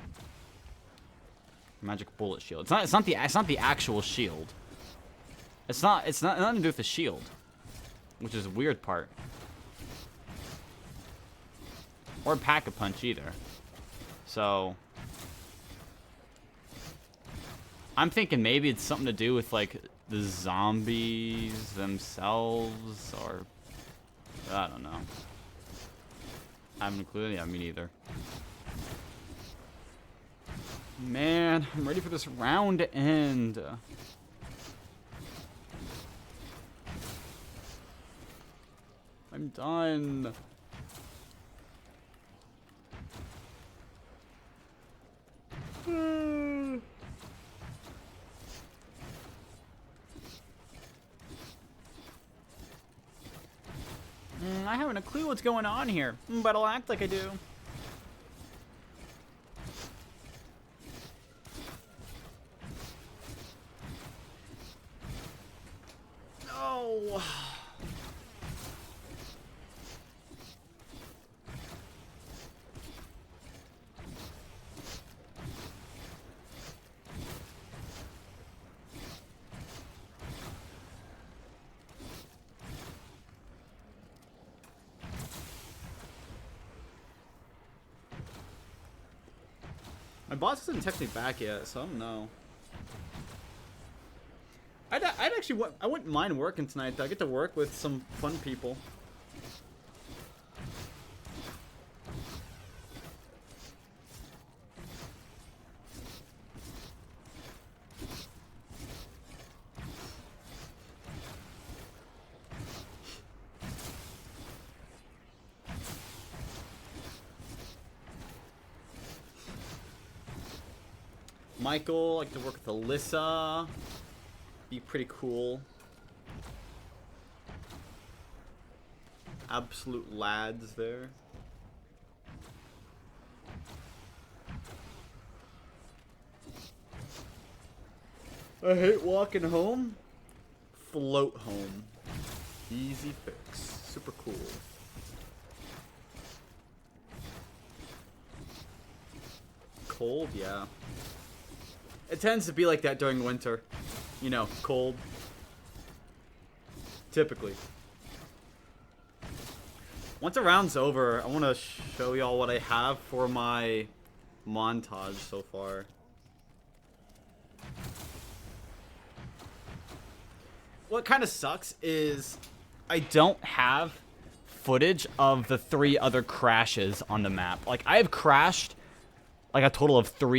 S1: Magic bullet shield. It's not the actual shield. It's nothing to do with the shield. Which is a weird part. Or Pack-a-Punch either. So I'm thinking maybe it's something to do with like the zombies themselves, or I don't know. I haven't a clue. Yeah, me neither. Man, I'm ready for this round to end. I'm done. I haven't a clue what's going on here, but I'll act like I do. No. My boss hasn't texted me back yet, so I don't know. I'd actually, I wouldn't mind working tonight. I get to work with some fun people. Michael, I like to work with Alyssa. Be pretty cool. Absolute lads there. I hate walking home. Float home. Easy fix. Super cool. Cold, yeah. It tends to be like that during winter. You know, cold. Typically. Once a round's over, I want to show y'all what I have for my montage so far. What kind of sucks is I don't have footage of the 3 other crashes on the map. Like, I have crashed like a total of 4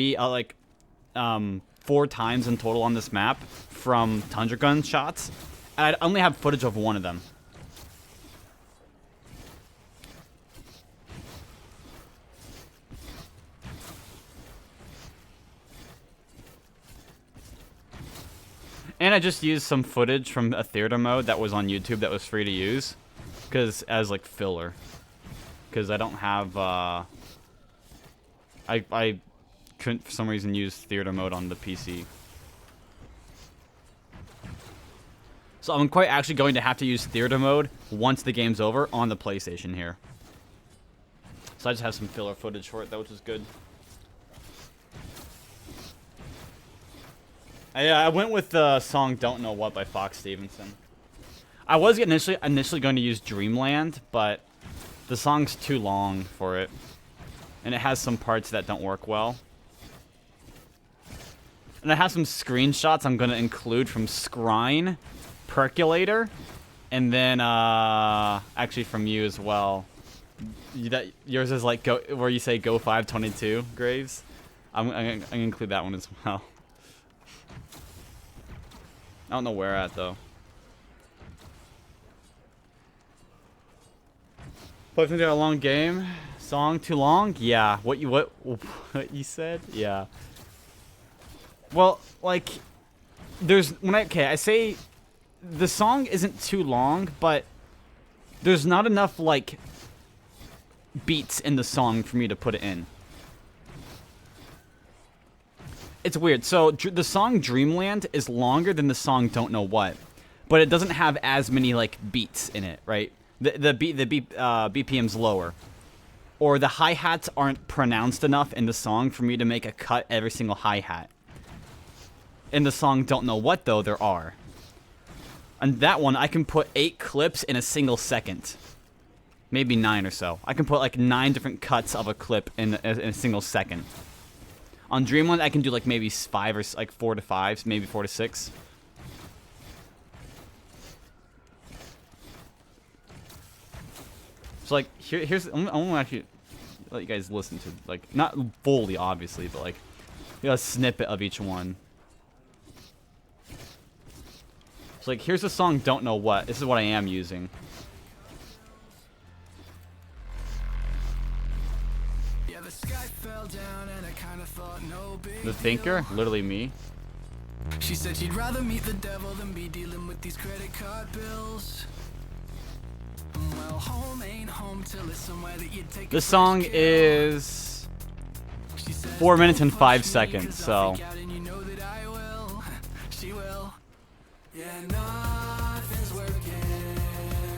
S1: times in total on this map from Tundra Gun shots, and I only have footage of 1 of them. And I just used some footage from a theater mode that was on YouTube that was free to use, because as like filler, because I don't have I couldn't for some reason use theater mode on the PC. So I'm quite actually going to have to use theater mode once the game's over on the PlayStation here. So I just have some filler footage for it though, which is good. I went with the song Don't Know What by Fox Stevenson. I was initially going to use Dreamland, but the song's too long for it. And it has some parts that don't work well. And I have some screenshots I'm going to include from Scrine, Percolator, and then actually from you as well. Yours is like where you say go 522, Graves. I'm going to include that one as well. I don't know where at though. Played a long game. Song too long? Yeah. What you said? Yeah. Well, like, there's I say the song isn't too long, but there's not enough like beats in the song for me to put it in. It's weird. So the song Dreamland is longer than the song Don't Know What, but it doesn't have as many like beats in it, right? The BPM's lower, or the hi-hats aren't pronounced enough in the song for me to make a cut every single hi-hat. In the song Don't Know What, though, there are. And that one, I can put 8 clips in a single second. Maybe 9 or so. I can put like 9 different cuts of a clip in a single second. On Dreamland, I can do like maybe 5 or like 4 to 5, maybe 4 to 6. So like here's I'm gonna actually let you guys listen to, like, not fully obviously, but like a snippet of each one. So like here's the song Don't Know What. This is what I am using.
S15: Yeah, the sky fell down and I kind of thought no big
S1: The Thinker, literally me.
S15: She said she'd rather meet the devil than be dealing with these credit card bills. Well, home ain't home till it's somewhere that you take.
S1: This song is 4 minutes and 5 seconds, so
S15: She will. Yeah, nothing's working.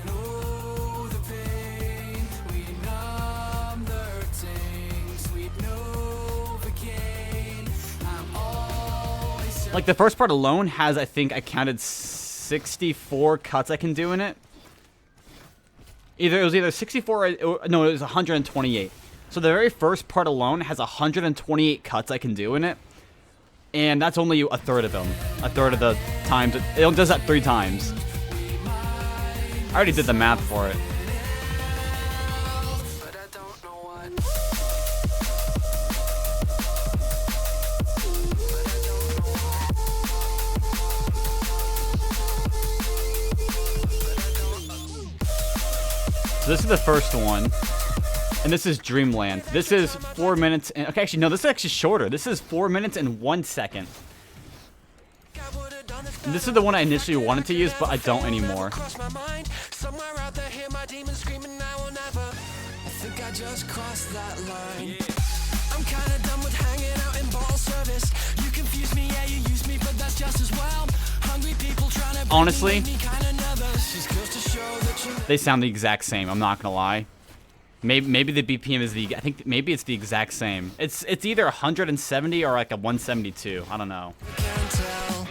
S15: Oh, the pain. We numb the hurting. Sweet Novocaine. I'm always
S1: like the first part alone has, I think I counted 64 cuts I can do in it. It was either 64 or no, it was 128. So the very first part alone has 128 cuts I can do in it. And that's only a third of them. A third of the times. It does that 3 times. I already did the math for it. So this is the first one. And this is Dreamland. This is 4 minutes and... Okay, actually, no, this is actually shorter. This is 4 minutes and 1 second. And this is the one I initially wanted to use, but I don't anymore.
S15: somewhere out there, hear my demons screaming, I will never. I think I just crossed that line. I'm kinda done with hanging out in bottle service. You confuse me, yeah, you use me, but that's just as well. Hungry people trying to
S1: Honestly,
S15: kinda nervous. Just goes to show that you
S1: they sound the exact same. I'm not gonna lie. Maybe the BPM is the... I think maybe it's the exact same. It's either 170 or like a 172. I don't know.
S15: can't tell.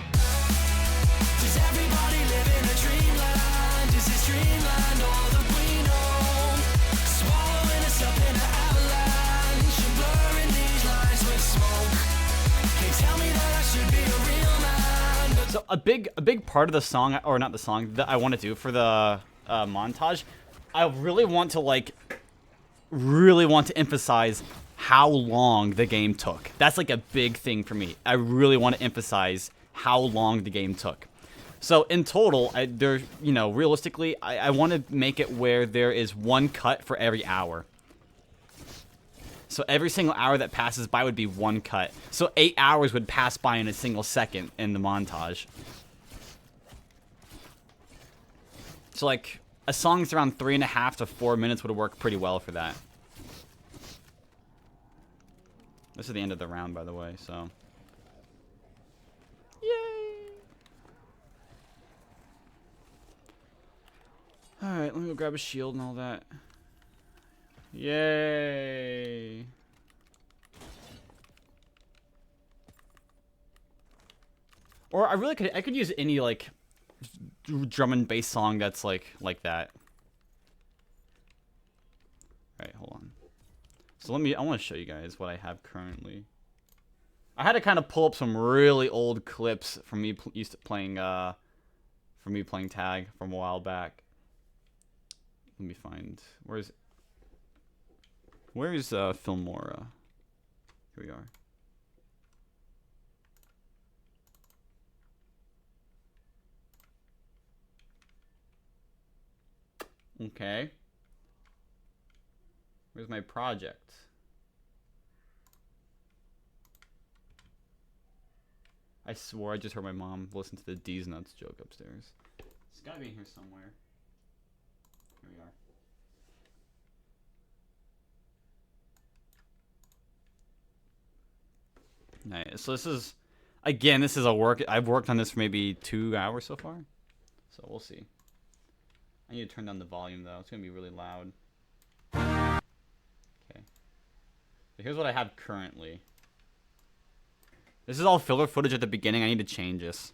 S15: Does everybody live in a dreamland? Is this dreamland all that we know? Swallowing us up in an avalanche and blurring these lines with smoke. They tell me that I should be a real man, but
S1: So a big part of the song, or not the song, that I want to do for the montage, I really want to emphasize how long the game took. That's like a big thing for me. I really want to emphasize how long the game took. So in total, realistically, I want to make it where there is 1 cut for every hour. So every single hour that passes by would be 1 cut. So 8 hours would pass by in a single second in the montage. So like a song that's around 3.5 to 4 minutes would work pretty well for that. This is the end of the round, by the way, so. Yay! Alright, let me go grab a shield and all that. Yay! Or I could use any, like, drum and bass song that's like that. Alright, hold on. So I want to show you guys what I have currently. I had to kind of pull up some really old clips from me playing tag from a while back. Let me find, where's Filmora? Here we are. Okay. Where's my project? I swore I just heard my mom listen to the D's Nuts joke upstairs. It's gotta be in here somewhere. Here we are. Nice. So this is a work. I've worked on this for maybe 2 hours so far. So we'll see. I need to turn down the volume though. It's gonna be really loud. Okay. So here's what I have currently. This is all filler footage at the beginning. I need to change this.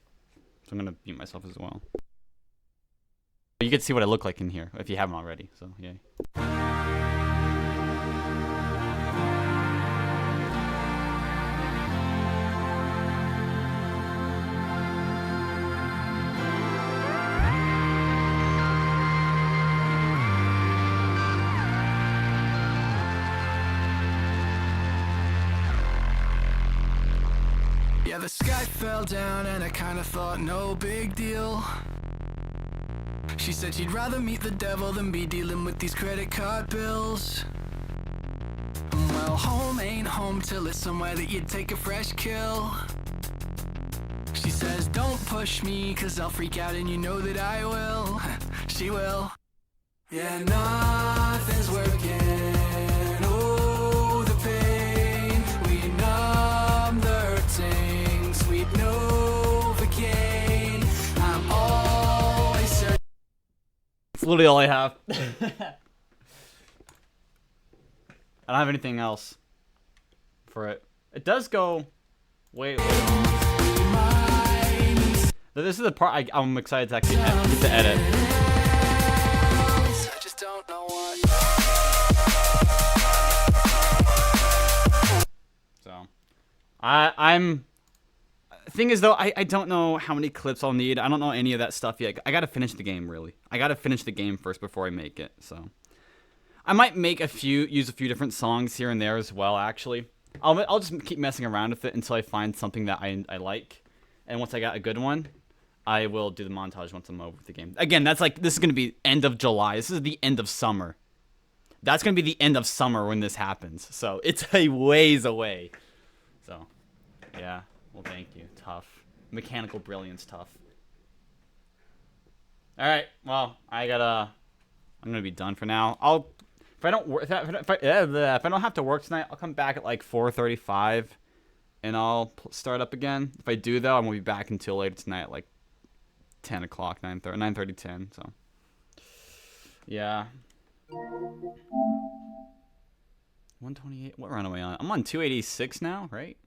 S1: So I'm gonna mute myself as well. You can see what I look like in here if you haven't already. So yay.
S15: Yeah, the sky fell down and I kinda thought no big deal. She said she'd rather meet the devil than be dealing with these credit card bills. Well, home ain't home till it's somewhere that you'd take a fresh kill. She says, don't push me, cause I'll freak out and you know that I will. She will. Yeah, nothing's working. Oh, the pain. We numb the hurting. Sweet Novocaine. I'm always searching.
S1: It's literally all I have. I don't have anything else for it. It does go way long. This is the part I'm excited to actually get to edit.
S15: I just don't know what.
S1: So, I'm. Thing is though, I don't know how many clips I'll need. I don't know any of that stuff yet. I gotta finish the game really. I gotta finish the game first before I make it. So, I might make use a few different songs here and there as well. Actually, I'll just keep messing around with it until I find something that I like, and once I got a good one, I will do the montage once I'm over with the game. Again, that's like, this is going to be end of July. This is the end of summer. That's going to be the end of summer when this happens. So, it's a ways away. So, yeah. Well, thank you. Tough. Mechanical brilliance, tough. Alright, well, I'm going to be done for now. If I don't have to work tonight, I'll come back at like 4:35 and I'll start up again. If I do, though, I'm going to be back until later tonight, like 10 o'clock, 9:30, 10, so. Yeah. 128, what run am I on? I'm on 286 now, right?